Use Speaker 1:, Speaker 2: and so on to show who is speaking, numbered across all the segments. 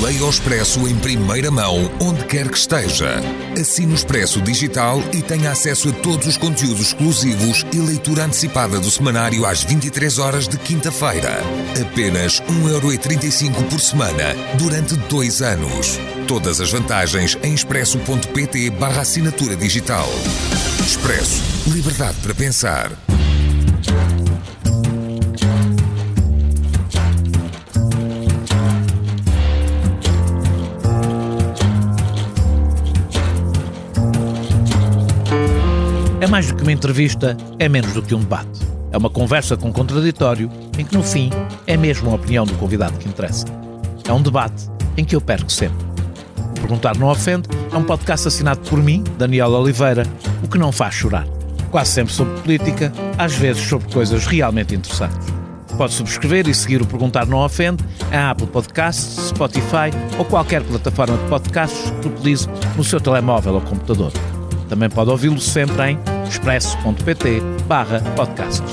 Speaker 1: Leia o Expresso em primeira mão, onde quer que esteja. Assine o Expresso Digital e tenha acesso a todos os conteúdos exclusivos e leitura antecipada do semanário às 23 horas de quinta-feira. Apenas 1,35€ por semana, durante 2 anos. Todas as vantagens em expresso.pt/assinatura digital. Expresso. Liberdade para pensar.
Speaker 2: É mais do que uma entrevista, é menos do que um debate. É uma conversa com contraditório, em que no fim é mesmo a opinião do convidado que interessa. É um debate em que eu perco sempre. Perguntar Não Ofende é um podcast assinado por mim, Daniel Oliveira, o que não faz chorar. Quase sempre sobre política, às vezes sobre coisas realmente interessantes. Pode subscrever e seguir o Perguntar Não Ofende em Apple Podcasts, Spotify ou qualquer plataforma de podcasts que utilize no seu telemóvel ou computador. Também pode ouvi-lo sempre em expresso.pt/podcasts.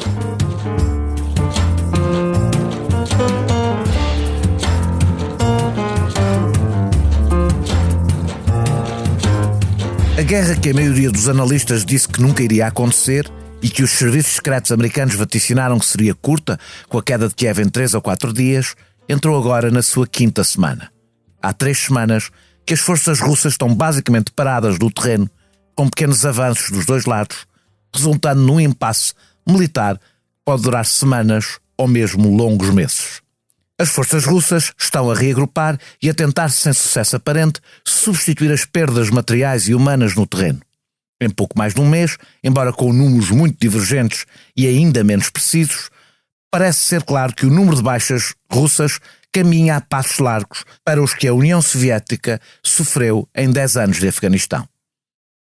Speaker 2: A guerra que a maioria dos analistas disse que nunca iria acontecer e que os serviços secretos americanos vaticinaram que seria curta, com a queda de Kiev em 3 ou 4 dias, entrou agora na sua 5ª semana. Há 3 semanas que as forças russas estão basicamente paradas no terreno, com pequenos avanços dos dois lados, resultando num impasse militar que pode durar semanas ou mesmo longos meses. As forças russas estão a reagrupar e a tentar, sem sucesso aparente, substituir as perdas materiais e humanas no terreno. Em pouco mais de um mês, embora com números muito divergentes e ainda menos precisos, parece ser claro que o número de baixas russas caminha a passos largos para os que a União Soviética sofreu em 10 anos de Afeganistão.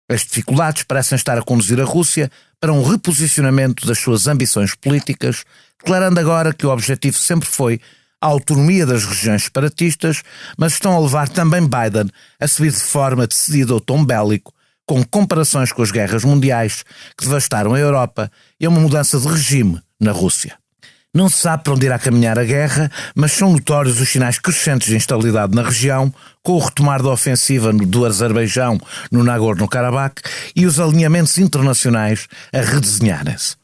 Speaker 2: As dificuldades parecem estar a conduzir a Rússia para um reposicionamento das suas ambições políticas, declarando agora que o objetivo sempre foi a autonomia das regiões separatistas, mas estão a levar também Biden a subir de forma decidida o tom bélico, com comparações com as guerras mundiais que devastaram a Europa e a uma mudança de regime na Rússia. Não se sabe para onde irá caminhar a guerra, mas são notórios os sinais crescentes de instabilidade na região, com o retomar da ofensiva do Azerbaijão no Nagorno-Karabakh e os alinhamentos internacionais a redesenharem-se.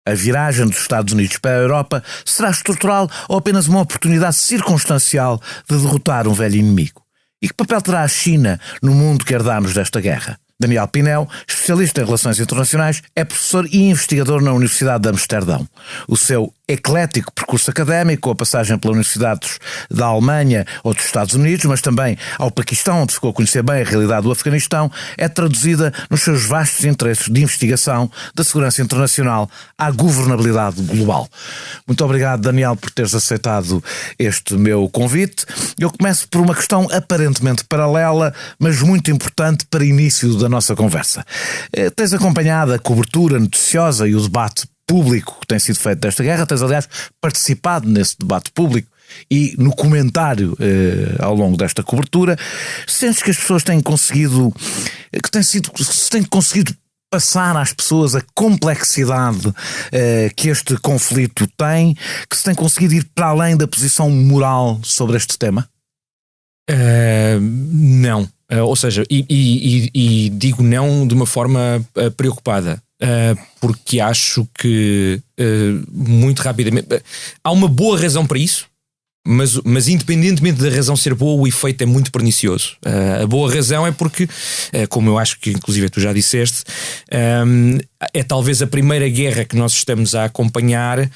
Speaker 2: A viragem dos Estados Unidos para a Europa será estrutural ou apenas uma oportunidade circunstancial de derrotar um velho inimigo? E que papel terá a China no mundo que herdamos desta guerra? Daniel Pinel, especialista em relações internacionais, é professor e investigador na Universidade de Amsterdão. O seu eclético percurso académico, com a passagem pelas universidades da Alemanha ou dos Estados Unidos, mas também ao Paquistão, onde ficou a conhecer bem a realidade do Afeganistão, é traduzida nos seus vastos interesses de investigação da segurança internacional à governabilidade global. Muito obrigado, Daniel, por teres aceitado este meu convite. Eu começo por uma questão aparentemente paralela, mas muito importante para início da nossa conversa. Tens acompanhado a cobertura noticiosa e o debate público que tem sido feito desta guerra, tens aliás participado nesse debate público e no comentário ao longo desta cobertura. Sentes que as pessoas têm conseguido, se têm conseguido passar às pessoas a complexidade que este conflito tem, que se tem conseguido ir para além da posição moral sobre este tema?
Speaker 3: Não. Ou seja, e digo não de uma forma preocupada, porque acho que muito rapidamente há uma boa razão para isso, mas independentemente da razão ser boa, o efeito é muito pernicioso. A boa razão é porque, como eu acho que inclusive tu já disseste, é talvez a primeira guerra que nós estamos a acompanhar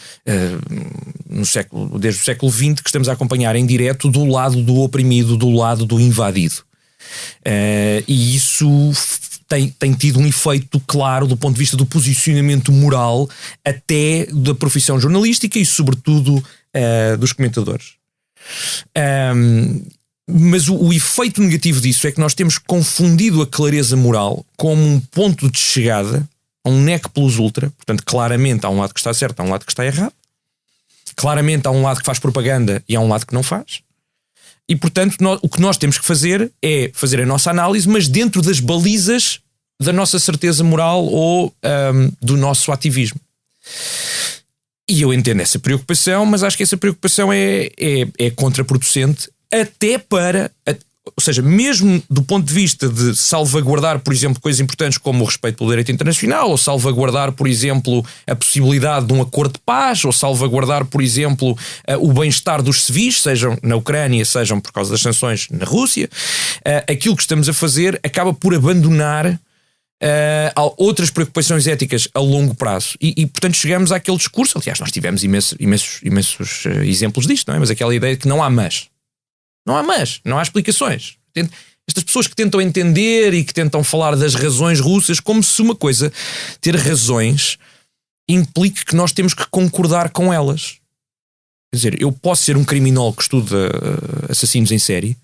Speaker 3: desde o século XX, que estamos a acompanhar em direto do lado do oprimido, do lado do invadido. E isso tem tido um efeito claro do ponto de vista do posicionamento moral, até da profissão jornalística e sobretudo dos comentadores. Mas o efeito negativo disso é que nós temos confundido a clareza moral como um ponto de chegada a um nec plus ultra. Portanto, claramente há um lado que está certo, há um lado que está errado. Claramente há um lado que faz propaganda e há um lado que não faz. E, portanto, o que nós temos que fazer é fazer a nossa análise, mas dentro das balizas da nossa certeza moral ou do nosso ativismo. E eu entendo essa preocupação, mas acho que essa preocupação é contraproducente até para... Ou seja, mesmo do ponto de vista de salvaguardar, por exemplo, coisas importantes como o respeito pelo direito internacional, ou salvaguardar, por exemplo, a possibilidade de um acordo de paz, ou salvaguardar, por exemplo, o bem-estar dos civis, sejam na Ucrânia, sejam por causa das sanções na Rússia, aquilo que estamos a fazer acaba por abandonar outras preocupações éticas a longo prazo. E portanto, chegamos àquele discurso. Aliás, nós tivemos imensos exemplos disto, não é? Mas aquela ideia de que não há mas. Não há explicações. Estas pessoas que tentam entender e que tentam falar das razões russas como se uma coisa, ter razões, implique que nós temos que concordar com elas. Quer dizer, eu posso ser um criminólogo que estuda assassinos em série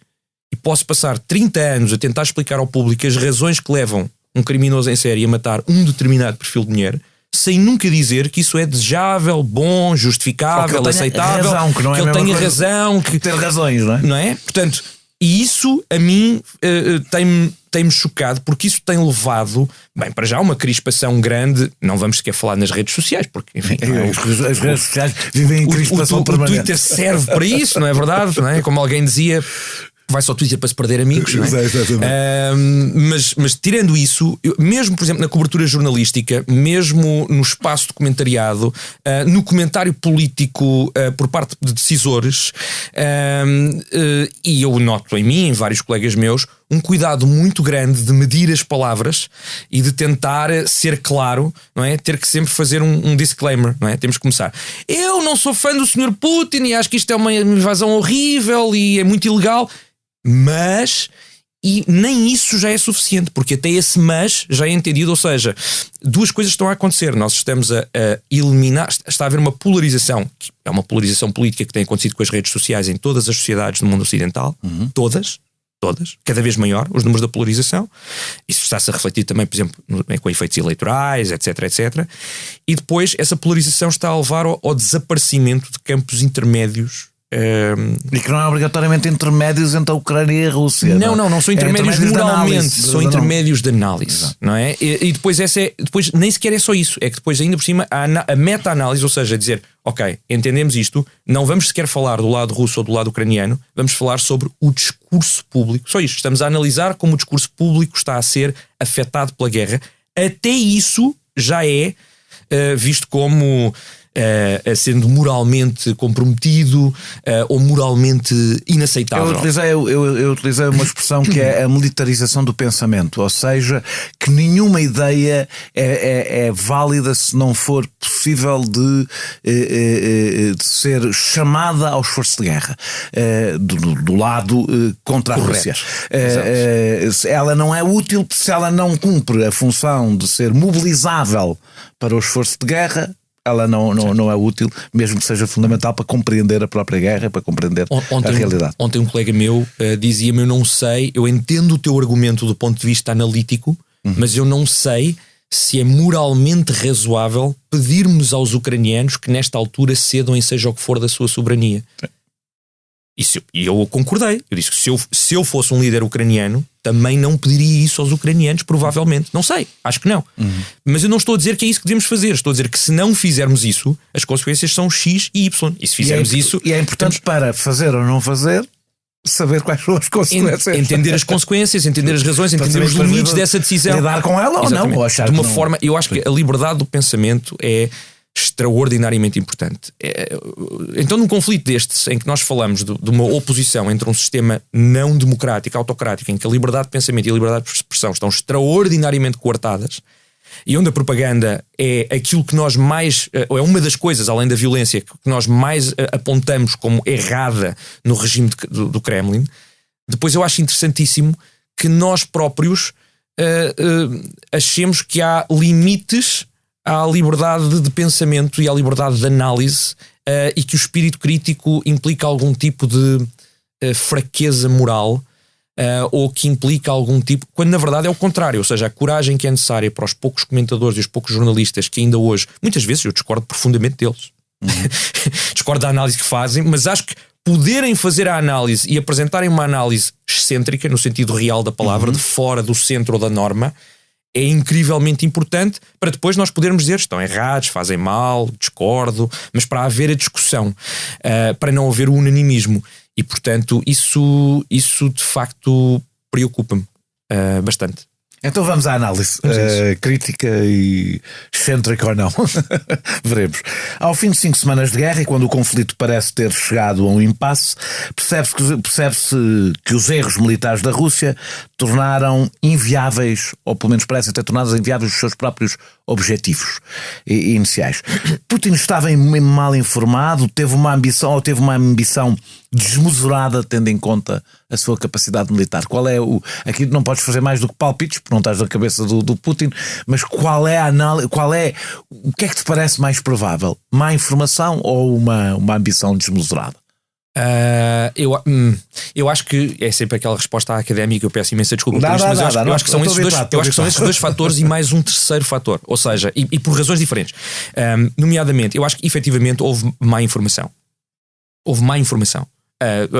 Speaker 3: e posso passar 30 anos a tentar explicar ao público as razões que levam um criminoso em série a matar um determinado perfil de dinheiro, sem nunca dizer que isso é desejável, bom, justificável, aceitável,
Speaker 2: razão, que não é
Speaker 3: que ele tenha razão, que
Speaker 2: ter razões, não é?
Speaker 3: Não é? Portanto, e isso a mim tem-me chocado, porque isso tem levado, bem, para já uma crispação grande. Não vamos sequer falar nas redes sociais, porque enfim,
Speaker 2: as redes sociais vivem em crispação permanente.
Speaker 3: O Twitter serve para isso, não é verdade? Não é? Como alguém dizia, vai só ao Twitter para se perder amigos, não é? Mas tirando isso, mesmo, por exemplo, na cobertura jornalística, mesmo no espaço documentariado, no comentário político por parte de decisores, e eu noto em mim, em vários colegas meus, um cuidado muito grande de medir as palavras e de tentar ser claro, não é? Ter que sempre fazer um disclaimer, não é? Temos que começar. Eu não sou fã do Sr. Putin e acho que isto é uma invasão horrível e é muito ilegal. Mas, e nem isso já é suficiente, porque até esse mas já é entendido. Ou seja, duas coisas estão a acontecer. Nós estamos a eliminar, está a haver uma polarização, que é uma polarização política que tem acontecido com as redes sociais em todas as sociedades do mundo ocidental, todas, cada vez maior, os números da polarização. Isso está-se a refletir também, por exemplo, com efeitos eleitorais, etc, etc. E depois essa polarização está a levar ao desaparecimento de campos intermédios.
Speaker 2: E que não é obrigatoriamente intermédios entre a Ucrânia e a Rússia.
Speaker 3: Não são intermédios moralmente, são intermédios de análise, não é? E depois depois nem sequer é só isso, é que depois ainda por cima a meta-análise, ou seja, dizer, ok, entendemos isto, não vamos sequer falar do lado russo ou do lado ucraniano, vamos falar sobre o discurso público, só isto, estamos a analisar como o discurso público está a ser afetado pela guerra. Até isso já é visto como sendo moralmente comprometido ou moralmente inaceitável.
Speaker 2: Eu utilizei uma expressão que é a militarização do pensamento, ou seja, que nenhuma ideia é válida se não for possível de ser chamada ao esforço de guerra do lado contra a Rússia. Ela não é útil se ela não cumpre a função de ser mobilizável para o esforço de guerra. Ela não é útil, mesmo que seja fundamental para compreender a própria guerra, para compreender a realidade.
Speaker 3: Ontem um colega meu dizia-me, eu não sei, eu entendo o teu argumento do ponto de vista analítico, mas eu não sei se é moralmente razoável pedirmos aos ucranianos que nesta altura cedam em seja o que for da sua soberania. E eu concordei. Eu disse que se eu fosse um líder ucraniano, também não pediria isso aos ucranianos, provavelmente. Não sei, acho que não. Mas eu não estou a dizer que é isso que devemos fazer. Estou a dizer que se não fizermos isso, as consequências são X e Y. E se fizermos isso...
Speaker 2: E é importante para fazer ou não fazer, saber quais são as consequências.
Speaker 3: Entender as consequências, entender as razões, entender os limites dessa decisão.
Speaker 2: Lidar com ela ou não. Ou achar
Speaker 3: de uma forma, eu acho que a liberdade do pensamento é extraordinariamente importante. Então, num conflito destes, em que nós falamos de uma oposição entre um sistema não democrático, autocrático, em que a liberdade de pensamento e a liberdade de expressão estão extraordinariamente coartadas, e onde a propaganda é aquilo que nós mais, ou é uma das coisas, além da violência, que nós mais apontamos como errada no regime do Kremlin, depois eu acho interessantíssimo que nós próprios achemos que há limites à liberdade de pensamento e à liberdade de análise, e que o espírito crítico implica algum tipo de fraqueza moral, ou que implica algum tipo, quando na verdade é o contrário, ou seja, a coragem que é necessária para os poucos comentadores e os poucos jornalistas que ainda hoje, muitas vezes eu discordo profundamente deles, discordo da análise que fazem, mas acho que poderem fazer a análise e apresentarem uma análise excêntrica, no sentido real da palavra, de fora do centro ou da norma, é incrivelmente importante para depois nós podermos dizer estão errados, fazem mal, discordo, mas para haver a discussão, para não haver o unanimismo. E portanto isso de facto preocupa-me bastante.
Speaker 2: Então vamos à análise crítica e excêntrica ou não. Veremos. Ao fim de 5 semanas de guerra e quando o conflito parece ter chegado a um impasse, percebe-se que os erros militares da Rússia tornaram inviáveis, ou pelo menos parecem ter tornado inviáveis, os seus próprios objetivos iniciais. Putin estava mal informado, teve uma ambição desmesurada, tendo em conta a sua capacidade militar. Aqui não podes fazer mais do que palpites, porque não estás na cabeça do Putin, mas qual é a análise, o que é que te parece mais provável? Má informação ou uma ambição desmesurada?
Speaker 3: Eu acho que é sempre aquela resposta académica. Eu peço imensa desculpa por isto, mas eu acho que são esses dois fatores e mais um terceiro fator, ou seja, e por razões diferentes. Nomeadamente, eu acho que efetivamente houve má informação.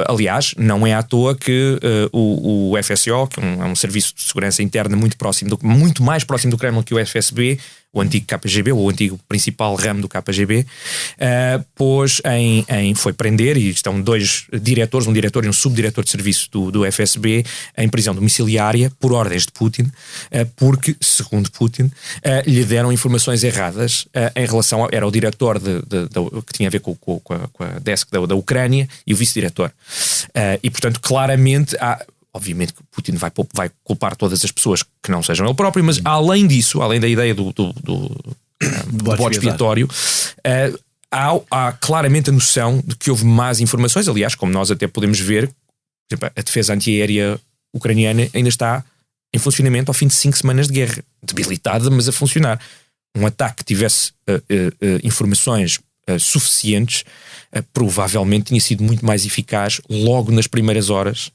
Speaker 3: Aliás, não é à toa que o FSO, que é um serviço de segurança interna muito mais próximo do Kremlin que o FSB, o antigo KGB, ou o antigo principal ramo do KGB, foi prender, e estão 2 diretores, um diretor e um subdiretor de serviço do FSB, em prisão domiciliária por ordens de Putin, porque, segundo Putin, lhe deram informações erradas em relação era o diretor que tinha a ver com a desk da Ucrânia e o vice-diretor. E, portanto, claramente obviamente que Putin vai culpar todas as pessoas que não sejam ele próprio, mas além disso, além da ideia do bode expiatório, há claramente a noção de que houve más informações. Aliás, como nós até podemos ver, por exemplo, a defesa antiaérea ucraniana ainda está em funcionamento ao fim de 5 semanas de guerra, debilitada, mas a funcionar. Um ataque que tivesse informações suficientes, provavelmente tinha sido muito mais eficaz logo nas primeiras horas.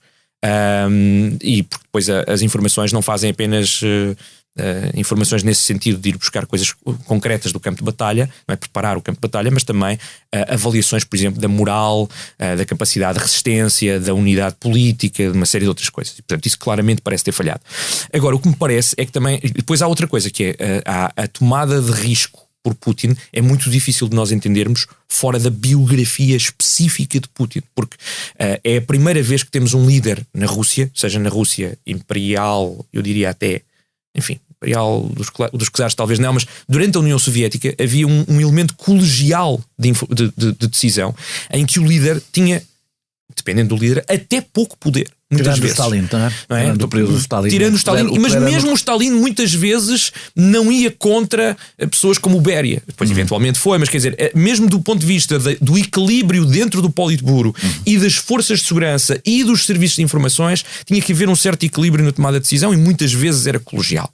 Speaker 3: E depois as informações não fazem apenas informações nesse sentido de ir buscar coisas concretas do campo de batalha, não é preparar o campo de batalha, mas também avaliações, por exemplo, da moral, da capacidade de resistência, da unidade política, de uma série de outras coisas. E, portanto, isso claramente parece ter falhado. Agora, o que me parece é que também, depois há outra coisa, que é a tomada de risco por Putin. É muito difícil de nós entendermos fora da biografia específica de Putin, porque é a primeira vez que temos um líder na Rússia, seja na Rússia imperial, eu diria até, enfim, imperial dos czares talvez não, mas durante a União Soviética havia um elemento colegial de decisão em que o líder tinha, dependendo do líder, até pouco poder. Muitas vezes.
Speaker 2: Tirando o Stalin, não é? Durante o período do Stalin.
Speaker 3: Tirando o Stalin, mas mesmo o Stalin muitas vezes não ia contra pessoas como o Beria. Depois eventualmente foi, mas quer dizer, mesmo do ponto de vista do equilíbrio dentro do Politburo e das forças de segurança e dos serviços de informações, tinha que haver um certo equilíbrio na tomada de decisão e muitas vezes era colegial.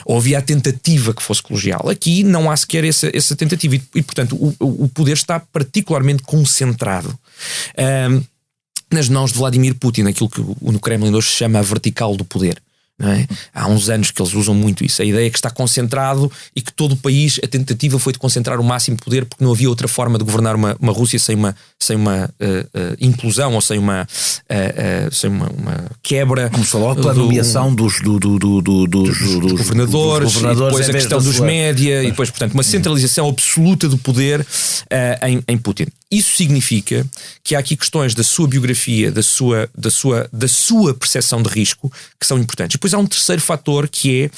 Speaker 3: Ou havia a tentativa que fosse colegial. Aqui não há sequer essa tentativa e portanto, o poder está particularmente concentrado nas mãos de Vladimir Putin, aquilo que no Kremlin hoje se chama a vertical do poder. Não é? Há uns anos que eles usam muito isso, a ideia é que está concentrado e que todo o país, a tentativa foi de concentrar o máximo de poder porque não havia outra forma de governar uma Rússia sem uma implosão ou sem uma quebra.
Speaker 2: Começou logo pela nomeação dos
Speaker 3: governadores, e depois a questão dos média e depois, portanto, uma centralização absoluta do poder em Putin. Isso significa que há aqui questões da sua biografia, da sua percepção de risco, que são importantes. Depois há um terceiro fator que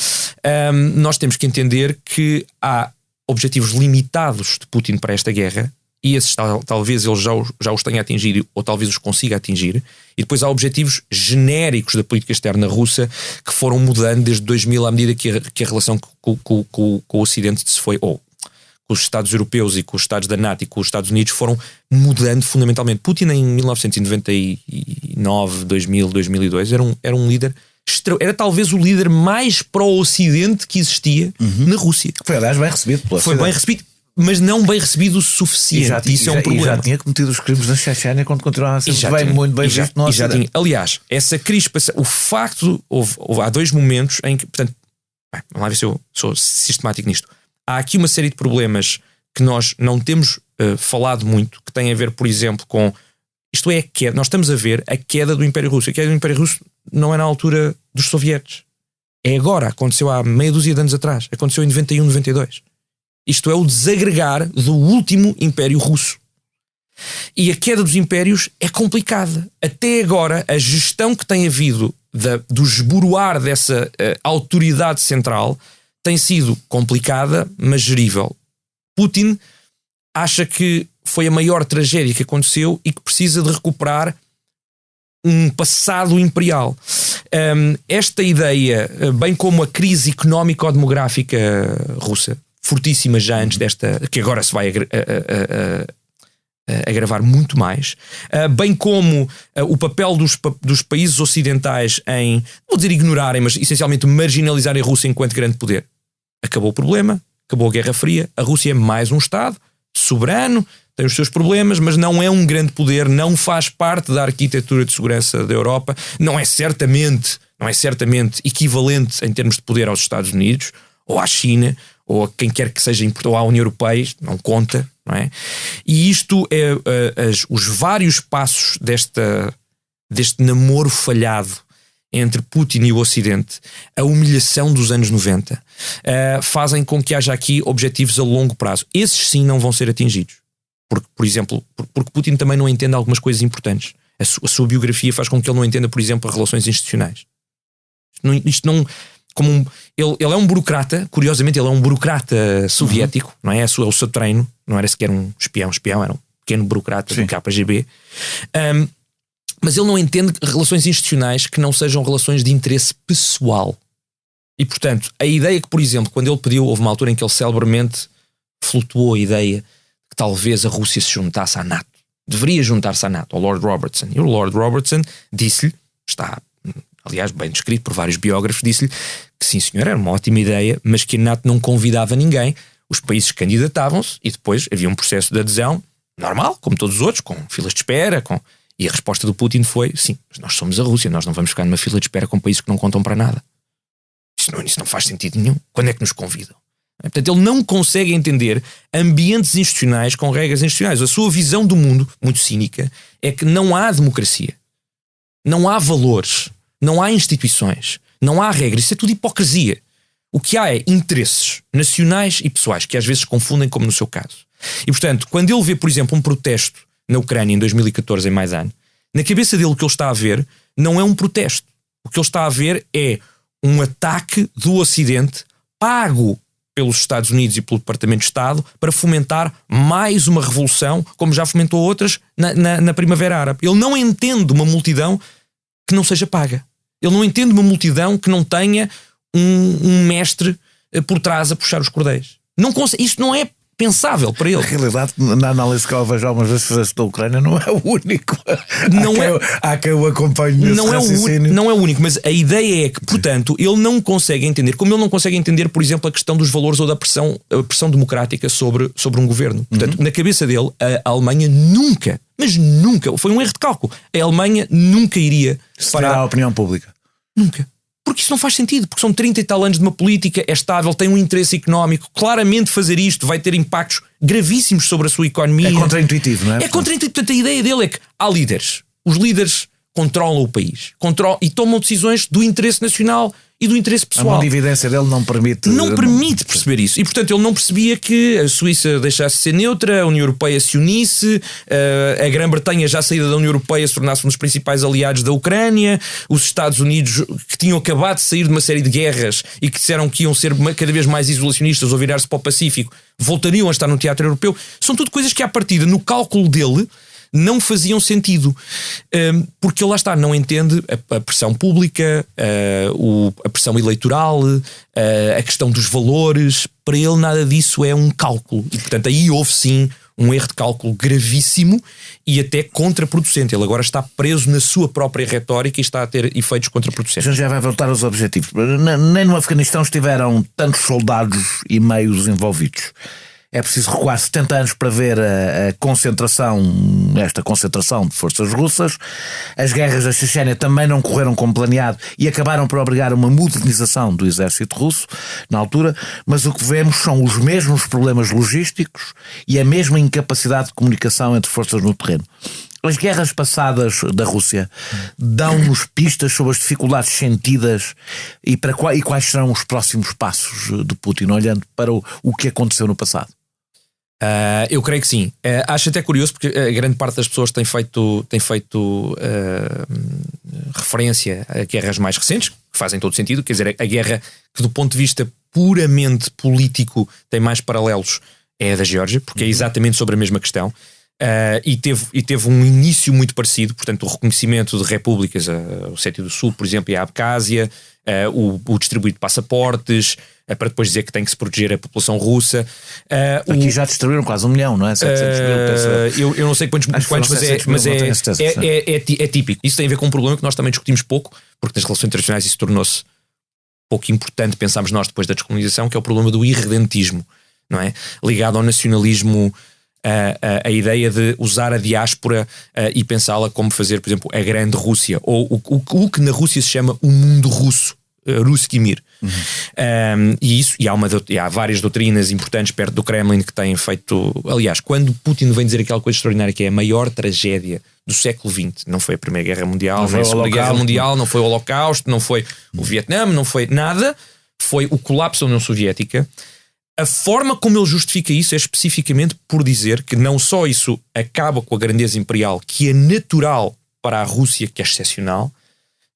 Speaker 3: é, nós temos que entender que há objetivos limitados de Putin para esta guerra, e esses talvez ele já os tenha atingido, ou talvez os consiga atingir, e depois há objetivos genéricos da política externa russa que foram mudando desde 2000 à medida que a relação com o Ocidente se foi, ou com os Estados europeus e com os Estados da NATO e com os Estados Unidos foram mudando fundamentalmente. Putin em 1999, 2000, 2002 era um líder, era talvez o líder mais pró-Ocidente que existia na Rússia.
Speaker 2: Foi, aliás, bem recebido.
Speaker 3: Foi bem recebido, mas não bem recebido o suficiente. Isso é um problema.
Speaker 2: E já tinha cometido os crimes na Chechênia quando continuava a ser muito bem visto.
Speaker 3: Aliás, essa crispação, o facto, há 2 momentos em que, portanto, vamos lá ver se eu sou sistemático nisto. Há aqui uma série de problemas que nós não temos falado muito, que têm a ver, por exemplo, com... Isto é a queda. Nós estamos a ver a queda do Império Russo. A queda do Império Russo não é na altura dos sovietes. É agora. Aconteceu há meia dúzia de anos atrás. Aconteceu em 91, 92. Isto é o desagregar do último Império Russo. E a queda dos impérios é complicada. Até agora, a gestão que tem havido do esboroar dessa autoridade central tem sido complicada, mas gerível. Putin acha que foi a maior tragédia que aconteceu e que precisa de recuperar um passado imperial. Esta ideia, bem como a crise económico-demográfica russa, fortíssima já antes desta, que agora se vai agravar muito mais, bem como o papel dos países ocidentais em, não vou dizer ignorarem, mas essencialmente marginalizarem a Rússia enquanto grande poder. Acabou o problema, acabou a Guerra Fria, a Rússia é mais um Estado soberano, tem os seus problemas, mas não é um grande poder, não faz parte da arquitetura de segurança da Europa, não é certamente equivalente em termos de poder aos Estados Unidos, ou à China, ou a quem quer que seja importante, ou à União Europeia, não conta, não é? E isto é os vários passos deste namoro falhado entre Putin e o Ocidente, a humilhação dos anos 90, fazem com que haja aqui objetivos a longo prazo. Esses sim não vão ser atingidos. Porque, por exemplo, porque Putin também não entende algumas coisas importantes. A sua biografia faz com que ele não entenda, por exemplo, as relações institucionais. Ele é um burocrata, curiosamente ele é um burocrata soviético, não é? O seu treino, não era sequer um espião, era um pequeno burocrata do KGB. Mas ele não entende relações institucionais que não sejam relações de interesse pessoal. E, portanto, a ideia que, por exemplo, quando ele pediu, houve uma altura em que ele celebermente flutuou a ideia que talvez a Rússia se juntasse à NATO. Deveria juntar-se à NATO, ao Lord Robertson. E o Lord Robertson disse-lhe, está, aliás, bem descrito por vários biógrafos, disse-lhe que sim, senhor, era uma ótima ideia, mas que a NATO não convidava ninguém. Os países candidatavam-se e depois havia um processo de adesão normal, como todos os outros, com filas de espera, E a resposta do Putin foi, sim, mas nós somos a Rússia, nós não vamos ficar numa fila de espera com países que não contam para nada. Isso não faz sentido nenhum. Quando é que nos convidam? Portanto, ele não consegue entender ambientes institucionais com regras institucionais. A sua visão do mundo, muito cínica, é que não há democracia, não há valores, não há instituições, não há regras. Isso é tudo hipocrisia. O que há é interesses nacionais e pessoais, que às vezes se confundem, como no seu caso. E, portanto, quando ele vê, por exemplo, um protesto na Ucrânia em 2014, em Maidan, na cabeça dele o que ele está a ver não é um protesto. O que ele está a ver é um ataque do Ocidente pago pelos Estados Unidos e pelo Departamento de Estado para fomentar mais uma revolução, como já fomentou outras na Primavera Árabe. Ele não entende uma multidão que não seja paga. Ele não entende uma multidão que não tenha um mestre por trás a puxar os cordéis. Isto não é pensável para ele.
Speaker 2: Na realidade, na análise que eu vejo algumas vezes da Ucrânia, não é o único. Há quem o acompanhe nesse raciocínio.
Speaker 3: Não é o único, mas a ideia é que, portanto, ele não consegue entender, como ele não consegue entender, por exemplo, a questão dos valores ou da pressão democrática sobre um governo. Portanto, na cabeça dele, a Alemanha nunca, mas nunca, foi um erro de cálculo, a Alemanha nunca iria
Speaker 2: parar a opinião pública.
Speaker 3: Nunca. Porque isso não faz sentido, porque são 30 e tal anos de uma política, é estável, tem um interesse económico. Claramente fazer isto vai ter impactos gravíssimos sobre a sua economia.
Speaker 2: É contraintuitivo, não é?
Speaker 3: É contraintuitivo. Portanto, a ideia dele é que há líderes. Os líderes controlam o país e tomam decisões do interesse nacional e do interesse pessoal.
Speaker 2: A mundividência dele não permite
Speaker 3: perceber isso. E, portanto, ele não percebia que a Suíça deixasse de ser neutra, a União Europeia se unisse, a Grã-Bretanha, já saída da União Europeia, se tornasse um dos principais aliados da Ucrânia, os Estados Unidos, que tinham acabado de sair de uma série de guerras e que disseram que iam ser cada vez mais isolacionistas ou virar-se para o Pacífico, voltariam a estar no teatro europeu. São tudo coisas que, à partida, no cálculo dele, não faziam sentido, porque ele lá está, não entende a pressão pública, a pressão eleitoral, a questão dos valores. Para ele nada disso é um cálculo e, portanto, aí houve sim um erro de cálculo gravíssimo e até contraproducente. Ele agora está preso na sua própria retórica e está a ter efeitos contraproducentes.
Speaker 2: Já vai voltar aos objetivos. Nem no Afeganistão estiveram tantos soldados e meios envolvidos. É preciso recuar 70 anos para ver esta concentração de forças russas. As guerras da Chechênia também não correram como planeado e acabaram por obrigar a uma modernização do exército russo na altura, mas o que vemos são os mesmos problemas logísticos e a mesma incapacidade de comunicação entre forças no terreno. As guerras passadas da Rússia dão-nos pistas sobre as dificuldades sentidas e quais serão os próximos passos de Putin, olhando para o que aconteceu no passado.
Speaker 3: Eu creio que sim. Acho até curioso porque a grande parte das pessoas tem feito referência a guerras mais recentes, que fazem todo sentido. Quer dizer, a guerra que do ponto de vista puramente político tem mais paralelos é a da Geórgia, porque é exatamente sobre a mesma questão. E teve um início muito parecido, portanto o reconhecimento de repúblicas, o Ossétia do Sul, por exemplo, e a Abcásia, o distribuir de passaportes, para depois dizer que tem que se proteger a população russa.
Speaker 2: Aqui já distribuíram quase 1 milhão, não é? 700 mil,
Speaker 3: eu não sei quantos, mas é típico. Isso tem a ver com um problema que nós também discutimos pouco, porque nas relações internacionais isso tornou-se pouco importante, pensámos nós depois da descolonização, que é o problema do irredentismo, não é? Ligado ao nacionalismo, a ideia de usar a diáspora e pensá-la como fazer, por exemplo, a grande Rússia, ou o que na Rússia se chama o mundo russo, Ruski Mir. E há várias doutrinas importantes perto do Kremlin que têm feito. Aliás, quando Putin vem dizer aquela coisa extraordinária que é a maior tragédia do século XX, não foi a Primeira Guerra Mundial, não foi a Segunda Guerra Mundial, não foi o Holocausto, não foi o Vietnã, não foi nada, foi o colapso da União Soviética. A forma como ele justifica isso é especificamente por dizer que não só isso acaba com a grandeza imperial, que é natural para a Rússia, que é excepcional,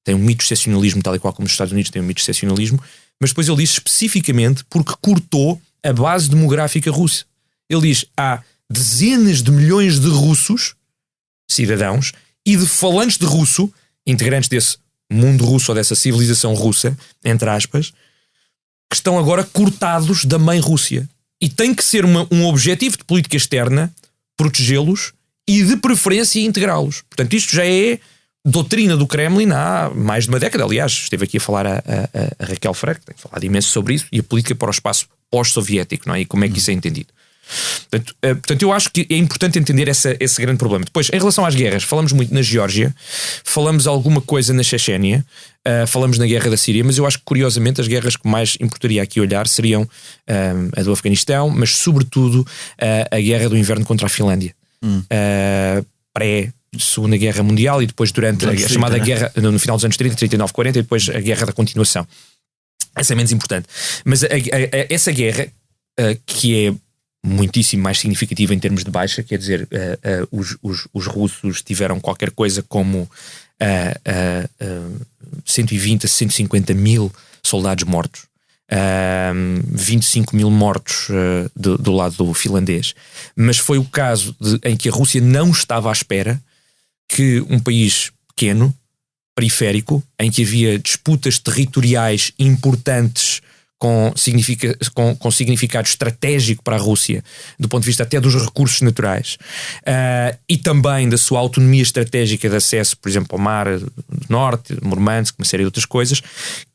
Speaker 3: tem um mito de excepcionalismo, tal e qual como os Estados Unidos têm um mito de excepcionalismo, mas depois ele diz especificamente porque cortou a base demográfica russa. Ele diz: há dezenas de milhões de russos, cidadãos, e de falantes de russo, integrantes desse mundo russo ou dessa civilização russa, entre aspas, que estão agora cortados da mãe Rússia. E tem que ser um objetivo de política externa protegê-los e de preferência integrá-los. Portanto, isto já é doutrina do Kremlin há mais de uma década. Aliás, esteve aqui a falar a Raquel Freire, que tem falado imenso sobre isso, e a política para o espaço pós-soviético, não é? E como é que isso é entendido. Portanto, eu acho que é importante entender esse grande problema. Depois, em relação às guerras, falamos muito na Geórgia, falamos alguma coisa na Chechênia, falamos na guerra da Síria, mas eu acho que, curiosamente, as guerras que mais importaria aqui olhar seriam a do Afeganistão, mas sobretudo a guerra do inverno contra a Finlândia. Pré-Segunda Guerra Mundial e depois durante a chamada guerra, no final dos anos 30, 39, 40, e depois a guerra da continuação. Essa é menos importante. Mas essa guerra, que é muitíssimo mais significativa em termos de baixa, quer dizer, os russos tiveram qualquer coisa como 120 a 150 mil soldados mortos, 25 mil mortos do lado finlandês, mas foi o caso em que a Rússia não estava à espera que um país pequeno, periférico, em que havia disputas territoriais importantes com significado estratégico para a Rússia, do ponto de vista até dos recursos naturais, e também da sua autonomia estratégica de acesso, por exemplo, ao Mar do Norte, Murmansk, uma série de outras coisas,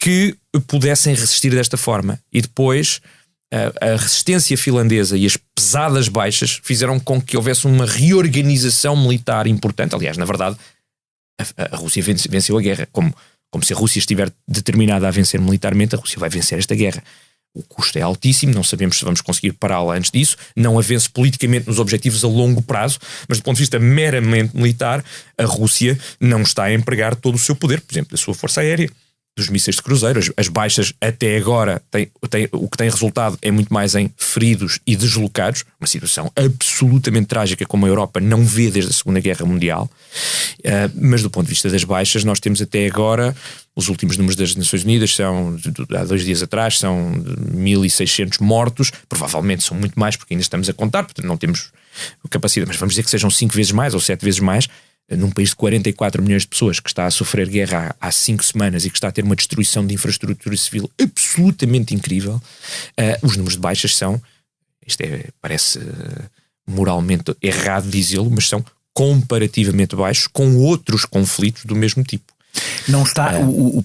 Speaker 3: que pudessem resistir desta forma. E depois a resistência finlandesa e as pesadas baixas fizeram com que houvesse uma reorganização militar importante. Aliás, na verdade, a Rússia venceu a guerra, como se a Rússia estiver determinada a vencer militarmente, a Rússia vai vencer esta guerra. O custo é altíssimo, não sabemos se vamos conseguir pará-la antes disso, não a vence politicamente nos objetivos a longo prazo, mas do ponto de vista meramente militar, a Rússia não está a empregar todo o seu poder, por exemplo, da sua força aérea, dos mísseis de cruzeiro. As baixas até agora o que tem resultado é muito mais em feridos e deslocados, uma situação absolutamente trágica como a Europa não vê desde a Segunda Guerra Mundial, mas do ponto de vista das baixas nós temos até agora, os últimos números das Nações Unidas são, há 2 dias atrás, são 1.600 mortos, provavelmente são muito mais porque ainda estamos a contar, portanto não temos capacidade, mas vamos dizer que sejam 5 vezes mais ou 7 vezes mais, num país de 44 milhões de pessoas que está a sofrer guerra há 5 semanas e que está a ter uma destruição de infraestrutura civil absolutamente incrível, os números de baixas são, parece moralmente errado dizê-lo, mas são comparativamente baixos com outros conflitos do mesmo tipo.
Speaker 2: Não está,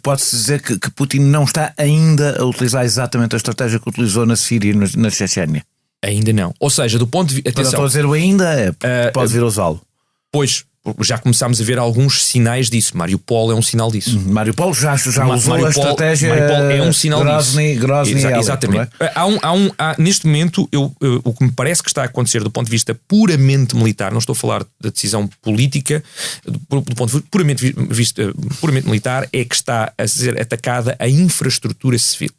Speaker 2: pode-se dizer que Putin não está ainda a utilizar exatamente a estratégia que utilizou na Síria e na Chechênia?
Speaker 3: Ainda não. Ou seja, do ponto de vista...
Speaker 2: Atenção, estou a dizer o ainda, pode vir a usá-lo.
Speaker 3: Pois, já começámos a ver alguns sinais disso. Mariupol é um sinal disso.
Speaker 2: Mariupol já usou a estratégia.
Speaker 3: Mariupol é um sinal
Speaker 2: Grozny,
Speaker 3: disso. Exatamente. Neste momento, o que me parece que está a acontecer do ponto de vista puramente militar, não estou a falar da decisão política, do ponto de vista puramente militar, é que está a ser atacada a infraestrutura civil.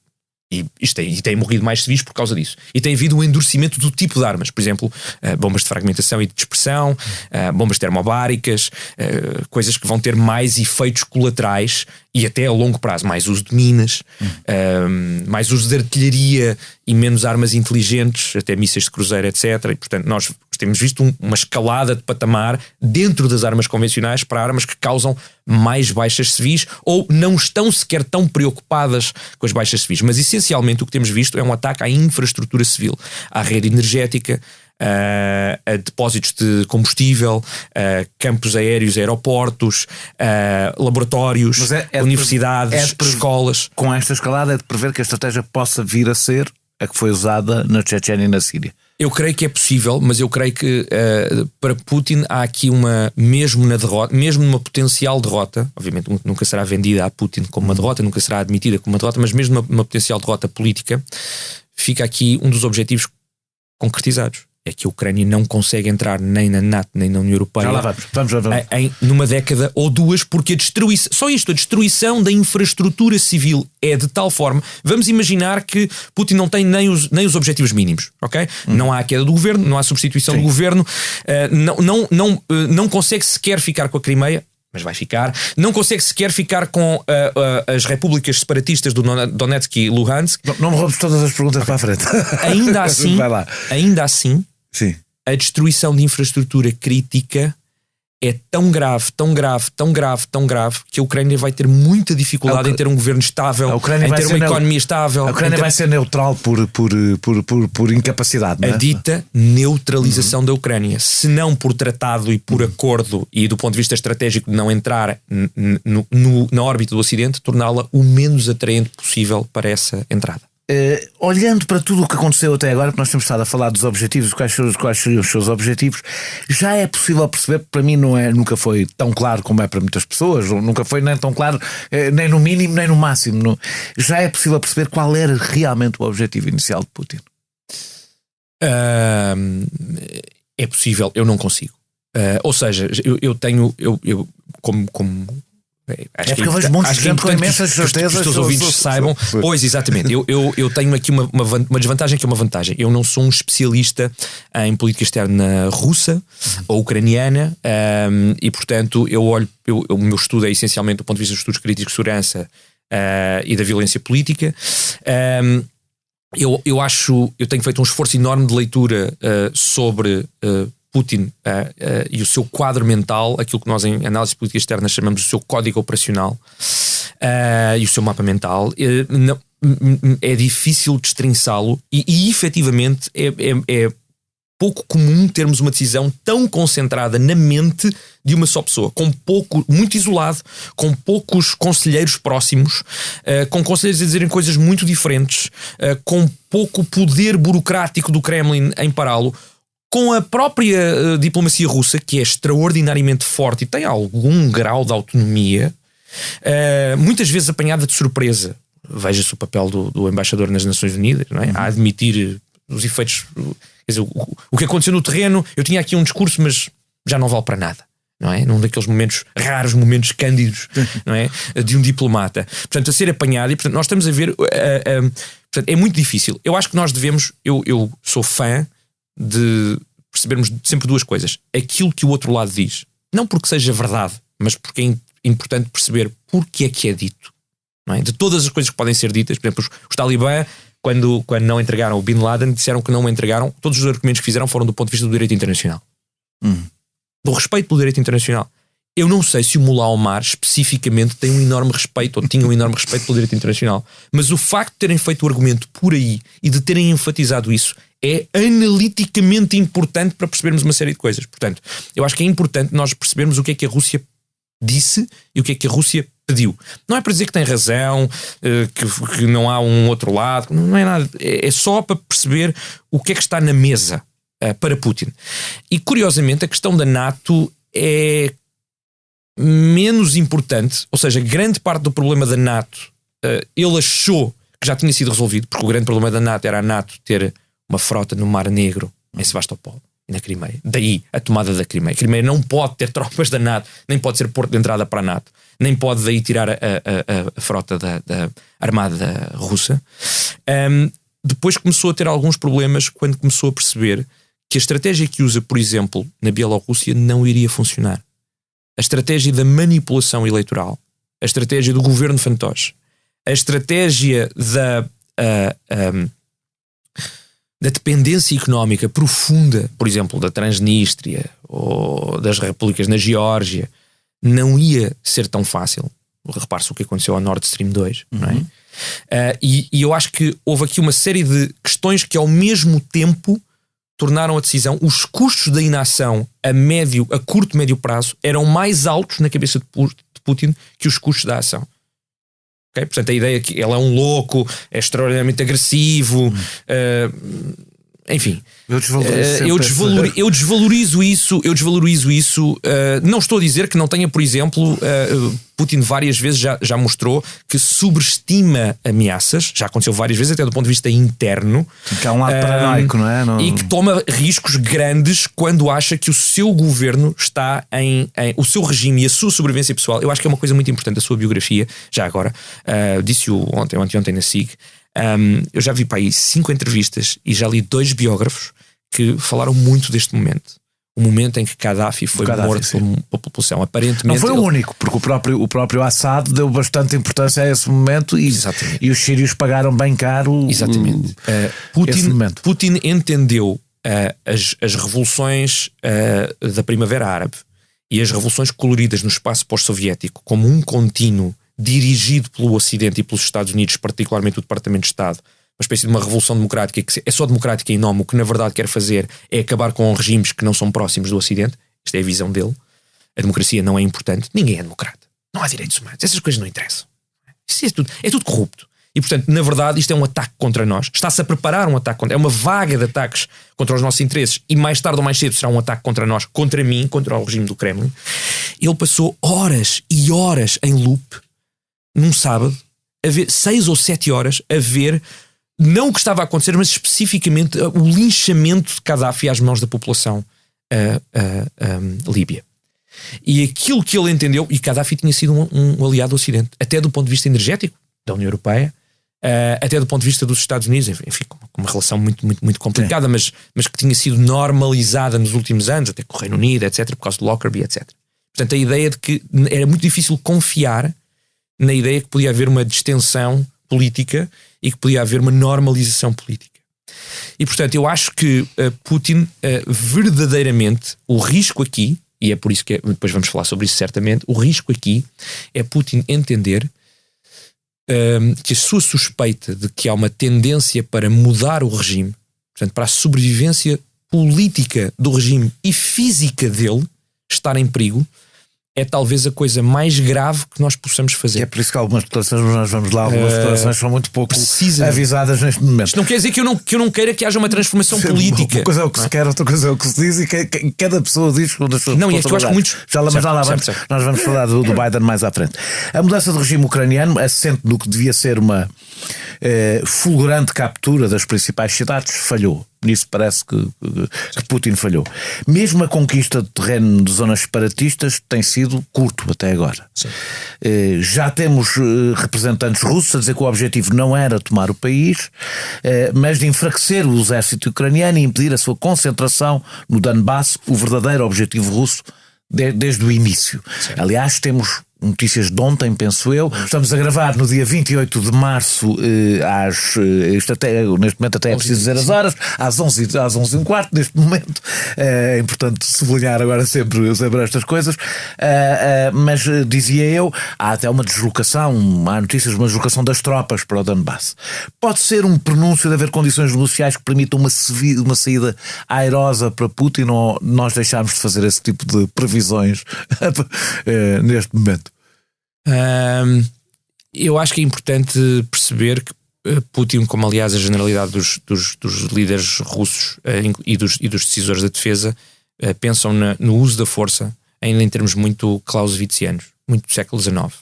Speaker 3: E tem morrido mais civis por causa disso. E tem havido um endurecimento do tipo de armas. Por exemplo, bombas de fragmentação e de dispersão, bombas termobáricas, coisas que vão ter mais efeitos colaterais e até a longo prazo. Mais uso de minas, mais uso de artilharia e menos armas inteligentes, até mísseis de cruzeiro, etc. E, portanto, nós temos visto uma escalada de patamar dentro das armas convencionais para armas que causam mais baixas civis ou não estão sequer tão preocupadas com as baixas civis. Mas essencialmente o que temos visto é um ataque à infraestrutura civil, à rede energética, a depósitos de combustível, campos aéreos, aeroportos, laboratórios, universidades, escolas.
Speaker 2: Com esta escalada é de prever que a estratégia possa vir a ser a que foi usada na Chechênia e na Síria.
Speaker 3: Eu creio que é possível, mas eu creio que para Putin há aqui mesmo na derrota, mesmo numa potencial derrota, obviamente nunca será vendida a Putin como uma derrota, nunca será admitida como uma derrota, mas mesmo numa potencial derrota política, fica aqui um dos objetivos concretizados. É que a Ucrânia não consegue entrar nem na NATO nem na União Europeia.
Speaker 2: Já lá vamos.
Speaker 3: Numa década ou duas, porque a destruição da infraestrutura civil é de tal forma. Vamos imaginar que Putin não tem nem os objetivos mínimos, ok? Não há a queda do governo, não há substituição do governo, não consegue sequer ficar com a Crimeia. Mas vai ficar. Não consegue sequer ficar com as repúblicas separatistas do Donetsk e Luhansk.
Speaker 2: Não me roubes todas as perguntas para a frente.
Speaker 3: Ainda assim,
Speaker 2: sim.
Speaker 3: A destruição de infraestrutura crítica é tão grave que a Ucrânia vai ter muita dificuldade em ter um governo estável, em ter uma economia estável.
Speaker 2: A Ucrânia vai ser neutral por incapacidade, não é?
Speaker 3: A dita neutralização da Ucrânia, se não por tratado e por acordo e do ponto de vista estratégico de não entrar na órbita do Ocidente, torná-la o menos atraente possível para essa entrada.
Speaker 2: Olhando para tudo o que aconteceu até agora, que nós temos estado a falar dos objetivos, quais seriam os seus objetivos, já é possível perceber, para mim nunca foi tão claro como é para muitas pessoas, nunca foi nem tão claro, nem no mínimo nem no máximo, já é possível perceber qual era realmente o objetivo inicial de Putin?
Speaker 3: É possível, eu não consigo. Ou seja, eu tenho, como
Speaker 2: acho que eu vejo muitos gente com imensas certezas.
Speaker 3: Os teus ouvintes saibam. Pois, exatamente. Eu tenho aqui uma desvantagem que é uma vantagem. Eu não sou um especialista em política externa russa ou ucraniana e, portanto, o meu estudo é essencialmente do ponto de vista dos estudos críticos de segurança e da violência política. Eu tenho feito um esforço enorme de leitura sobre Putin e o seu quadro mental, aquilo que nós em análise de política externa chamamos o seu código operacional e o seu mapa mental. É difícil destrinçá-lo e efetivamente é pouco comum termos uma decisão tão concentrada na mente de uma só pessoa, muito isolado, com poucos conselheiros próximos, com conselheiros a dizerem coisas muito diferentes, com pouco poder burocrático do Kremlin em pará-lo, com a própria diplomacia russa, que é extraordinariamente forte e tem algum grau de autonomia, muitas vezes apanhada de surpresa. Veja-se o papel do embaixador nas Nações Unidas, não é? A admitir os efeitos. Quer dizer, o que aconteceu no terreno, eu tinha aqui um discurso, mas já não vale para nada. Não é? Num daqueles momentos, raros momentos cândidos, não é? De um diplomata. Portanto, a ser apanhado, e portanto, nós estamos a ver. Portanto, é muito difícil. Eu acho que nós devemos. Eu sou fã de percebermos sempre duas coisas. Aquilo que o outro lado diz, não porque seja verdade, mas porque é importante perceber porque é que é dito, não é? De todas as coisas que podem ser ditas. Por exemplo, os talibã, quando não entregaram o Bin Laden, disseram que não o entregaram. Todos os argumentos que fizeram foram do ponto de vista do direito internacional, do respeito pelo direito internacional. Eu não sei se o Mullah Omar especificamente tem um enorme respeito ou tinha um enorme respeito pelo direito internacional, mas o facto de terem feito o argumento por aí e de terem enfatizado isso é analiticamente importante para percebermos uma série de coisas. Portanto, eu acho que é importante nós percebermos o que é que a Rússia disse e o que é que a Rússia pediu. Não é para dizer que tem razão, que não há um outro lado, não é nada. É só para perceber o que é que está na mesa para Putin. E curiosamente a questão da NATO é menos importante, ou seja, grande parte do problema da NATO ele achou que já tinha sido resolvido, porque o grande problema da NATO era a NATO ter uma frota no Mar Negro, em Sebastopol. na Crimeia. Daí a tomada da Crimeia. A Crimeia não pode ter tropas da NATO, nem pode ser porto de entrada para a NATO, nem pode daí tirar a frota da armada russa. Depois começou a ter alguns problemas quando começou a perceber que a estratégia que usa, por exemplo, na Bielorrússia não iria funcionar. A estratégia da manipulação eleitoral, a estratégia do governo fantoche, a estratégia da dependência económica profunda, por exemplo, da Transnistria ou das repúblicas na Geórgia, não ia ser tão fácil. Repare-se o que aconteceu ao Nord Stream 2, não é? E eu acho que houve aqui uma série de questões que ao mesmo tempo tornaram a decisão, os custos da inação a curto, médio prazo eram mais altos na cabeça de Putin que os custos da ação. Okay? Portanto, a ideia é que ele é um louco, é extraordinariamente agressivo, enfim. Eu desvalorizo isso. Não estou a dizer que não tenha, por exemplo, Putin várias vezes já mostrou que sobreestima ameaças, já aconteceu várias vezes, até do ponto de vista interno.
Speaker 2: Que há um lado paranoico, não é?
Speaker 3: E que toma riscos grandes quando acha que o seu governo está o seu regime e a sua sobrevivência pessoal. Eu acho que é uma coisa muito importante a sua biografia, já agora. Disse-o ontem na SIG. Eu já vi para aí 5 entrevistas e já li 2 biógrafos que falaram muito deste momento. O momento em que Gaddafi foi morto pela população. Aparentemente
Speaker 2: não foi o único, porque o próprio Assad deu bastante importância a esse momento e os sírios pagaram bem caro.
Speaker 3: Exatamente. Putin entendeu as revoluções da Primavera Árabe e as revoluções coloridas no espaço pós-soviético como um contínuo dirigido pelo Ocidente e pelos Estados Unidos, particularmente o Departamento de Estado, uma espécie de uma revolução democrática que é só democrática em nome, o que na verdade quer fazer é acabar com regimes que não são próximos do Ocidente. Esta é a visão dele. A democracia não é importante, ninguém é democrata, não há direitos humanos, essas coisas não interessam. Isso é tudo corrupto. E portanto, na verdade, isto é um ataque contra nós. Está-se a preparar um ataque contra... É uma vaga de ataques contra os nossos interesses e mais tarde ou mais cedo será um ataque contra nós, contra mim, contra o regime do Kremlin. Ele passou horas e horas em loop num sábado, a ver 6 ou 7 horas a ver não o que estava a acontecer, mas especificamente o linchamento de Gaddafi às mãos da população líbia. E aquilo que ele entendeu, e Gaddafi tinha sido um aliado do Ocidente, até do ponto de vista energético da União Europeia, até do ponto de vista dos Estados Unidos, enfim, com uma relação muito, muito, muito complicada, mas que tinha sido normalizada nos últimos anos, até com o Reino Unido, etc., por causa do Lockerbie, etc. Portanto, a ideia de que era muito difícil confiar na ideia que podia haver uma distensão política e que podia haver uma normalização política. E, portanto, eu acho que Putin, verdadeiramente, o risco aqui, e é por isso que depois vamos falar sobre isso certamente, o risco aqui é Putin entender que a sua suspeita de que há uma tendência para mudar o regime, portanto, para a sobrevivência política do regime e física dele estar em perigo, é talvez a coisa mais grave que nós possamos fazer.
Speaker 2: E é por isso que algumas declarações, nós vamos lá, algumas declarações são muito pouco avisadas neste momento.
Speaker 3: Isto não quer dizer que eu não queira que haja uma transformação política.
Speaker 2: Uma coisa é o que se quer, outra coisa é o que se diz e cada pessoa diz com as suas
Speaker 3: não, e é que eu acho que muitos...
Speaker 2: Nós vamos falar do Biden mais à frente. A mudança do regime ucraniano, assente no que devia ser uma fulgurante captura das principais cidades, falhou. Nisso parece que Putin falhou. Mesmo a conquista de terreno de zonas separatistas tem sido curto até agora. Já temos representantes russos a dizer que o objetivo não era tomar o país, mas de enfraquecer o exército ucraniano e impedir a sua concentração no Donbass, o verdadeiro objetivo russo desde o início. Sim. Aliás, temos notícias de ontem, penso eu. Estamos a gravar no dia 28 de março, neste momento até é preciso dizer as horas, às 11h15, neste momento. É importante sublinhar agora sempre estas coisas. Mas dizia eu, há até uma deslocação, há notícias de uma deslocação das tropas para o Donbass. Pode ser um prenúncio de haver condições negociais que permitam uma saída airosa para Putin, ou nós deixámos de fazer esse tipo de previsões neste momento?
Speaker 3: Eu acho que é importante perceber que Putin, como aliás a generalidade dos líderes russos e dos decisores da defesa, pensam no uso da força ainda em termos muito clausewitzianos, muito do século XIX.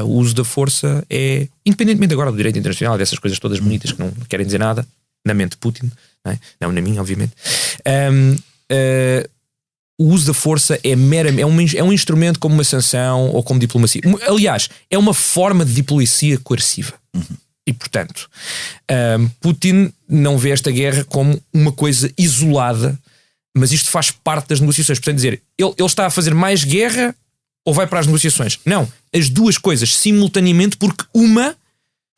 Speaker 3: O uso da força é, independentemente agora do direito internacional, dessas coisas todas bonitas que não querem dizer nada, na mente de Putin, não na minha, obviamente. o uso da força é um instrumento como uma sanção ou como diplomacia. Aliás, é uma forma de diplomacia coerciva. E, portanto, Putin não vê esta guerra como uma coisa isolada, mas isto faz parte das negociações. Portanto, dizer, ele está a fazer mais guerra ou vai para as negociações? Não, as duas coisas simultaneamente, porque uma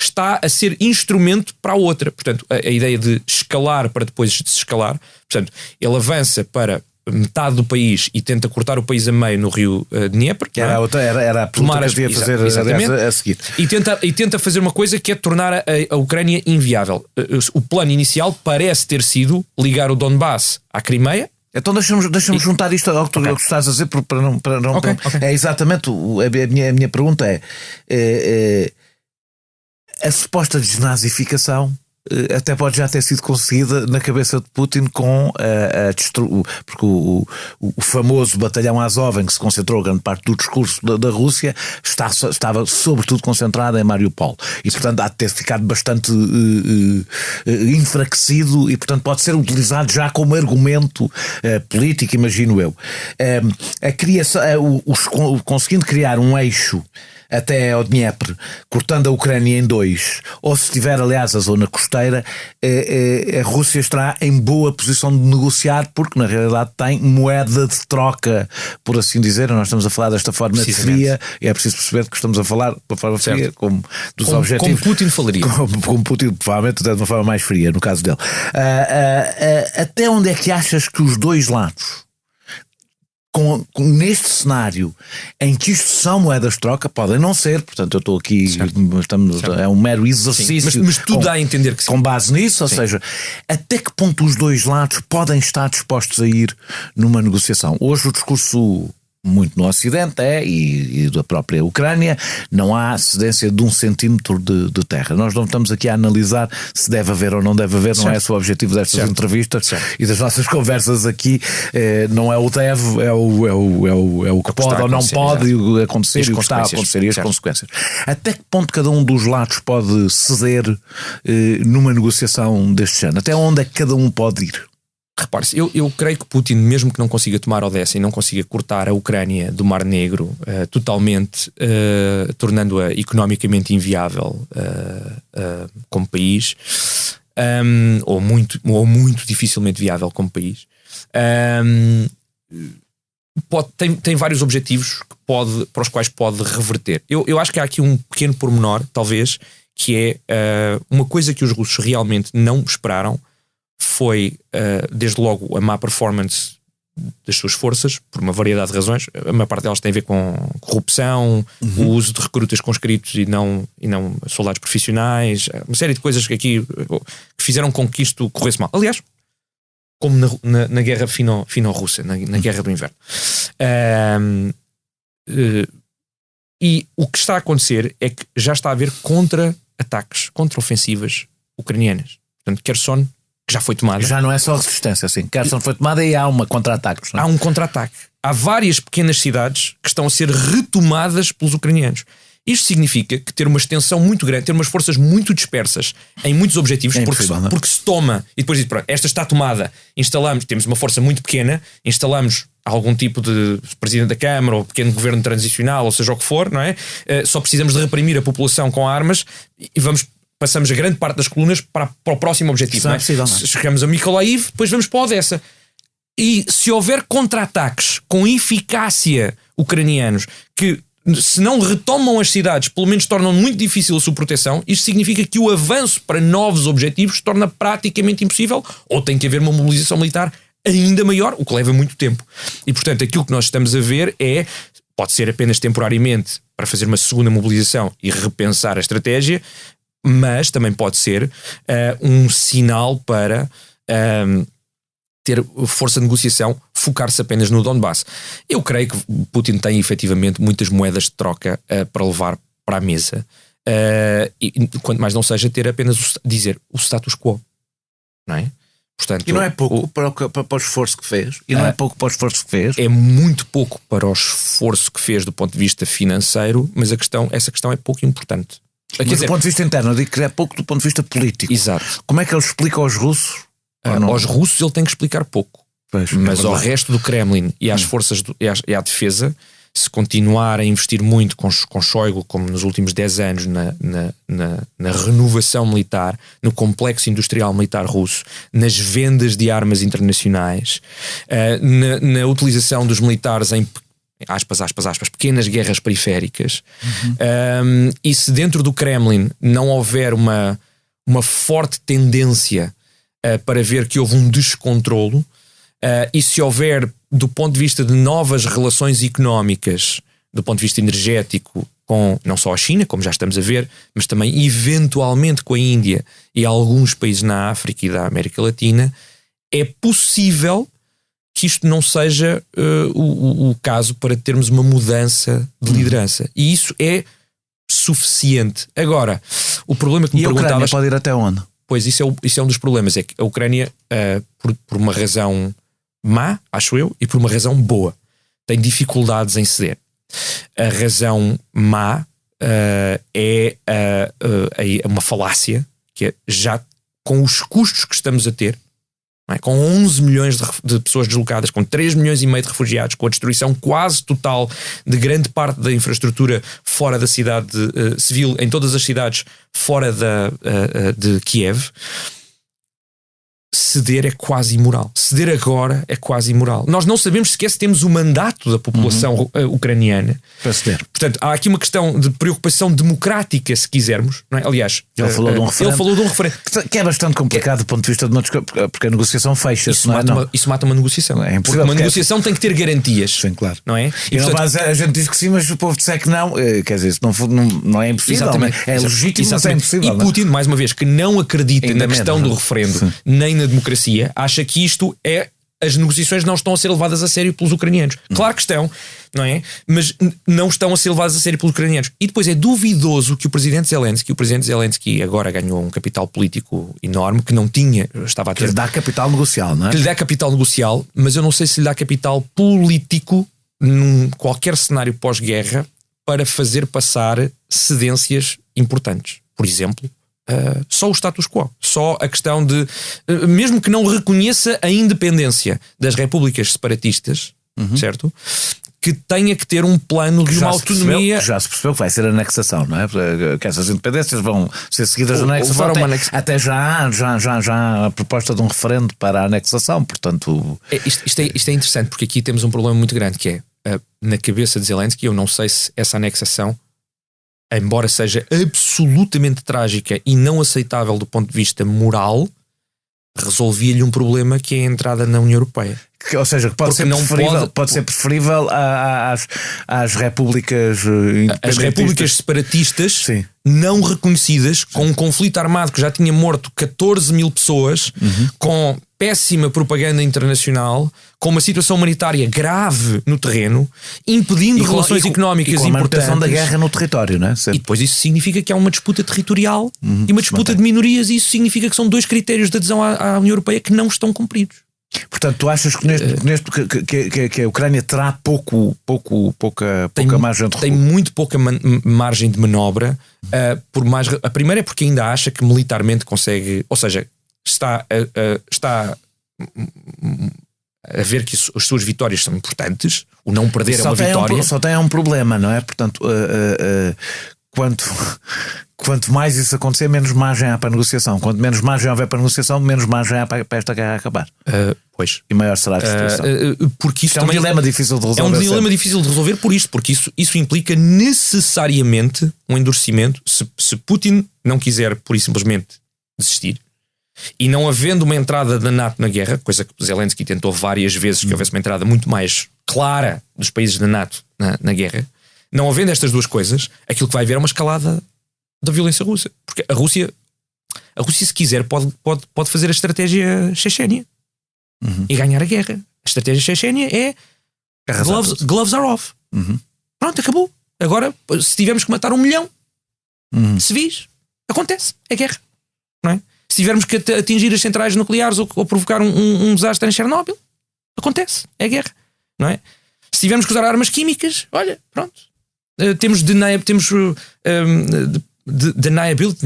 Speaker 3: está a ser instrumento para a outra. Portanto, a ideia de escalar para depois desescalar. Portanto, ele avança para metade do país e tenta cortar o país a meio no rio Dnieper.
Speaker 2: Era a pergunta que eu ia fazer a seguir.
Speaker 3: E tenta fazer uma coisa que é tornar a Ucrânia inviável. O plano inicial parece ter sido ligar o Donbass à Crimeia.
Speaker 2: Então deixa-me juntar isto ao que tu estás a dizer para não.
Speaker 3: Okay.
Speaker 2: É exatamente a minha pergunta é a suposta desnazificação até pode já ter sido conseguida na cabeça de Putin com porque o famoso batalhão Azov, em que se concentrou grande parte do discurso da Rússia, estava sobretudo concentrado em Mariupol e portanto há de ter ficado bastante enfraquecido e portanto pode ser utilizado já como argumento político, imagino eu. Conseguindo criar um eixo até ao Dnieper, cortando a Ucrânia em dois, ou se tiver, aliás, a zona costeira, a Rússia estará em boa posição de negociar, porque na realidade tem moeda de troca, por assim dizer. Nós estamos a falar desta forma fria, e é preciso perceber que estamos a falar de uma forma fria, como dos objetivos.
Speaker 3: Como Putin falaria.
Speaker 2: Como Putin, provavelmente, de uma forma mais fria, no caso dele. Até onde é que achas que os dois lados, neste cenário em que isto são moedas de troca, podem não ser, portanto eu estou aqui, é um mero exercício,
Speaker 3: mas tudo dá a entender que sim,
Speaker 2: com base nisso, ou seja, até que ponto os dois lados podem estar dispostos a ir numa negociação? Hoje o discurso muito no Ocidente e da própria Ucrânia, não há cedência de 1 centímetro de terra. Nós não estamos aqui a analisar se deve haver ou não deve haver, não é esse o objetivo destas entrevistas e das nossas conversas aqui, não é o deve, é o que pode ou não pode acontecer e o que está a acontecer e as consequências. Até que ponto cada um dos lados pode ceder numa negociação deste género? Até onde é que cada um pode ir?
Speaker 3: Repare-se, eu creio que Putin, mesmo que não consiga tomar Odessa e não consiga cortar a Ucrânia do Mar Negro totalmente, tornando-a economicamente inviável como país, ou muito dificilmente viável como país, tem vários objetivos para os quais pode reverter. Eu acho que há aqui um pequeno pormenor, talvez, que é uma coisa que os russos realmente não esperaram. Foi, desde logo, a má performance das suas forças, por uma variedade de razões. A maior parte delas tem a ver com corrupção, o uso de recrutas conscritos e não soldados profissionais, uma série de coisas que fizeram com que isto corresse mal. Aliás, como na guerra fino-russa, na guerra do inverno. E o que está a acontecer é que já está a haver contra-ataques, contra-ofensivas ucranianas. Portanto, Kherson, que já foi tomada.
Speaker 2: Já não é só resistência, assim. Kherson foi tomada e há uma contra-ataque.
Speaker 3: Há um contra-ataque. Há várias pequenas cidades que estão a ser retomadas pelos ucranianos. Isto significa que ter uma extensão muito grande, ter umas forças muito dispersas em muitos objetivos, porque se toma e depois diz, pronto, esta está tomada, temos uma força muito pequena, instalamos algum tipo de presidente da Câmara ou pequeno governo transicional, ou seja o que for, não é? Só precisamos de reprimir a população com armas e passamos a grande parte das colunas para o próximo objetivo. Não é? Chegamos a Mykolaiv, depois vamos para Odessa. E se houver contra-ataques com eficácia ucranianos que, se não retomam as cidades, pelo menos tornam muito difícil a sua proteção, isto significa que o avanço para novos objetivos se torna praticamente impossível, ou tem que haver uma mobilização militar ainda maior, o que leva muito tempo. E portanto aquilo que nós estamos a ver pode ser apenas temporariamente para fazer uma segunda mobilização e repensar a estratégia, mas também pode ser um sinal para ter força de negociação, focar-se apenas no Donbass. Eu creio que Putin tem efetivamente muitas moedas de troca para levar para a mesa, e quanto mais não seja ter apenas dizer o status quo, não é? Portanto,
Speaker 2: e não é pouco para o esforço que fez? É
Speaker 3: muito pouco para o esforço que fez do ponto de vista financeiro, mas essa questão é pouco importante.
Speaker 2: Mas do ponto de vista interno, eu digo que é pouco do ponto de vista político.
Speaker 3: Exato.
Speaker 2: Como é que ele explica aos russos?
Speaker 3: Aos russos ele tem que explicar pouco. Mas ao resto do Kremlin e às forças e à defesa, se continuar a investir muito com Shoigu, como nos últimos 10 anos, na renovação militar, no complexo industrial militar russo, nas vendas de armas internacionais, na utilização dos militares em aspas, pequenas guerras periféricas, e se dentro do Kremlin não houver uma forte tendência para ver que houve um descontrolo, e se houver, do ponto de vista de novas relações económicas, do ponto de vista energético, com não só a China, como já estamos a ver, mas também eventualmente com a Índia e alguns países na África e da América Latina, é possível que isto não seja o caso para termos uma mudança de liderança. E isso é suficiente. Agora, o problema que me perguntavas...
Speaker 2: E a Ucrânia pode ir até onde?
Speaker 3: Pois, isso é um dos problemas. É que a Ucrânia, por uma razão má, acho eu, e por uma razão boa, tem dificuldades em ceder. A razão má é uma falácia, que é já com os custos que estamos a ter, não é? Com 11 milhões de pessoas deslocadas, com 3 milhões e meio de refugiados, com a destruição quase total de grande parte da infraestrutura fora da cidade civil, em todas as cidades fora de Kiev, ceder é quase imoral. Ceder agora é quase imoral. Nós não sabemos sequer se temos o mandato da população ucraniana
Speaker 2: para ceder.
Speaker 3: Portanto, há aqui uma questão de preocupação democrática, se quisermos, não é? Aliás,
Speaker 2: ele falou de um referendo que é bastante complicado do ponto de vista de porque a negociação fecha-se.
Speaker 3: Isso mata uma negociação.
Speaker 2: É
Speaker 3: porque uma negociação tem que ter garantias.
Speaker 2: Sim, claro.
Speaker 3: Não é?
Speaker 2: E portanto, a gente diz que sim, mas o povo disser que não. Quer dizer, isso não é impossível. É legítimo, mas é impossível.
Speaker 3: E Putin, mais uma vez, que não acredita na questão do referendo, nem na democracia, acha que isto é... As negociações não estão a ser levadas a sério pelos ucranianos. Claro que estão, não é? Mas não estão a ser levadas a sério pelos ucranianos. E depois é duvidoso que o presidente Zelensky agora ganhou um capital político enorme que não tinha, estava a ter...
Speaker 2: Que lhe dá capital negocial, não é?
Speaker 3: Que lhe dá capital negocial, mas eu não sei se lhe dá capital político num qualquer cenário pós-guerra para fazer passar cedências importantes. Por exemplo... só o status quo, só a questão de, mesmo que não reconheça a independência das repúblicas separatistas, certo? Que tenha que ter um plano de uma autonomia.
Speaker 2: Já se percebeu que vai ser anexação, não é? Que essas independências vão ser seguidas de anexação. Até já há a proposta de um referendo para a anexação, portanto...
Speaker 3: Isto é interessante, porque aqui temos um problema muito grande, que é, na cabeça de Zelensky, eu não sei se essa anexação, embora seja absolutamente trágica e não aceitável do ponto de vista moral, resolvia-lhe um problema que é a entrada na União Europeia.
Speaker 2: Ou seja, pode ser preferível às repúblicas independentistas.
Speaker 3: As repúblicas separatistas,
Speaker 2: sim,
Speaker 3: não reconhecidas, com um conflito armado que já tinha morto 14 mil pessoas, com péssima propaganda internacional, com uma situação humanitária grave no terreno, impedindo relações económicas importantes. E com a manutenção
Speaker 2: da guerra no território, não é?
Speaker 3: E depois isso significa que há uma disputa territorial e uma disputa de minorias, e isso significa que são dois critérios de adesão à União Europeia que não estão cumpridos.
Speaker 2: Portanto, tu achas que que a Ucrânia terá pouca margem de...
Speaker 3: Tem muito pouca margem de manobra. A primeira é porque ainda acha que militarmente consegue, ou seja, está a ver que as suas vitórias são importantes. O não perder é uma vitória.
Speaker 2: Só tem um problema, não é? Portanto, quanto mais isso acontecer, menos margem há para a negociação. Quanto menos margem houver para a negociação, menos margem há para esta guerra acabar.
Speaker 3: Pois.
Speaker 2: E maior será a situação.
Speaker 3: Porque isso
Speaker 2: é um dilema difícil de resolver.
Speaker 3: É um dilema difícil de resolver porque isso implica necessariamente um endurecimento. Se Putin não quiser pura e simplesmente desistir, e não havendo uma entrada da NATO na guerra, coisa que Zelensky tentou várias vezes, que houvesse uma entrada muito mais clara dos países da NATO na guerra, não havendo estas duas coisas, aquilo que vai haver é uma escalada da violência russa. Porque a Rússia, se quiser, pode fazer a estratégia Chechênia e ganhar a guerra. A estratégia Chechênia é gloves are off. Pronto, acabou. Agora, se tivermos que matar 1 milhão civis, acontece, é guerra, não é? Se tivermos que atingir as centrais nucleares ou provocar um desastre em Chernobyl, acontece, é guerra, não é? Se tivermos que usar armas químicas, olha, pronto. Temos deniability,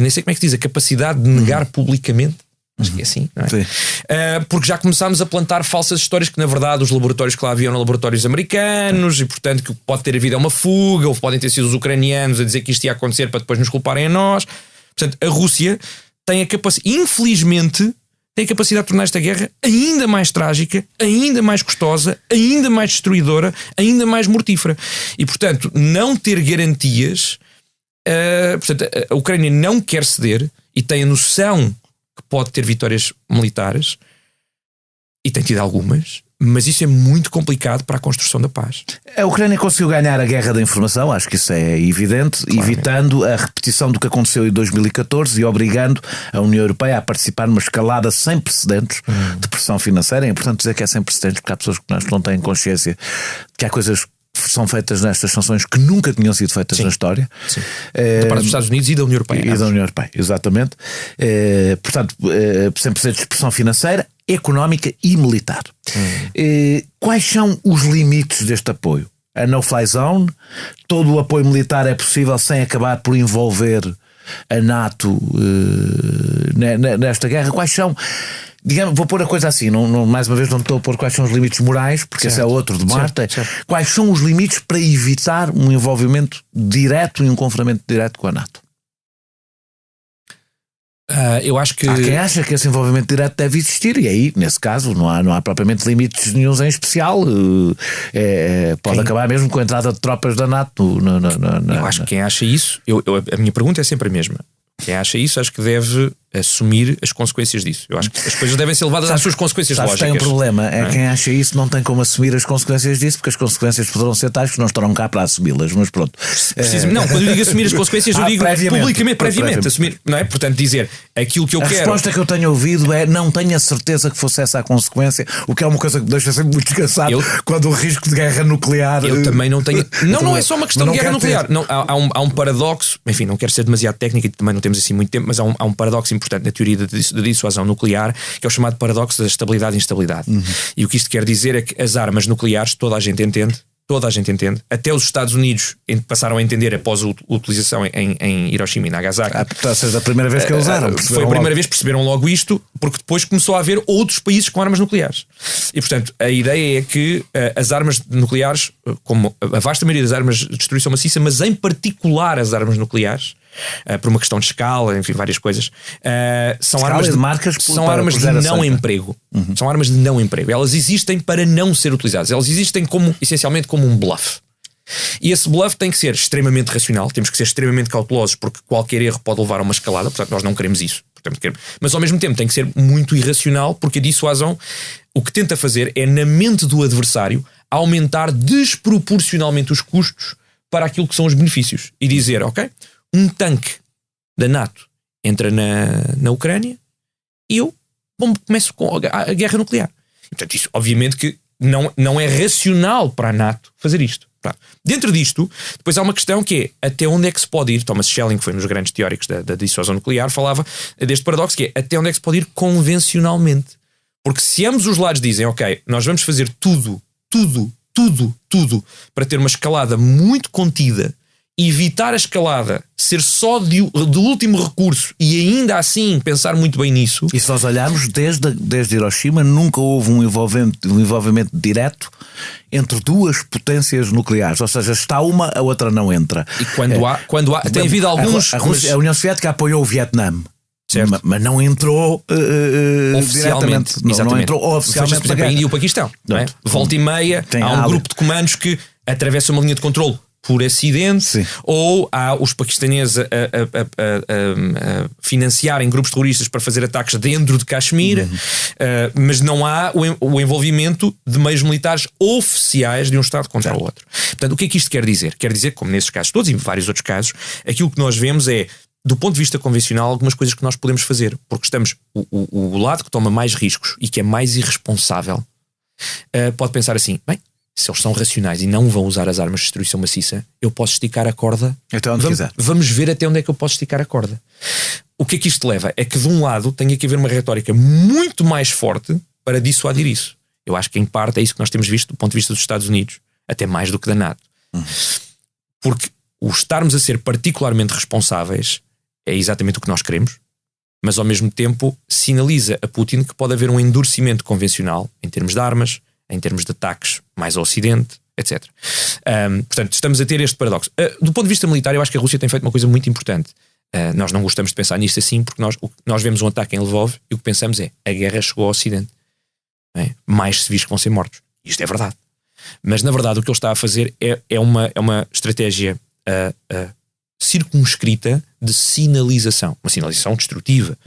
Speaker 3: nem sei como é que se diz, a capacidade de negar publicamente Acho que é assim, não é? Porque já começámos a plantar falsas histórias que na verdade os laboratórios que lá haviam eram laboratórios americanos e portanto que pode ter havido uma fuga, ou podem ter sido os ucranianos a dizer que isto ia acontecer para depois nos culparem a nós. Portanto, a Rússia tem a capacidade, infelizmente, tem a capacidade de tornar esta guerra ainda mais trágica, ainda mais custosa, ainda mais destruidora, ainda mais mortífera. E portanto, não ter garantias, portanto, a Ucrânia não quer ceder e tem a noção que pode ter vitórias militares, e tem tido algumas, mas isso é muito complicado para a construção da paz.
Speaker 2: A Ucrânia conseguiu ganhar a guerra da informação, acho que isso é evidente, claro, evitando a repetição do que aconteceu em 2014 e obrigando a União Europeia a participar numa escalada sem precedentes de pressão financeira. É importante dizer que é sem precedentes, porque há pessoas que não têm consciência de que há coisas que são feitas nestas sanções que nunca tinham sido feitas na história.
Speaker 3: Sim. Da parte dos Estados Unidos e da União Europeia.
Speaker 2: E da União Europeia, exatamente. Portanto, sem precedentes de pressão financeira, económica e militar. Quais são os limites deste apoio? A no-fly zone? Todo o apoio militar é possível sem acabar por envolver a NATO nesta guerra? Quais são... Digamos, vou pôr a coisa assim, mais uma vez não estou a pôr quais são os limites morais, porque esse é outro debate. Certo. Quais são os limites para evitar um envolvimento direto e um confrontamento direto com a NATO?
Speaker 3: Eu acho que...
Speaker 2: Há quem acha que esse envolvimento direto deve existir, e aí, nesse caso, não há propriamente limites nenhuns em especial. Pode acabar mesmo com a entrada de tropas da NATO.
Speaker 3: Eu acho que quem acha isso, a minha pergunta é sempre a mesma. Quem acha isso, acho que deve assumir as consequências disso. Eu acho que as coisas devem ser levadas às suas consequências lógicas.
Speaker 2: Tem um problema, quem acha isso não tem como assumir as consequências disso, porque as consequências poderão ser tais que não estarão cá para assumi-las, mas pronto.
Speaker 3: Não, quando eu digo assumir as consequências, eu digo previamente assumir, não é? Portanto, dizer aquilo que eu quero.
Speaker 2: A resposta que eu tenho ouvido é: não tenho a certeza que fosse essa a consequência, o que é uma coisa que me deixa sempre muito descansado quando o risco de guerra nuclear.
Speaker 3: Eu também não tenho. Não é só uma questão de guerra nuclear. Não, há um paradoxo, enfim, não quero ser demasiado técnico e também não temos assim muito tempo, mas há um paradoxo importante na teoria da dissuasão nuclear, que é o chamado paradoxo da estabilidade e instabilidade. E o que isto quer dizer é que as armas nucleares, toda a gente entende, até os Estados Unidos passaram a entender após a utilização em Hiroshima e Nagasaki.
Speaker 2: Da primeira vez que a usaram.
Speaker 3: Foi a primeira vez que perceberam logo isto, porque depois começou a haver outros países com armas nucleares. E portanto, a ideia é que as armas nucleares, como a vasta maioria das armas de destruição maciça, mas em particular as armas nucleares, por uma questão de escala, enfim, várias coisas, são armas de não emprego. São armas de não emprego. Elas existem para não ser utilizadas. Elas existem essencialmente como um bluff. E esse bluff tem que ser extremamente racional. Temos que ser extremamente cautelosos, porque qualquer erro pode levar a uma escalada. Portanto, nós não queremos isso. Mas ao mesmo tempo tem que ser muito irracional, porque a dissuasão o que tenta fazer é, na mente do adversário, aumentar desproporcionalmente os custos para aquilo que são os benefícios. E dizer, ok, um tanque da NATO entra na Ucrânia e eu começo com a guerra nuclear. E, portanto, isso obviamente que não é racional para a NATO fazer isto. Dentro disto, depois há uma questão que é até onde é que se pode ir. Thomas Schelling, que foi um dos grandes teóricos da dissuasão nuclear, falava deste paradoxo que é até onde é que se pode ir convencionalmente. Porque se ambos os lados dizem, ok, nós vamos fazer tudo para ter uma escalada muito contida, evitar a escalada, ser só do último recurso e ainda assim pensar muito bem nisso.
Speaker 2: E se nós olharmos desde Hiroshima, nunca houve um envolvimento direto entre duas potências nucleares, ou seja, está uma, a outra não entra.
Speaker 3: E quando há tem havido alguns...
Speaker 2: A União Soviética apoiou o Vietnã.
Speaker 3: Certo.
Speaker 2: Mas não entrou
Speaker 3: oficialmente.
Speaker 2: Não entrou oficialmente.
Speaker 3: Por exemplo, a Índia e o Paquistão, não é? Volta e meia há um grupo de comandos que atravessa uma linha de controle por acidente. Sim. Ou há os paquistaneses a financiarem grupos terroristas para fazer ataques dentro de Caxemira, mas não há o envolvimento de meios militares oficiais de um Estado contra o outro. Portanto, o que é que isto quer dizer? Quer dizer, como nesses casos todos e em vários outros casos, aquilo que nós vemos é, do ponto de vista convencional, algumas coisas que nós podemos fazer, porque estamos o lado que toma mais riscos e que é mais irresponsável pode pensar assim, bem, se eles são racionais e não vão usar as armas de destruição maciça, eu posso esticar a corda
Speaker 2: até onde quiser.
Speaker 3: Vamos ver até onde é que eu posso esticar a corda. O que é que isto leva? É que de um lado tem que haver uma retórica muito mais forte para dissuadir isso. Eu acho que em parte é isso que nós temos visto do ponto de vista dos Estados Unidos, até mais do que da NATO. Porque o estarmos a ser particularmente responsáveis é exatamente o que nós queremos. mas ao mesmo tempo sinaliza a Putin que pode haver um endurecimento convencional em termos de armas, em termos de ataques mais ao Ocidente, etc. Portanto, estamos a ter este paradoxo. Do ponto de vista militar, eu acho que a Rússia tem feito uma coisa muito importante. Nós não gostamos de pensar nisto assim, porque nós vemos um ataque em Lvov e o que pensamos é a guerra chegou ao Ocidente. Mais civis que vão ser mortos. Isto é verdade. Mas na verdade o que ele está a fazer é uma estratégia circunscrita de sinalização. Uma sinalização destrutiva,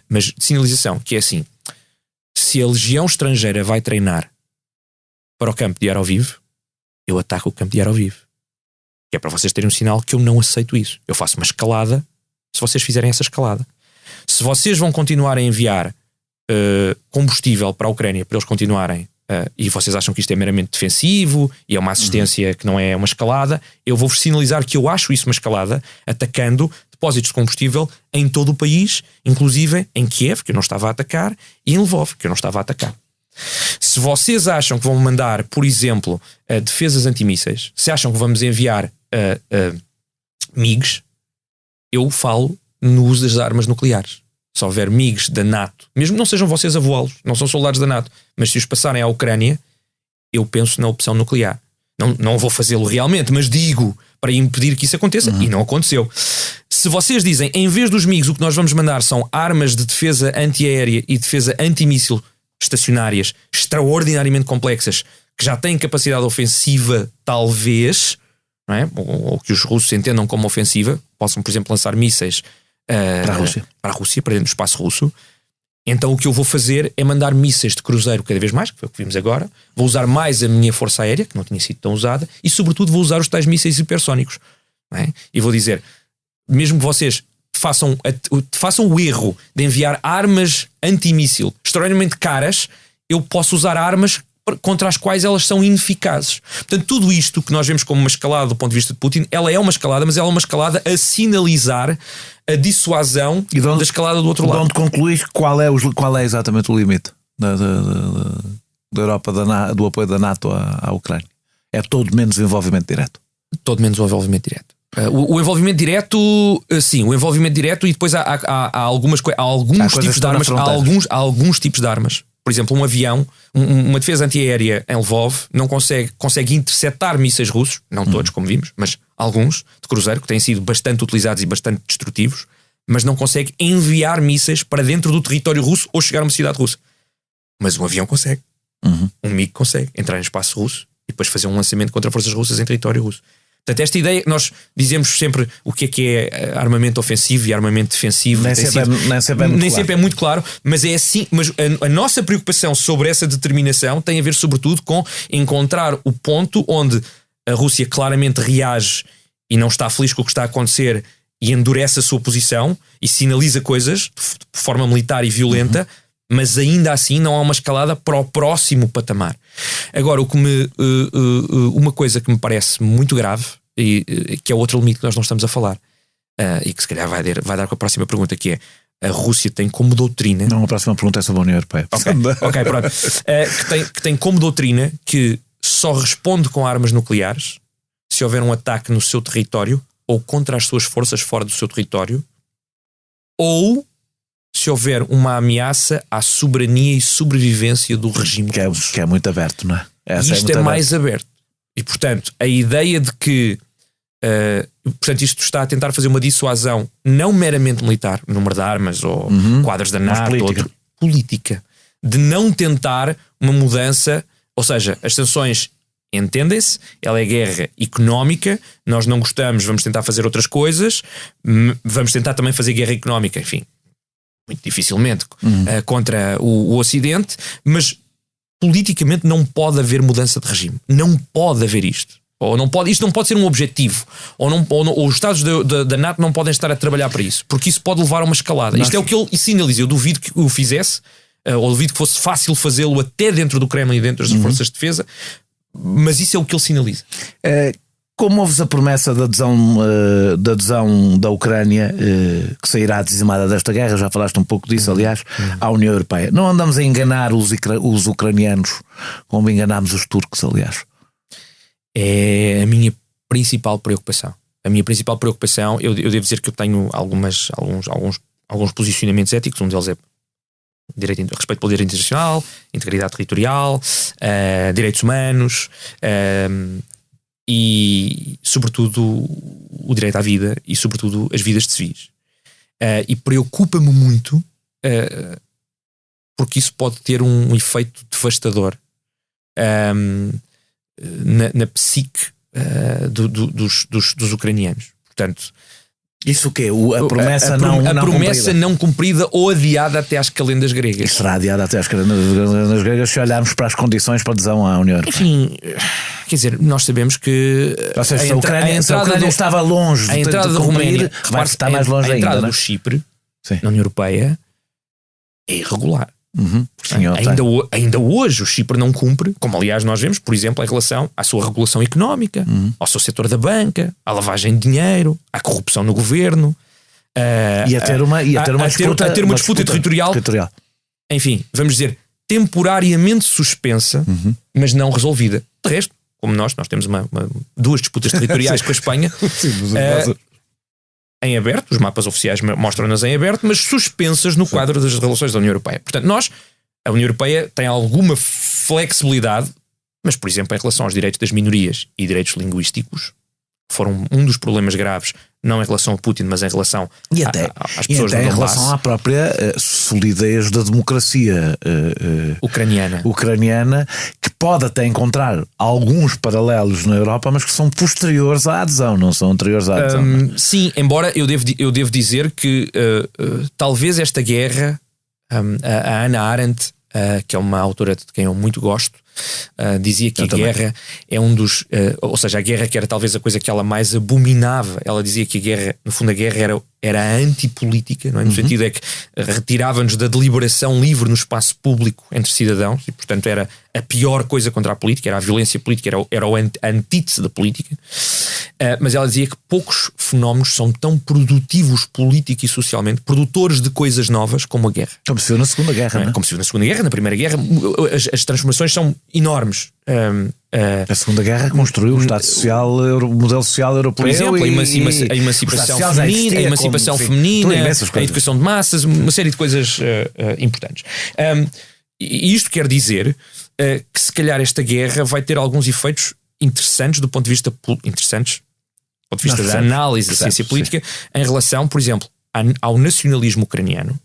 Speaker 3: mas de sinalização, que é assim: se a legião estrangeira vai treinar para o campo de Aroviv, eu ataco o campo de Aroviv. Que é para vocês terem um sinal que eu não aceito isso. Eu faço uma escalada se vocês fizerem essa escalada. Se vocês vão continuar a enviar combustível para a Ucrânia para eles continuarem, e vocês acham que isto é meramente defensivo e é uma assistência que não é uma escalada, eu vou-vos sinalizar que eu acho isso uma escalada, atacando depósitos de combustível em todo o país, inclusive em Kiev, que eu não estava a atacar, e em Lvov, que eu não estava a atacar. Se vocês acham que vão mandar, por exemplo, defesas antimísseis, se acham que vamos enviar MiGs, eu falo no uso das armas nucleares. Se houver MiGs da NATO, mesmo que não sejam vocês a voá-los, não são soldados da NATO, mas se os passarem à Ucrânia, eu penso na opção nuclear. Não vou fazê-lo realmente, mas digo para impedir que isso aconteça, e não aconteceu. Se vocês dizem, em vez dos MiGs, o que nós vamos mandar são armas de defesa antiaérea e defesa antimíssil estacionárias, extraordinariamente complexas, que já têm capacidade ofensiva, talvez, não é? Ou que os russos entendam como ofensiva, possam, por exemplo, lançar mísseis para a Rússia, para dentro do espaço russo. Então o que eu vou fazer é mandar mísseis de cruzeiro cada vez mais, que foi o que vimos agora. Vou usar mais a minha força aérea, que não tinha sido tão usada, e sobretudo vou usar os tais mísseis hipersónicos, não é? E vou dizer, mesmo que vocês façam o erro de enviar armas antimíssil extraordinariamente caras, eu posso usar armas contra as quais elas são ineficazes. Portanto, tudo isto que nós vemos como uma escalada do ponto de vista de Putin, ela é uma escalada, mas ela é uma escalada a sinalizar a dissuasão da escalada do outro lado.
Speaker 2: De onde concluís qual é exatamente o limite da Europa, do apoio da NATO à Ucrânia? É todo menos envolvimento direto?
Speaker 3: Todo menos o envolvimento direto. O envolvimento direto, sim, o envolvimento direto, e depois há alguns tipos de armas. Há alguns tipos de armas. Por exemplo, um avião, uma defesa antiaérea em Lvov não consegue interceptar mísseis russos, não todos, como vimos, mas alguns de cruzeiro que têm sido bastante utilizados e bastante destrutivos, mas não consegue enviar mísseis para dentro do território russo ou chegar a uma cidade russa. Mas um avião consegue. Um MiG consegue entrar em espaço russo e depois fazer um lançamento contra forças russas em território russo. Portanto, esta ideia, nós dizemos sempre o que é armamento ofensivo e armamento defensivo. Nem sempre é muito claro, mas é assim. Mas a nossa preocupação sobre essa determinação tem a ver sobretudo com encontrar o ponto onde a Rússia claramente reage e não está feliz com o que está a acontecer e endurece a sua posição e sinaliza coisas de forma militar e violenta, mas ainda assim não há uma escalada para o próximo patamar. Agora, uma coisa que me parece muito grave, e que é outro limite que nós não estamos a falar, e que se calhar vai dar com a próxima pergunta, que é: a Rússia tem como doutrina...
Speaker 2: Não, a próxima pergunta é sobre a União Europeia.
Speaker 3: Ok, pronto. Que tem como doutrina que só responde com armas nucleares se houver um ataque no seu território ou contra as suas forças fora do seu território, ou se houver uma ameaça à soberania e sobrevivência do regime russo.
Speaker 2: Que é muito aberto, não é?
Speaker 3: Isto é mais aberto. E, portanto, a ideia de que portanto, isto está a tentar fazer uma dissuasão não meramente militar, número de armas ou quadros da NATO, política, de não tentar uma mudança, ou seja, as sanções, entendem-se, ela é guerra económica, nós não gostamos, vamos tentar fazer outras coisas, vamos tentar também fazer guerra económica, enfim, muito dificilmente, contra o Ocidente, mas politicamente não pode haver mudança de regime. Não pode haver isto. Isto não pode ser um objetivo. Ou os Estados da NATO não podem estar a trabalhar para isso, porque isso pode levar a uma escalada. Isto é o que ele sinaliza. Eu duvido que o fizesse, ou duvido que fosse fácil fazê-lo até dentro do Kremlin e dentro das forças de defesa, mas isso é o que ele sinaliza.
Speaker 2: Como houve a promessa da adesão da Ucrânia, que sairá dizimada desta guerra, já falaste um pouco disso, aliás, à União Europeia. Não andamos a enganar os ucranianos como enganámos os turcos, aliás?
Speaker 3: É a minha principal preocupação. A minha principal preocupação, eu devo dizer que eu tenho alguns alguns posicionamentos éticos, um deles é respeito pelo direito internacional, integridade territorial, direitos humanos, e sobretudo o direito à vida e sobretudo as vidas de civis. E preocupa-me muito porque isso pode ter um efeito devastador na psique dos ucranianos. Portanto,
Speaker 2: isso o quê? A promessa
Speaker 3: não cumprida ou adiada até às calendas gregas.
Speaker 2: Será adiada até às calendas gregas se olharmos para as condições para adesão à União Europeia.
Speaker 3: Enfim, quer dizer, nós sabemos que
Speaker 2: se a Ucrânia estava longe
Speaker 3: a entrada da Roménia,
Speaker 2: vai estar mais longe ainda.
Speaker 3: A entrada do Chipre na União Europeia é irregular.
Speaker 2: Sim,
Speaker 3: ainda hoje o Chipre não cumpre, como aliás nós vemos, por exemplo, em relação à sua regulação económica, ao seu setor da banca, à lavagem de dinheiro, à corrupção no governo,
Speaker 2: a ter uma disputa
Speaker 3: territorial. Enfim, vamos dizer, temporariamente suspensa, mas não resolvida. De resto, como nós temos duas disputas territoriais com a Espanha. Em aberto, os mapas oficiais mostram-nas em aberto, mas suspensas no quadro das relações da União Europeia. Portanto, a União Europeia tem alguma flexibilidade, mas, por exemplo, em relação aos direitos das minorias e direitos linguísticos, foram um dos problemas graves, não em relação a Putin, mas em relação às pessoas do Donbass.
Speaker 2: Em relação à própria solidez da democracia ucraniana, que pode até encontrar alguns paralelos na Europa, mas que são posteriores à adesão, não são anteriores à adesão.
Speaker 3: Sim, embora eu devo dizer que talvez esta guerra, a Hannah Arendt, que é uma autora de quem eu muito gosto, dizia que a guerra é um dos... ou seja, a guerra que era talvez a coisa que ela mais abominava. Ela dizia que a guerra, no fundo a guerra era a antipolítica, não é? No sentido é que retirava-nos da deliberação livre no espaço público entre cidadãos e, portanto, era a pior coisa contra a política, era a violência política, era a antítese da política. Mas ela dizia que poucos fenómenos são tão produtivos política e socialmente, produtores de coisas novas como a guerra.
Speaker 2: Como se viu na Segunda Guerra, não é?
Speaker 3: Como se viu na Segunda Guerra, na Primeira Guerra, as transformações são enormes.
Speaker 2: A Segunda Guerra construiu o Estado Social, o modelo social europeu.
Speaker 3: Por exemplo, a emancipação feminina, a educação de massas, uma série de coisas importantes. E isto quer dizer que se calhar esta guerra vai ter alguns efeitos interessantes do ponto de vista da análise da ciência política, em relação, por exemplo, ao nacionalismo ucraniano,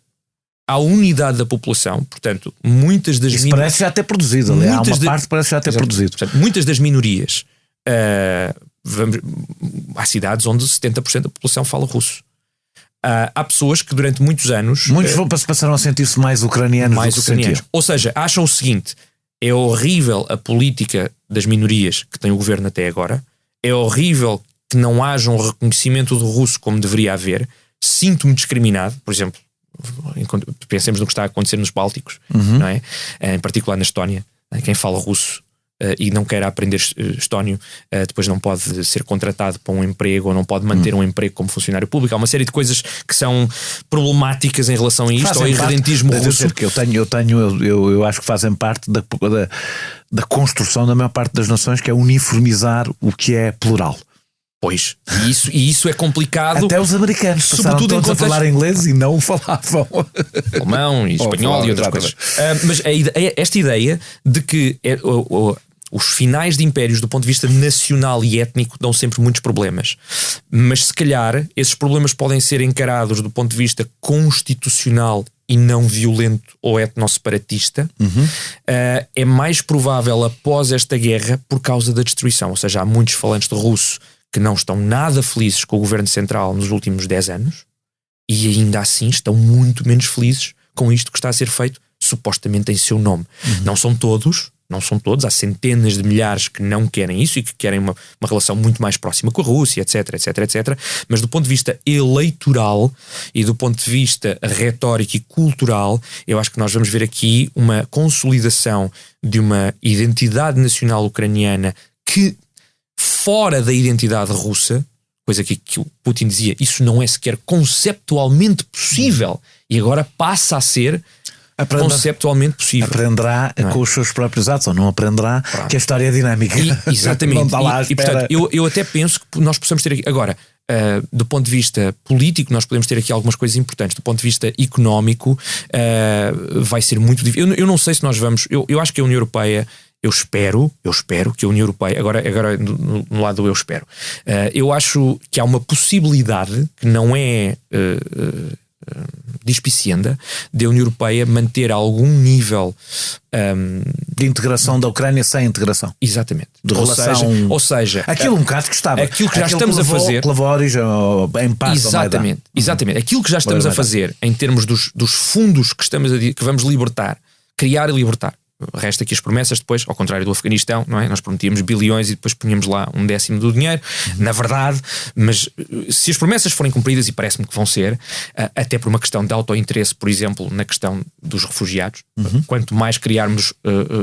Speaker 3: à unidade da população. Portanto, muitas das minorias...
Speaker 2: parece já ter produzido, há uma parte que parece já ter produzido.
Speaker 3: Portanto, muitas das minorias, há cidades onde 70% da população fala russo. Há pessoas que durante muitos anos...
Speaker 2: Muitos passaram a sentir-se mais ucranianos do que sentiam.
Speaker 3: Ou seja, acham o seguinte: é horrível a política das minorias que tem o governo até agora, é horrível que não haja um reconhecimento do russo como deveria haver, sinto-me discriminado, por exemplo, pensemos no que está a acontecer nos Bálticos, não é? Em particular na Estónia, quem fala russo e não quer aprender estónio, depois não pode ser contratado para um emprego ou não pode manter um emprego como funcionário público. Há uma série de coisas que são problemáticas em relação a isto, ao irredentismo russo.
Speaker 2: Que eu acho que fazem parte da construção da maior parte das nações, que é uniformizar o que é plural.
Speaker 3: Pois, e isso é complicado.
Speaker 2: Até os americanos passaram todos a falar inglês e não o falavam.
Speaker 3: Alemão e espanhol e outras coisas. Mas esta ideia de que os finais de impérios do ponto de vista nacional e étnico dão sempre muitos problemas. Mas se calhar esses problemas podem ser encarados do ponto de vista constitucional e não violento ou etnosseparatista. É mais provável após esta guerra por causa da destruição. Ou seja, há muitos falantes de russo que não estão nada felizes com o governo central nos últimos 10 anos e ainda assim estão muito menos felizes com isto que está a ser feito supostamente em seu nome. Não são todos, há centenas de milhares que não querem isso e que querem uma relação muito mais próxima com a Rússia, etc, mas do ponto de vista eleitoral e do ponto de vista retórico e cultural, eu acho que nós vamos ver aqui uma consolidação de uma identidade nacional ucraniana que, fora da identidade russa, coisa que o Putin dizia, isso não é sequer conceptualmente possível, e agora passa a ser conceptualmente possível.
Speaker 2: Aprenderá com os seus próprios atos, ou não aprenderá, que a história é dinâmica.
Speaker 3: Exatamente.
Speaker 2: Não está lá à espera.
Speaker 3: E portanto, eu até penso que nós possamos ter aqui. Agora, do ponto de vista político, nós podemos ter aqui algumas coisas importantes. Do ponto de vista económico, vai ser muito difícil. Eu não sei se nós vamos... Eu acho que a União Europeia... Eu espero que a União Europeia... Agora no lado do eu espero. Eu acho que há uma possibilidade que não é... dispicienda de a União Europeia manter algum nível
Speaker 2: de integração da Ucrânia sem integração.
Speaker 3: Exatamente.
Speaker 2: De relação...
Speaker 3: Ou seja,
Speaker 2: aquilo um bocado que estava.
Speaker 3: Aquilo que já estamos a fazer.
Speaker 2: Em parte
Speaker 3: exatamente. Aquilo que já estamos a fazer em termos dos fundos que vamos libertar, criar e libertar. Resta aqui as promessas depois, ao contrário do Afeganistão, não é? Nós prometíamos bilhões e depois punhamos lá 1/10 do dinheiro, na verdade, mas se as promessas forem cumpridas, e parece-me que vão ser, até por uma questão de autointeresse, por exemplo, na questão dos refugiados, quanto mais criarmos,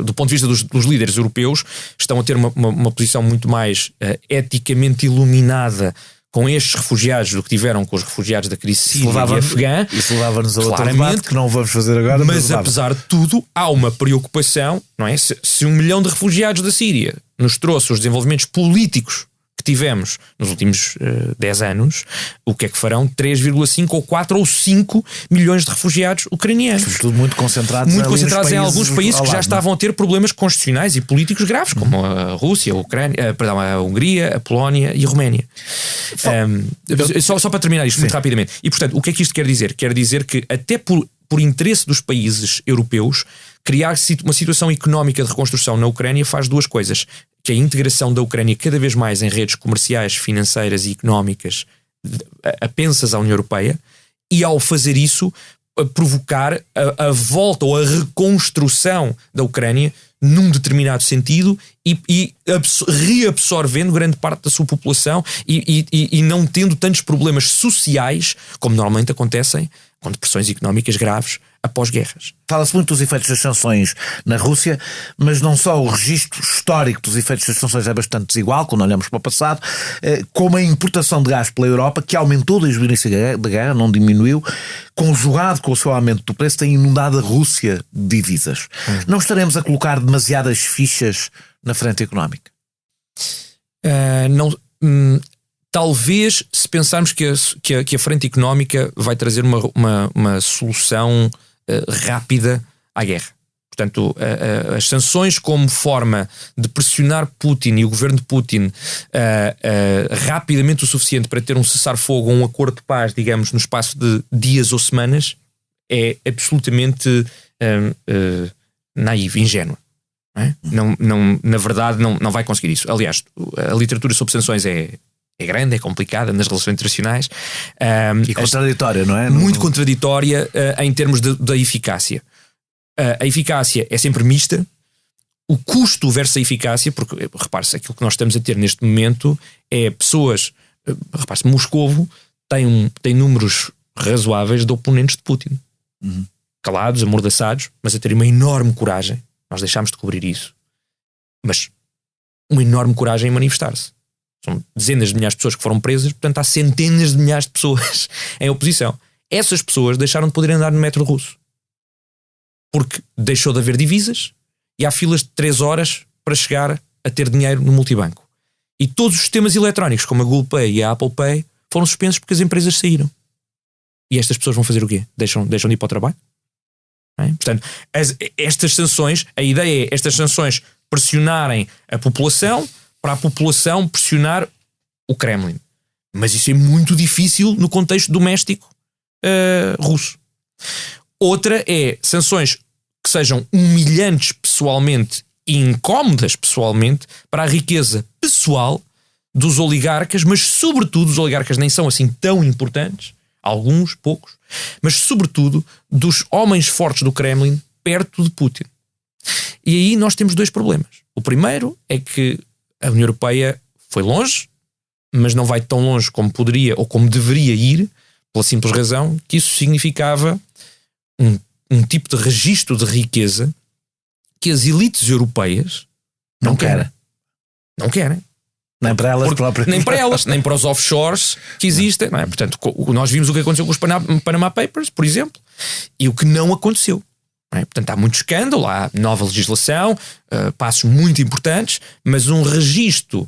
Speaker 3: do ponto de vista dos líderes europeus, estão a ter uma posição muito mais eticamente iluminada com estes refugiados do que tiveram com os refugiados da crise síria e afegã.
Speaker 2: Isso levava-nos a outro debate que não vamos fazer agora.
Speaker 3: Mas apesar de tudo, há uma preocupação, não é? Se 1 milhão de refugiados da Síria nos trouxe os desenvolvimentos políticos que tivemos nos últimos 10 anos, o que é que farão 3,5 ou 4 ou 5 milhões de refugiados ucranianos?
Speaker 2: Tudo muito concentrados
Speaker 3: em alguns países que já estavam a ter problemas constitucionais e políticos graves, como a Rússia, a Ucrânia, a Hungria, a Polónia e a Roménia. Só para terminar isto muito rapidamente. E portanto, o que é que isto quer dizer? Quer dizer que até por interesse dos países europeus, criar uma situação económica de reconstrução na Ucrânia faz duas coisas: que a integração da Ucrânia cada vez mais em redes comerciais, financeiras e económicas apensas à União Europeia, e ao fazer isso provocar a volta ou a reconstrução da Ucrânia num determinado sentido e reabsorvendo grande parte da sua população e não tendo tantos problemas sociais como normalmente acontecem com depressões económicas graves após guerras.
Speaker 2: Fala-se muito dos efeitos das sanções na Rússia, mas não só o registro histórico dos efeitos das sanções é bastante desigual, quando olhamos para o passado, como a importação de gás pela Europa, que aumentou desde o início da guerra, não diminuiu, conjugado com o seu aumento do preço, tem inundado a Rússia de divisas. Não estaremos a colocar demasiadas fichas na frente económica?
Speaker 3: Talvez, se pensarmos que a frente económica vai trazer uma solução rápida à guerra. Portanto, as sanções como forma de pressionar Putin e o governo de Putin rapidamente o suficiente para ter um cessar-fogo ou um acordo de paz, digamos, no espaço de dias ou semanas, é absolutamente naivo, ingênuo. Na verdade, não vai conseguir isso. Aliás, a literatura sobre sanções é grande, é complicada nas relações internacionais.
Speaker 2: E contraditória, não é?
Speaker 3: Muito contraditória em termos da eficácia. A eficácia é sempre mista. O custo versus a eficácia, porque, repare-se, aquilo que nós estamos a ter neste momento é pessoas... Repare-se, Moscovo tem números razoáveis de oponentes de Putin. Calados, amordaçados, mas a ter uma enorme coragem. Nós deixámos de cobrir isso. Mas uma enorme coragem em manifestar-se. São dezenas de milhares de pessoas que foram presas, portanto há centenas de milhares de pessoas em oposição. Essas pessoas deixaram de poder andar no metro russo. Porque deixou de haver divisas e há filas de 3 horas para chegar a ter dinheiro no multibanco. E todos os sistemas eletrónicos, como a Google Pay e a Apple Pay, foram suspensos porque as empresas saíram. E estas pessoas vão fazer o quê? Deixam de ir para o trabalho? Não é? Portanto, estas sanções, a ideia é estas sanções pressionarem a população para a população pressionar o Kremlin. Mas isso é muito difícil no contexto doméstico russo. Outra é sanções que sejam humilhantes pessoalmente e incómodas pessoalmente para a riqueza pessoal dos oligarcas, mas sobretudo os oligarcas nem são assim tão importantes, alguns, poucos, mas sobretudo dos homens fortes do Kremlin perto de Putin. E aí nós temos 2 problemas. O primeiro é que a União Europeia foi longe, mas não vai tão longe como poderia ou como deveria ir, pela simples razão que isso significava um tipo de registro de riqueza que as elites europeias não querem. Não querem.
Speaker 2: Nem para elas próprias.
Speaker 3: Nem para elas, nem para os offshores que existem. Não é? Portanto, nós vimos o que aconteceu com os Panama Papers, por exemplo, e o que não aconteceu. Não é? Portanto, há muito escândalo, há nova legislação, passos muito importantes, mas um registro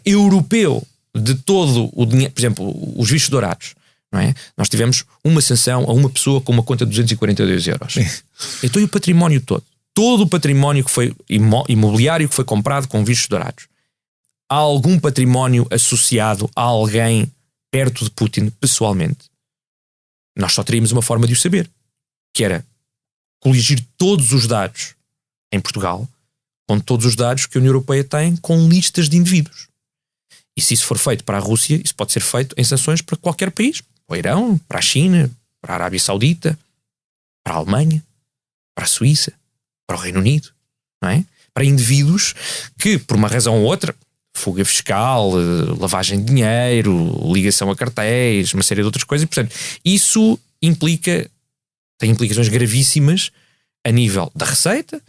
Speaker 3: europeu de todo o dinheiro, por exemplo, os vistos dourados, não é? Nós tivemos uma sanção a uma pessoa com uma conta de 242 euros. Então, e o património todo o património que foi imobiliário que foi comprado com vistos dourados, há algum património associado a alguém perto de Putin pessoalmente? Nós só teríamos uma forma de o saber, que era coligir todos os dados em Portugal com todos os dados que a União Europeia tem com listas de indivíduos. E se isso for feito para a Rússia, isso pode ser feito em sanções para qualquer país. Para o Irão, para a China, para a Arábia Saudita, para a Alemanha, para a Suíça, para o Reino Unido, não é? Para indivíduos que, por uma razão ou outra, fuga fiscal, lavagem de dinheiro, ligação a cartéis, uma série de outras coisas, e, portanto, isso tem implicações gravíssimas a nível da receita,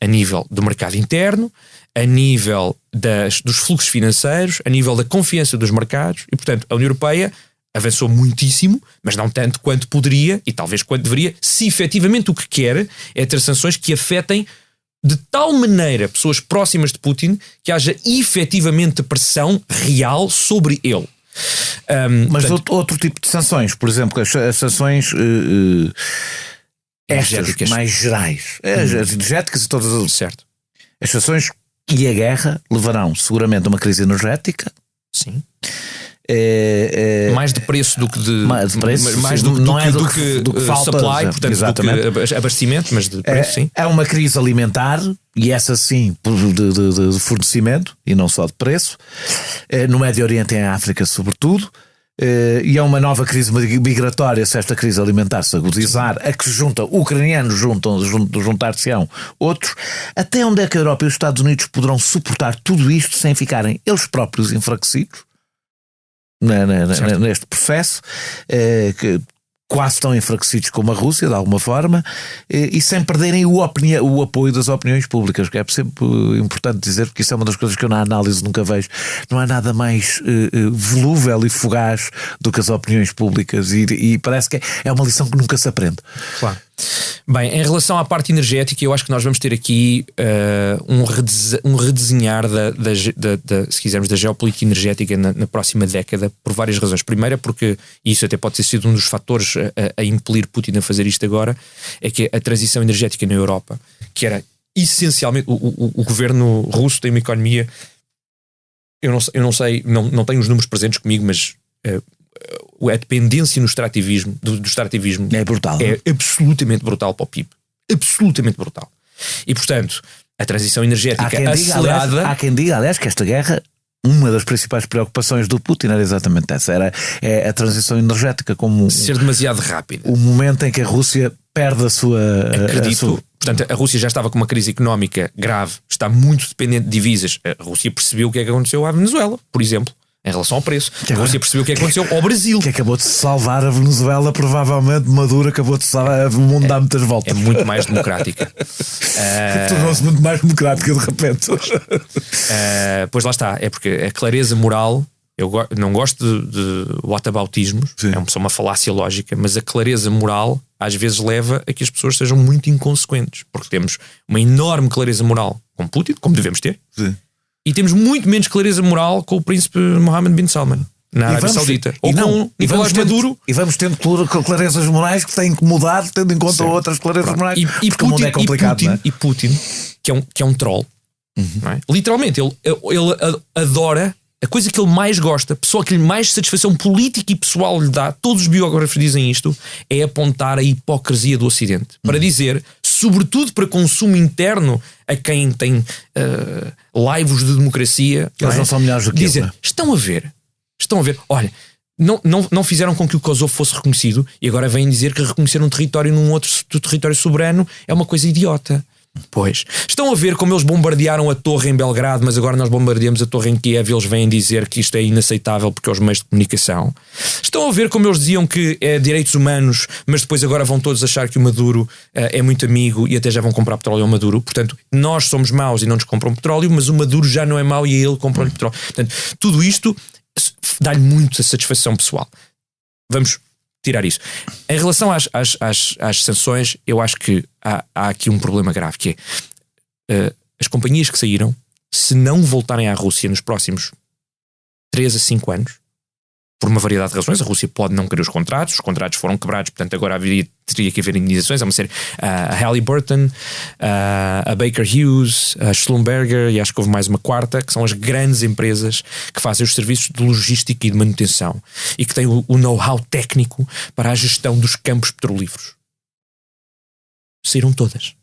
Speaker 3: a nível do mercado interno, a nível dos fluxos financeiros, a nível da confiança dos mercados, e, portanto, a União Europeia avançou muitíssimo, mas não tanto quanto poderia e talvez quanto deveria, se efetivamente o que quer é ter sanções que afetem de tal maneira pessoas próximas de Putin que haja efetivamente pressão real sobre ele.
Speaker 2: Mas portanto, outro tipo de sanções, por exemplo, as sanções estas mais gerais, as energéticas e todas as...
Speaker 3: Certo.
Speaker 2: As sanções e a guerra levarão seguramente a uma crise energética.
Speaker 3: Sim. Mais de preço do que de
Speaker 2: mais de preço,
Speaker 3: mais
Speaker 2: sim,
Speaker 3: do que falta, supply, portanto,
Speaker 2: exatamente.
Speaker 3: Do que abastecimento, mas de preço, sim.
Speaker 2: É uma crise alimentar, e essa sim de fornecimento e não só de preço, no Médio Oriente e em África sobretudo, e é uma nova crise migratória se esta crise alimentar se agudizar, a que se junta ucranianos, juntar-se-ão outros. Até onde é que a Europa e os Estados Unidos poderão suportar tudo isto sem ficarem eles próprios enfraquecidos neste processo, que quase tão enfraquecidos como a Rússia, de alguma forma, e sem perderem o apoio das opiniões públicas, que é sempre importante dizer, porque isso é uma das coisas que eu na análise nunca vejo. Não há nada mais volúvel e fugaz do que as opiniões públicas, e parece que é uma lição que nunca se aprende.
Speaker 3: Claro. Bem, em relação à parte energética, eu acho que nós vamos ter aqui um redesenhar se quisermos, da geopolítica energética na próxima década, por várias razões. Primeira, porque isso até pode ter sido um dos fatores a impelir Putin a fazer isto agora, é que a transição energética na Europa, que era essencialmente o governo russo tem uma economia, eu não sei, não tenho os números presentes comigo, mas a dependência no extrativismo, do extrativismo
Speaker 2: é brutal.
Speaker 3: É absolutamente brutal para o PIB. Absolutamente brutal. E, portanto, a transição energética acelerada...
Speaker 2: Há quem diga, aliás, que esta guerra, uma das principais preocupações do Putin era exatamente essa. É a transição energética como...
Speaker 3: ser demasiado rápida.
Speaker 2: O momento em que a Rússia perde a sua...
Speaker 3: Acredito. Portanto, a Rússia já estava com uma crise económica grave, está muito dependente de divisas. A Rússia percebeu o que é que aconteceu à Venezuela, por exemplo. Em relação ao preço. A Rússia percebeu o que aconteceu ao Brasil.
Speaker 2: Que acabou de salvar a Venezuela, provavelmente Maduro acabou de salvar, o mundo dá muitas voltas.
Speaker 3: É muito mais democrática.
Speaker 2: Tornou-se muito mais democrática de repente.
Speaker 3: Pois lá está, é porque a clareza moral, eu não gosto de whataboutismos, é uma falácia lógica, mas a clareza moral às vezes leva a que as pessoas sejam muito inconsequentes, porque temos uma enorme clareza moral com Putin, como devemos ter.
Speaker 2: Sim.
Speaker 3: E temos muito menos clareza moral com o príncipe Mohammed bin Salman na Arábia Saudita. Ou com Nicolás Maduro.
Speaker 2: E vamos tendo clarezas morais que têm que mudar, tendo em conta outras clarezas morais.
Speaker 3: E Putin, o mundo é complicado, e Putin, que é um troll, não é? Literalmente, ele adora a coisa que ele mais gosta, a pessoa que lhe mais satisfação política e pessoal lhe dá, todos os biógrafos dizem isto, é apontar a hipocrisia do Ocidente. Para dizer, sobretudo para consumo interno, a quem tem laivos de democracia,
Speaker 2: eles não são melhores do que
Speaker 3: dizer, estão a ver, olha, não fizeram com que o Kosovo fosse reconhecido e agora vêm dizer que reconhecer um território num outro território soberano é uma coisa idiota. Pois, estão a ver como eles bombardearam a torre em Belgrado, mas agora nós bombardeamos a torre em Kiev e eles vêm dizer que isto é inaceitável porque é os meios de comunicação. Estão a ver como eles diziam que é direitos humanos, mas depois agora vão todos achar que o Maduro é muito amigo e até já vão comprar petróleo ao Maduro. Portanto, nós somos maus e não nos compram petróleo, mas o Maduro já não é mau e a ele compram petróleo. Portanto, tudo isto dá-lhe muita satisfação pessoal. Vamos tirar isso. Em relação às sanções, eu acho que há aqui um problema grave, que é as companhias que saíram, se não voltarem à Rússia nos próximos 3 a 5 anos, por uma variedade de razões. A Rússia pode não querer os contratos foram quebrados, portanto agora teria que haver indenizações. É uma série, a Halliburton, a Baker Hughes, a Schlumberger, e acho que houve mais uma quarta, que são as grandes empresas que fazem os serviços de logística e de manutenção e que têm o know-how técnico para a gestão dos campos petrolíferos. Saíram todas.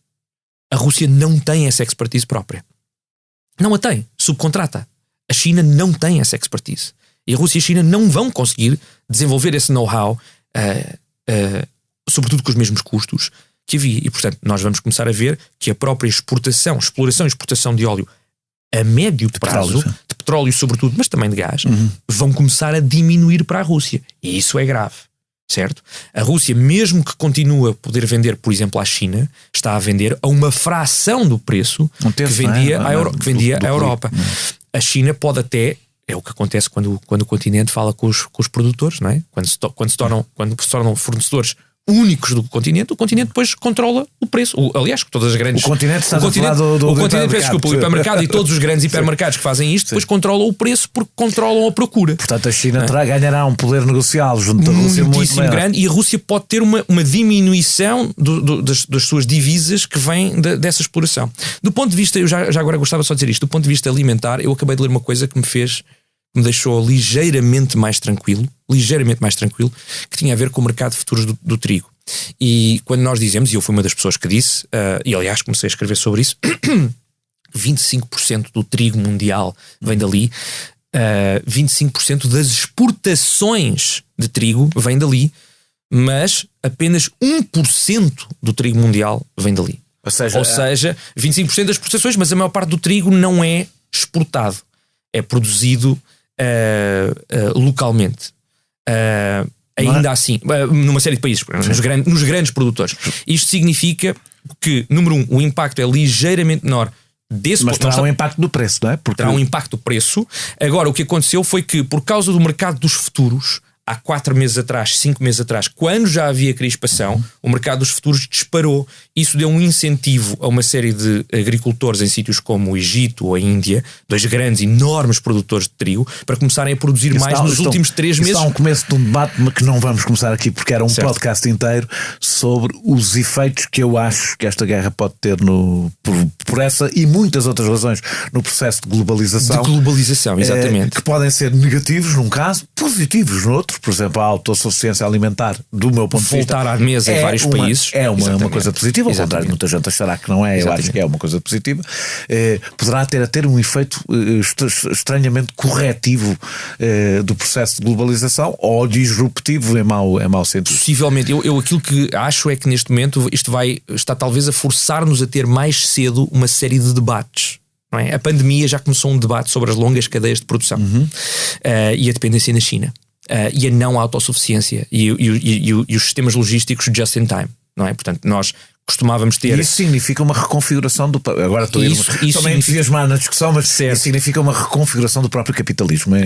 Speaker 3: A Rússia não tem essa expertise própria. Não a tem, subcontrata. A China não tem essa expertise. E a Rússia e a China não vão conseguir desenvolver esse know-how, sobretudo com os mesmos custos que havia. E, portanto, nós vamos começar a ver que a própria exploração e exportação de óleo a médio prazo, de petróleo sobretudo, mas também de gás, vão começar a diminuir para a Rússia. E isso é grave, certo? A Rússia, mesmo que continue a poder vender, por exemplo, à China, está a vender a uma fração do preço que vendia à Europa. A China pode até... É o que acontece quando o continente fala com os produtores, não é? Quando se tornam fornecedores únicos do continente, o continente depois controla o preço. Aliás, todas as grandes...
Speaker 2: O continente está a falar
Speaker 3: o hipermercado e todos os grandes hipermercados que fazem isto depois controlam o preço porque controlam a procura.
Speaker 2: Portanto, a China ganhará um poder negocial junto da Rússia muito
Speaker 3: grande, e a Rússia pode ter uma diminuição das suas divisas que vêm dessa exploração. Do ponto de vista, eu já agora gostava só de dizer isto, do ponto de vista alimentar, eu acabei de ler uma coisa que me deixou ligeiramente mais tranquilo, que tinha a ver com o mercado de futuros do trigo. E quando nós dizemos, e eu fui uma das pessoas que disse, e aliás comecei a escrever sobre isso, 25% do trigo mundial vem dali, 25% das exportações de trigo vem dali, mas apenas 1% do trigo mundial vem dali. Ou seja, 25% das exportações, mas a maior parte do trigo não é exportado, é produzido localmente. Ainda assim, numa série de países, nos grandes produtores. Isto significa que, número 1, o impacto é ligeiramente menor desse...
Speaker 2: Mas terá um impacto do preço, não é?
Speaker 3: Terá um impacto do preço. Agora, o que aconteceu foi que, por causa do mercado dos futuros, há 4 meses atrás, 5 meses atrás, quando já havia crispação, o mercado dos futuros disparou. Isso deu um incentivo a uma série de agricultores em sítios como o Egito ou a Índia, 2 grandes, enormes produtores de trigo, para começar a produzir mais nos últimos 3 meses.
Speaker 2: Está um começo de um debate, mas que não vamos começar aqui porque era um podcast inteiro sobre os efeitos que eu acho que esta guerra pode ter por essa e muitas outras razões no processo de globalização.
Speaker 3: De globalização, exatamente.
Speaker 2: Que podem ser negativos num caso, positivos no outro. Por exemplo, a autossuficiência alimentar, do meu ponto de vista,
Speaker 3: voltar à mesa em vários países.
Speaker 2: É uma coisa positiva, ao contrário de muita gente achará que não é. Eu acho que é uma coisa positiva. Poderá ter um efeito estranhamente corretivo do processo de globalização, ou disruptivo em mau sentido.
Speaker 3: Possivelmente. Eu aquilo que acho é que neste momento isto está talvez a forçar-nos a ter mais cedo uma série de debates. Não é? A pandemia já começou um debate sobre as longas cadeias de produção e a dependência na China. E a não autossuficiência e os sistemas logísticos just in time, não é? Portanto, nós costumávamos ter...
Speaker 2: Isso significa uma reconfiguração do... Agora estou a entusiasmar na discussão, mas isso significa uma reconfiguração do próprio capitalismo.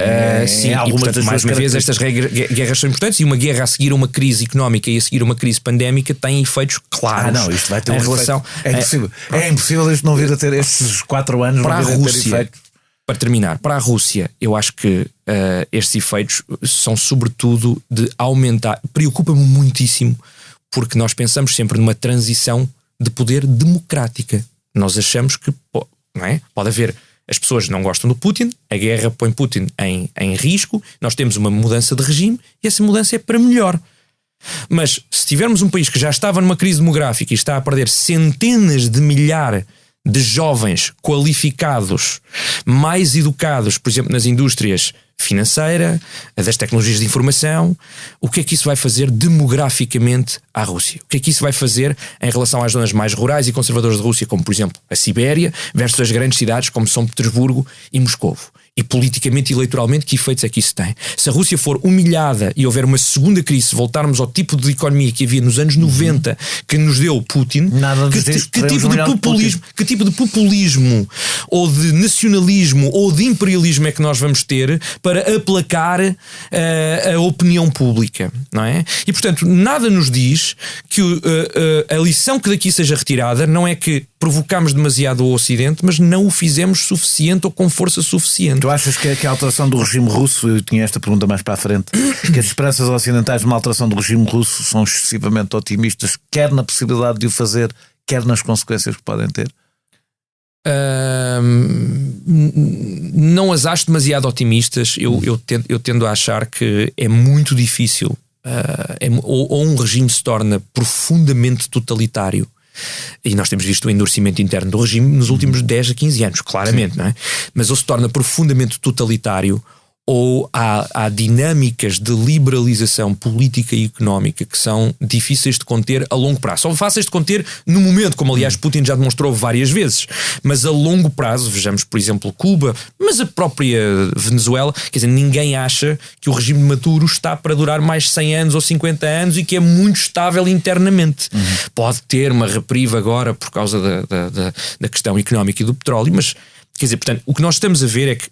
Speaker 3: Sim, e portanto, mais uma vez, estas guerras são importantes, e uma guerra a seguir uma crise económica e a seguir uma crise pandémica tem efeitos claros.
Speaker 2: Isto vai ter uma relação... É impossível isto não vir a ter estes 4 anos
Speaker 3: para a Rússia. Para terminar, para a Rússia, eu acho que estes efeitos são sobretudo de aumentar. Preocupa-me muitíssimo, porque nós pensamos sempre numa transição de poder democrática. Nós achamos que não é? Pode haver... As pessoas não gostam do Putin, a guerra põe Putin em risco, nós temos uma mudança de regime e essa mudança é para melhor. Mas se tivermos um país que já estava numa crise demográfica e está a perder centenas de milhares de jovens qualificados, mais educados, por exemplo, nas indústrias financeira, das tecnologias de informação, o que é que isso vai fazer demograficamente à Rússia? O que é que isso vai fazer em relação às zonas mais rurais e conservadoras da Rússia, como por exemplo a Sibéria, versus as grandes cidades como São Petersburgo e Moscovo? E politicamente e eleitoralmente, que efeitos é que isso tem? Se a Rússia for humilhada e houver uma segunda crise, voltarmos ao tipo de economia que havia nos anos 90, que nos deu Putin, que tipo de populismo ou de nacionalismo ou de imperialismo é que nós vamos ter para aplacar a opinião pública, não é? E portanto, nada nos diz que a lição que daqui seja retirada não é que provocámos demasiado o Ocidente, mas não o fizemos suficiente ou com força suficiente.
Speaker 2: Tu achas que a alteração do regime russo, eu tinha esta pergunta mais para a frente, que as esperanças ocidentais de uma alteração do regime russo são excessivamente otimistas, quer na possibilidade de o fazer, quer nas consequências que podem ter?
Speaker 3: Não as acho demasiado otimistas. Eu tendo a achar que é muito difícil, ou um regime se torna profundamente totalitário, e nós temos visto o endurecimento interno do regime nos últimos 10 a 15 anos, claramente, não é? Mas ou se torna profundamente totalitário, ou há dinâmicas de liberalização política e económica que são difíceis de conter a longo prazo. São fáceis de conter no momento, como aliás Putin já demonstrou várias vezes, mas a longo prazo, vejamos por exemplo Cuba, mas a própria Venezuela, quer dizer, ninguém acha que o regime de Maduro está para durar mais 100 anos ou 50 anos e que é muito estável internamente. Pode ter uma reprieve agora por causa da questão económica e do petróleo, mas quer dizer, portanto, o que nós estamos a ver é que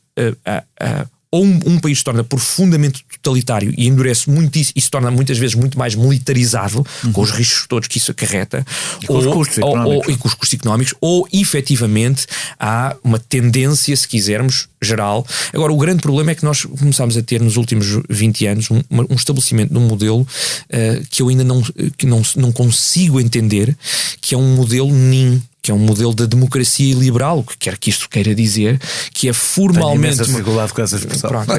Speaker 3: ou um país se torna profundamente totalitário e endurece muito isso e se torna muitas vezes muito mais militarizado, com os riscos todos que isso acarreta,
Speaker 2: e com os custos
Speaker 3: económicos, ou efetivamente há uma tendência, se quisermos, geral. Agora, o grande problema é que nós começámos a ter nos últimos 20 anos um estabelecimento de um modelo que eu ainda não consigo entender, que é um modelo que é um modelo da democracia liberal, o que quer que isto queira dizer, que é formalmente...
Speaker 2: Tenho dificuldade com essa expressão.
Speaker 3: Pronto,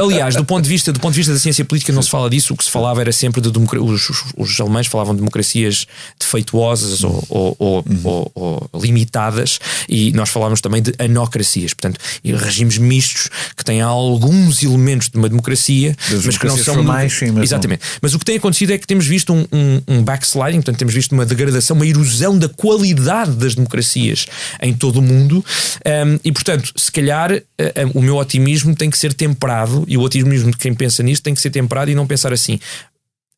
Speaker 3: aliás, do ponto de vista da ciência política não se fala disso, o que se falava era sempre de os alemães falavam de democracias defeituosas ou limitadas, e nós falávamos também de anocracias, portanto, regimes mistos que têm alguns elementos de uma democracia, mas que não são...
Speaker 2: formais, sim, mas
Speaker 3: exatamente. Mas o que tem acontecido é que temos visto um backsliding, portanto temos visto uma degradação, uma erosão da qualidade das democracias em todo o mundo, e portanto, se calhar o meu otimismo tem que ser temperado, e o otimismo de quem pensa nisto tem que ser temperado e não pensar assim.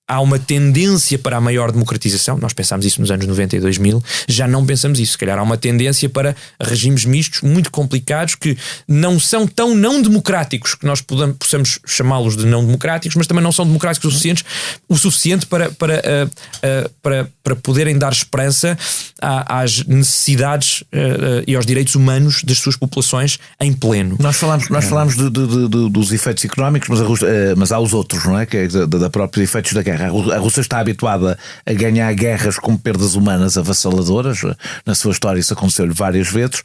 Speaker 3: Há uma tendência para a maior democratização, nós pensámos isso nos anos 90 e 2000, já não pensamos isso, se calhar há uma tendência para regimes mistos muito complicados que não são tão não democráticos que nós possamos chamá-los de não democráticos, mas também não são democráticos o suficiente para poderem dar esperança às necessidades e aos direitos humanos das suas populações em pleno.
Speaker 2: Nós falámos dos efeitos económicos, mas há os outros, não é? Que é da própria efeitos da guerra. A Rússia está habituada a ganhar guerras com perdas humanas avassaladoras. Na sua história isso aconteceu-lhe várias vezes,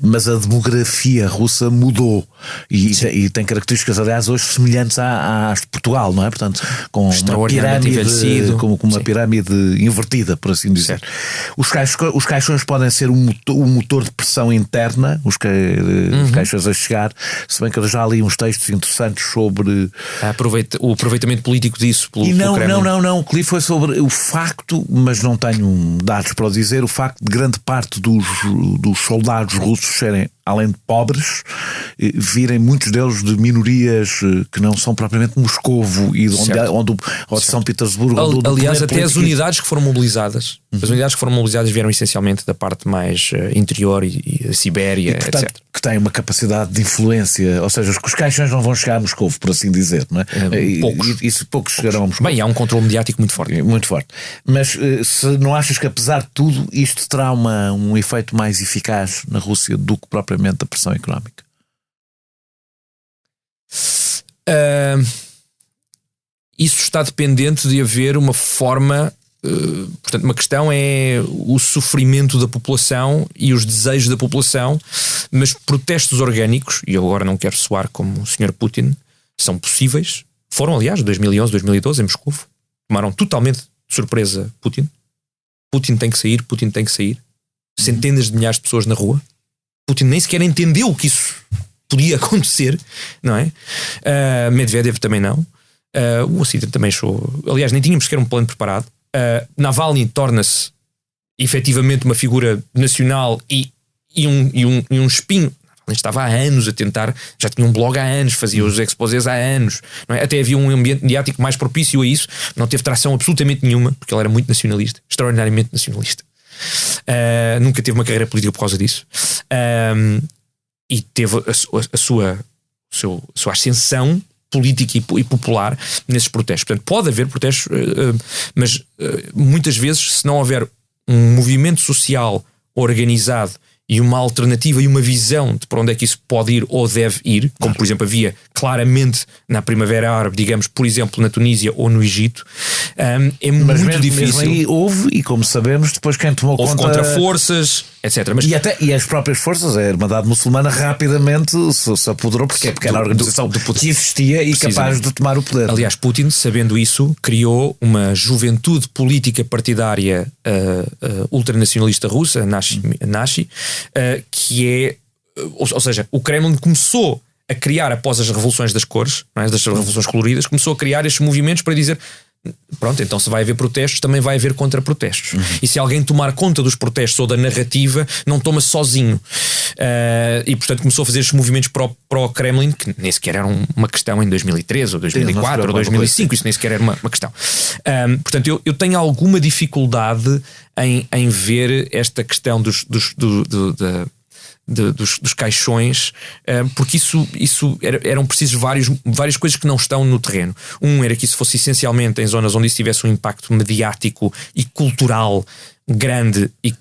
Speaker 2: mas a demografia russa mudou e tem características, aliás, hoje semelhantes às de Portugal, não é? Portanto, com uma pirâmide invertida, por assim dizer. Os caixões podem ser um motor de pressão interna, os caixões a chegar, se bem que eu já li uns textos interessantes sobre
Speaker 3: o aproveitamento político disso.
Speaker 2: E não, o que li foi sobre o facto, mas não tenho dados para o dizer, o facto de grande parte dos soldados russos serem, além de pobres, virem muitos deles de minorias que não são propriamente Moscovo e de São Petersburgo.
Speaker 3: Aliás, até as unidades que foram mobilizadas, vieram essencialmente da parte mais interior e a Sibéria,
Speaker 2: e, portanto,
Speaker 3: etc.
Speaker 2: Que têm uma capacidade de influência, ou seja, os caixões não vão chegar a Moscovo, por assim dizer, não é? Poucos chegarão a Moscovo.
Speaker 3: Bem, há um controle mediático muito forte.
Speaker 2: Muito forte. Mas se não achas que, apesar de tudo, isto terá um efeito mais eficaz na Rússia do que propriamente a pressão económica?
Speaker 3: Isso está dependente de haver uma forma. Portanto, uma questão é o sofrimento da população e os desejos da população, mas protestos orgânicos, e eu agora não quero soar como o Sr. Putin, são possíveis. Foram, aliás, 2011, 2012 em Moscou. Tomaram totalmente de surpresa Putin. Putin tem que sair. Centenas de milhares de pessoas na rua. Putin nem sequer entendeu que isso podia acontecer, não é? Medvedev também não. O Ocidente também achou. Aliás, nem tínhamos sequer um plano preparado. Navalny torna-se efetivamente uma figura nacional e um espinho. Navalny estava há anos a tentar, já tinha um blog há anos, fazia os exposés há anos, não é? Até havia um ambiente mediático mais propício a isso, não teve tração absolutamente nenhuma, porque ele era muito nacionalista, extraordinariamente nacionalista. Nunca teve uma carreira política por causa disso, e teve a sua ascensão política e popular nesses protestos. Portanto, pode haver protestos, mas muitas vezes, se não houver um movimento social organizado e uma alternativa e uma visão de para onde é que isso pode ir ou deve ir, como por exemplo havia claramente na Primavera Árabe, digamos, por exemplo, na Tunísia ou no Egito, é
Speaker 2: mas
Speaker 3: muito difícil.
Speaker 2: Mesmo aí houve, e como sabemos, depois quem tomou
Speaker 3: houve
Speaker 2: conta...
Speaker 3: contra-forças, etc. Mas...
Speaker 2: E as próprias forças, a Irmandade Muçulmana rapidamente se apoderou, porque era a organização que existia e capaz de tomar o poder.
Speaker 3: Aliás, Putin, sabendo isso, criou uma juventude política partidária ultranacionalista russa, Nashi, que é, ou seja, o Kremlin começou a criar, após as revoluções das cores, não é, das revoluções coloridas, começou a criar estes movimentos para dizer: pronto, então se vai haver protestos, também vai haver contra-protestos. E se alguém tomar conta dos protestos ou da narrativa, não toma sozinho. E portanto começou a fazer estes movimentos para o Kremlin, que nem sequer era uma questão em 2013 ou 2004 ou 2005, isso nem sequer era uma questão. Portanto, eu tenho alguma dificuldade em ver esta questão dos caixões, porque isso eram precisos várias coisas que não estão no terreno. Era que isso fosse essencialmente em zonas onde isso tivesse um impacto mediático e cultural grande, e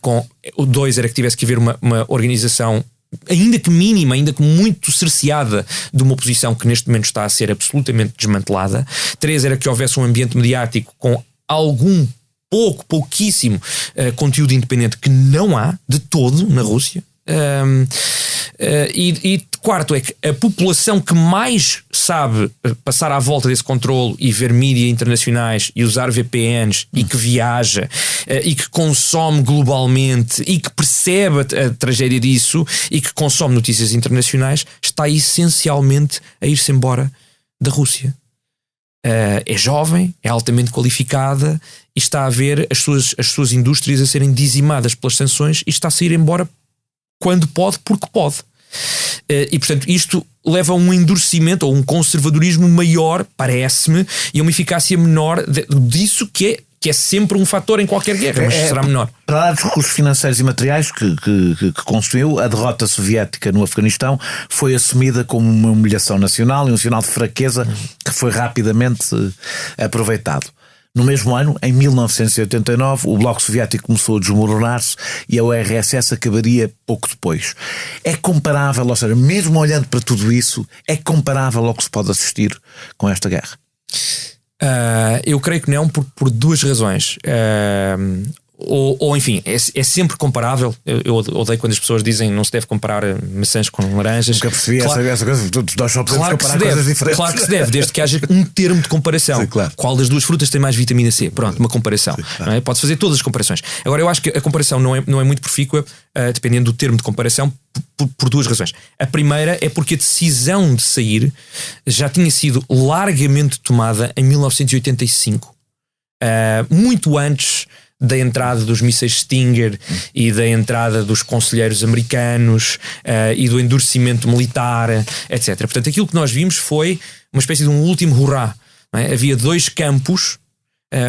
Speaker 3: dois era que tivesse que haver uma organização, ainda que mínima, ainda que muito cerceada, de uma oposição que neste momento está a ser absolutamente desmantelada. 3 era que houvesse um ambiente mediático com pouquíssimo conteúdo independente, que não há de todo na Rússia. E quarto é que a população que mais sabe passar à volta desse controle e ver mídia internacionais e usar VPNs e que viaja e que consome globalmente e que percebe a tragédia disso e que consome notícias internacionais, está essencialmente a ir-se embora da Rússia. É jovem, é altamente qualificada e está a ver as suas indústrias a serem dizimadas pelas sanções e está a sair embora quando pode, porque pode. E portanto isto leva a um endurecimento ou um conservadorismo maior, parece-me, e a uma eficácia menor disso que é sempre um fator em qualquer guerra, mas será menor.
Speaker 2: Para lá dos recursos financeiros e materiais que consumiu, a derrota soviética no Afeganistão foi assumida como uma humilhação nacional e um sinal de fraqueza que foi rapidamente aproveitado. No mesmo ano, em 1989, o Bloco Soviético começou a desmoronar-se e a URSS acabaria pouco depois. É comparável, ou seja, mesmo olhando para tudo isso, é comparável ao que se pode assistir com esta guerra?
Speaker 3: Eu creio que não, por duas razões. Ou enfim, é sempre comparável. Eu odeio quando as pessoas dizem não se deve comparar maçãs com laranjas.
Speaker 2: Nunca percebi essa coisa. Nós só podemos comparar coisas diferentes.
Speaker 3: Claro que se deve, desde que haja um termo de comparação.
Speaker 2: Sim, claro.
Speaker 3: Qual das duas frutas tem mais vitamina C? Pronto, uma comparação. Sim, claro. Não é? Pode fazer todas as comparações. Agora, eu acho que a comparação não é muito profícua, dependendo do termo de comparação, por duas razões. A primeira é porque a decisão de sair já tinha sido largamente tomada em 1985, muito antes da entrada dos mísseis Stinger e da entrada dos conselheiros americanos e do endurecimento militar, etc. Portanto, aquilo que nós vimos foi uma espécie de um último hurrá. Não é? Havia dois campos.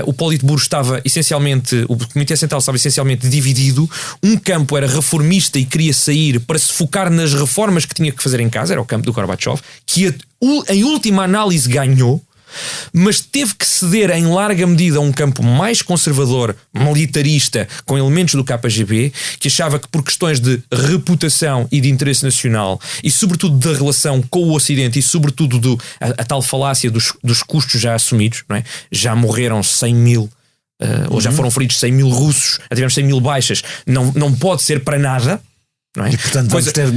Speaker 3: O Politburo estava essencialmente, o Comitê Central estava essencialmente dividido. Um campo era reformista e queria sair para se focar nas reformas que tinha que fazer em casa, era o campo do Gorbachev, que em última análise ganhou, mas teve que ceder em larga medida a um campo mais conservador, militarista, com elementos do KGB, que achava que por questões de reputação e de interesse nacional e sobretudo da relação com o Ocidente e sobretudo a tal falácia dos custos já assumidos, não é? Já morreram 100 mil ou já foram feridos 100 mil russos, tivemos 100 mil baixas, não pode ser para nada. Não é?
Speaker 2: E portanto vamos ter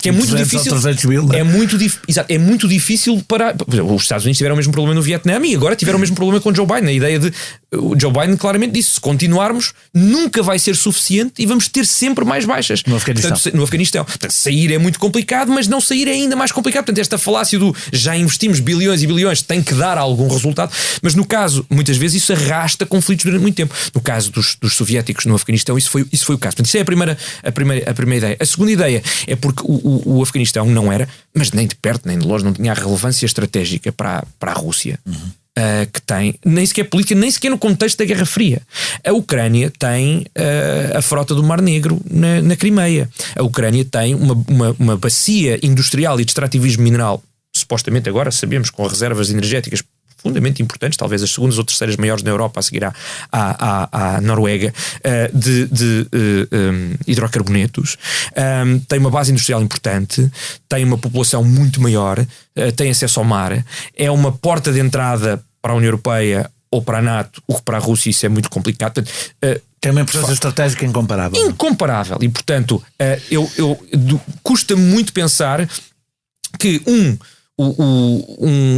Speaker 3: que é muito difícil,
Speaker 2: 300 mil, não é?
Speaker 3: É muito difícil para... Os Estados Unidos tiveram o mesmo problema no Vietnã e agora tiveram o mesmo problema com Joe Biden. A ideia de... O Joe Biden claramente disse: se continuarmos nunca vai ser suficiente e vamos ter sempre mais baixas
Speaker 2: no Afeganistão.
Speaker 3: Portanto, sair é muito complicado, mas não sair é ainda mais complicado. Portanto, esta falácia do já investimos bilhões e bilhões tem que dar algum resultado, mas no caso, muitas vezes isso arrasta conflitos durante muito tempo. No caso dos soviéticos no Afeganistão, isso foi o caso. Portanto, isso é a primeira ideia. A segunda ideia é porque o Afeganistão não era, mas nem de perto nem de longe, não tinha a relevância estratégica para a Rússia que tem, nem sequer política, nem sequer no contexto da Guerra Fria. A Ucrânia tem a frota do Mar Negro na Crimeia. A Ucrânia tem uma bacia industrial e de extrativismo mineral, supostamente agora sabemos com reservas energéticas profundamente importantes, talvez as segundas ou terceiras maiores na Europa, a seguir à Noruega, de hidrocarbonetos, tem uma base industrial importante, tem uma população muito maior, tem acesso ao mar, é uma porta de entrada para a União Europeia ou para a NATO, o que para a Rússia isso é muito complicado.
Speaker 2: Tem uma importância estratégica incomparável.
Speaker 3: Incomparável. E, portanto, custa-me muito pensar que um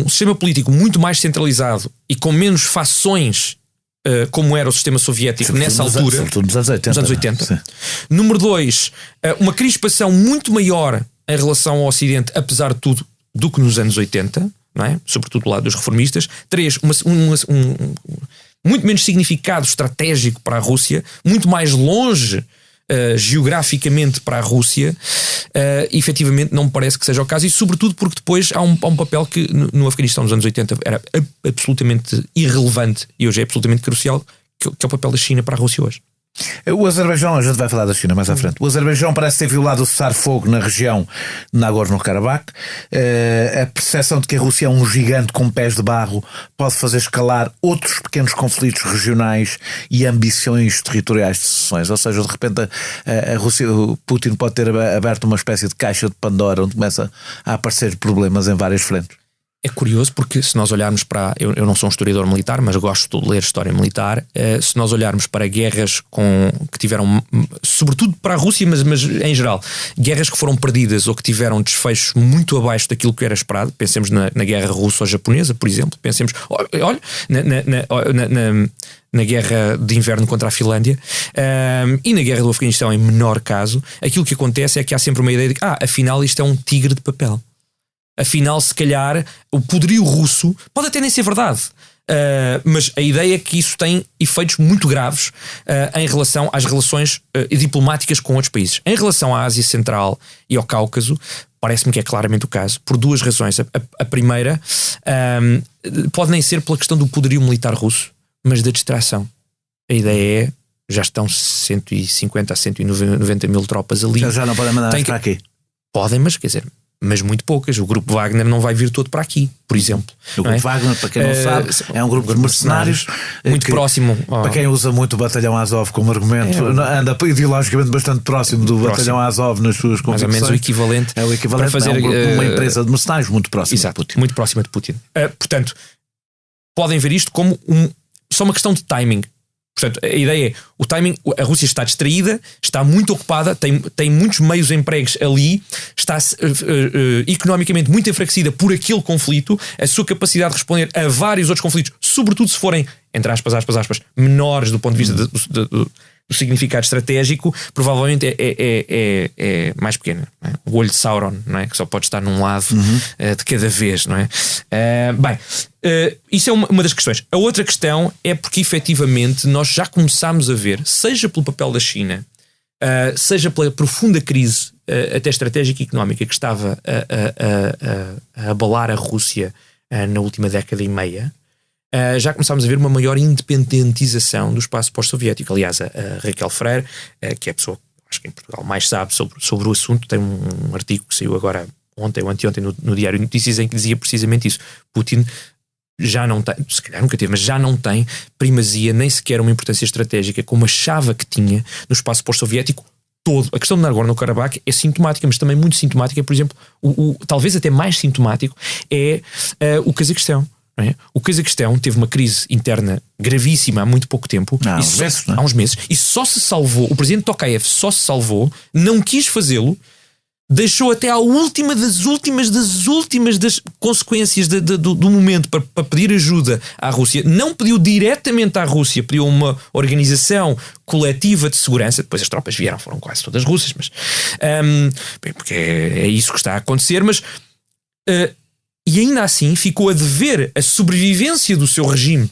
Speaker 3: sistema político muito mais centralizado e com menos fações, como era o sistema soviético nessa altura,
Speaker 2: sobretudo nos anos 80.
Speaker 3: Número 2, uma crispação muito maior em relação ao Ocidente, apesar de tudo, do que nos anos 80, não é? Sobretudo do lado dos reformistas. 3, muito menos significado estratégico para a Rússia, muito mais longe geograficamente para a Rússia. Efetivamente não me parece que seja o caso, e sobretudo porque depois há um papel que no Afeganistão nos anos 80 era absolutamente irrelevante e hoje é absolutamente crucial, que é o papel da China para a Rússia hoje.
Speaker 2: O Azerbaijão, a gente vai falar da China mais à frente. O Azerbaijão parece ter violado o cessar-fogo na região de Nagorno-Karabakh. A percepção de que a Rússia é um gigante com pés de barro pode fazer escalar outros pequenos conflitos regionais e ambições territoriais de secessões. Ou seja, de repente a Rússia, o Putin pode ter aberto uma espécie de caixa de Pandora onde começa a aparecer problemas em várias frentes.
Speaker 3: É curioso porque se nós olharmos para... Eu não sou um historiador militar, mas gosto de ler história militar. Se nós olharmos para guerras que tiveram, sobretudo para a Rússia, mas em geral, guerras que foram perdidas ou que tiveram desfechos muito abaixo daquilo que era esperado, pensemos na guerra russo-japonesa, por exemplo, pensemos, olha, na guerra de inverno contra a Finlândia, e na guerra do Afeganistão em menor caso, aquilo que acontece é que há sempre uma ideia de que, afinal isto é um tigre de papel. Afinal, se calhar, o poderio russo pode até nem ser verdade, mas a ideia é que isso tem efeitos muito graves em relação às relações diplomáticas com outros países. Em relação à Ásia Central e ao Cáucaso, parece-me que é claramente o caso, por duas razões. A primeira pode nem ser pela questão do poderio militar russo, mas da distração. A ideia é, já estão 150 a 190 mil tropas ali.
Speaker 2: Já não podem mandar para aqui.
Speaker 3: Podem, mas quer dizer... mas muito poucas. O grupo Wagner não vai vir todo para aqui, por exemplo.
Speaker 2: O grupo Wagner, para quem não sabe, é um grupo de mercenários
Speaker 3: muito próximo.
Speaker 2: Para quem usa muito o Batalhão Azov como argumento, anda ideologicamente bastante próximo do Batalhão Azov nas suas convicções.
Speaker 3: Mais ou menos o equivalente.
Speaker 2: É o equivalente para fazer uma empresa de mercenários muito próxima de Putin.
Speaker 3: Muito próxima de Putin. Portanto, podem ver isto como só uma questão de timing. Portanto, a ideia é, o timing, a Rússia está distraída, está muito ocupada, tem muitos meios empregos ali, está economicamente muito enfraquecida por aquele conflito, a sua capacidade de responder a vários outros conflitos, sobretudo se forem, entre aspas, menores do ponto de vista do significado estratégico, provavelmente é mais pequena. É? O olho de Sauron, não é? Que só pode estar num lado de cada vez, não é? Isso é uma das questões. A outra questão é porque efetivamente nós já começámos a ver, seja pelo papel da China, seja pela profunda crise até estratégica e económica que estava a abalar a Rússia na última década e meia, já começámos a ver uma maior independentização do espaço pós-soviético. Aliás, a Raquel Freire, que é a pessoa acho que em Portugal mais sabe sobre o assunto, tem um artigo que saiu agora ontem ou anteontem no Diário de Notícias em que dizia precisamente isso. Putin já não tem, se calhar nunca teve, mas já não tem primazia, nem sequer uma importância estratégica como achava que tinha no espaço pós-soviético todo. A questão de Nagorno-Karabakh é sintomática, mas também muito sintomática. Por exemplo, talvez até mais sintomático é o Cazaquistão. O Cazaquistão teve uma crise interna gravíssima há muito pouco tempo. Há uns meses. E só se salvou, o presidente Tokayev só se salvou, não quis fazê-lo, deixou até à última das consequências do momento para pedir ajuda à Rússia. Não pediu diretamente à Rússia, pediu uma organização coletiva de segurança. Depois as tropas vieram, foram quase todas russas, mas porque é isso que está a acontecer, mas e ainda assim ficou a dever a sobrevivência do seu regime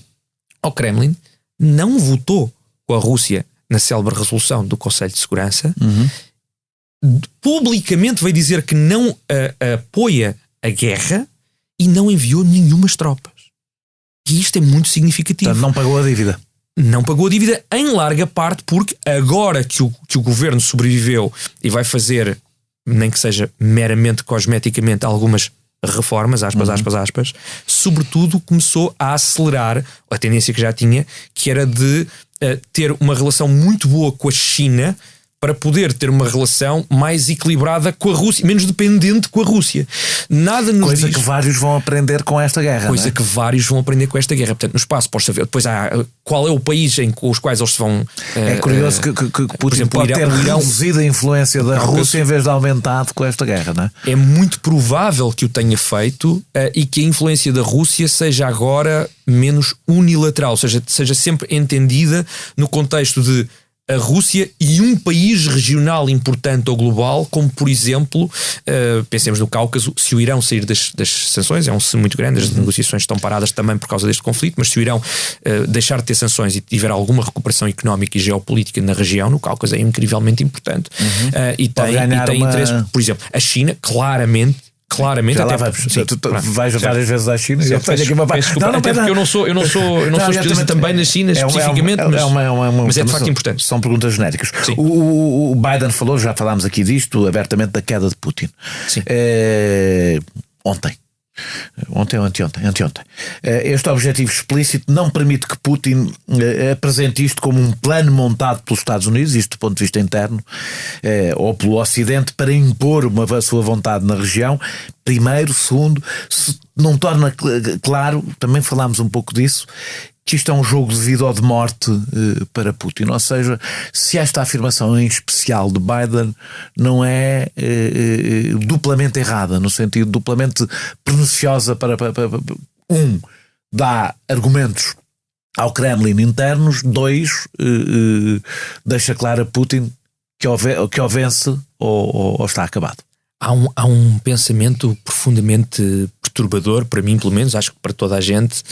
Speaker 3: ao Kremlin, não votou com a Rússia na célebre resolução do Conselho de Segurança, publicamente veio dizer que não apoia a guerra e não enviou nenhumas tropas. E isto é muito significativo.
Speaker 2: Portanto, não pagou a dívida.
Speaker 3: Não pagou a dívida em larga parte porque agora que o governo sobreviveu e vai fazer, nem que seja meramente cosmeticamente, algumas reformas, aspas, sobretudo começou a acelerar a tendência que já tinha, que era de ter uma relação muito boa com a China, para poder ter uma relação mais equilibrada com a Rússia, menos dependente com a Rússia. Nada nos
Speaker 2: Coisa
Speaker 3: diz...
Speaker 2: que vários vão aprender com esta guerra.
Speaker 3: Coisa que vários vão aprender com esta guerra. Portanto, no espaço podes saber. Depois há qual é o país com os quais eles se vão...
Speaker 2: É curioso que Putin
Speaker 3: exemplo,
Speaker 2: pode ter reduzido a influência da Rússia em vez de aumentado com esta guerra, não é?
Speaker 3: É muito provável que o tenha feito e que a influência da Rússia seja agora menos unilateral, ou seja, seja sempre entendida no contexto de a Rússia e um país regional importante ou global, como por exemplo, pensemos no Cáucaso, se o Irão sair das sanções, é um se muito grande, as negociações estão paradas também por causa deste conflito, mas se o Irão deixar de ter sanções e tiver alguma recuperação económica e geopolítica na região, no Cáucaso é incrivelmente importante. E tem interesse, por exemplo, a China claramente.
Speaker 2: Já lá vamos. Tu vais várias vezes à China. Eu tenho aqui uma
Speaker 3: porque eu não sou especialista também na China, especificamente, mas é de facto importante.
Speaker 2: São perguntas genéricas. O Biden falou, já falámos aqui disto, abertamente da queda de Putin.
Speaker 3: Sim.
Speaker 2: Ontem ou anteontem. Este objetivo explícito não permite que Putin apresente isto como um plano montado pelos Estados Unidos, isto do ponto de vista interno, ou pelo Ocidente, para impor a sua vontade na região. Primeiro, segundo, se não torna claro, também falámos um pouco disso, que isto é um jogo de vida ou de morte para Putin. Ou seja, se esta afirmação em especial de Biden não é duplamente errada, no sentido duplamente perniciosa para dá argumentos ao Kremlin internos, 2, deixa claro a Putin que ou vence ou está acabado.
Speaker 3: Há um pensamento profundamente perturbador, para mim pelo menos, acho que para toda a gente,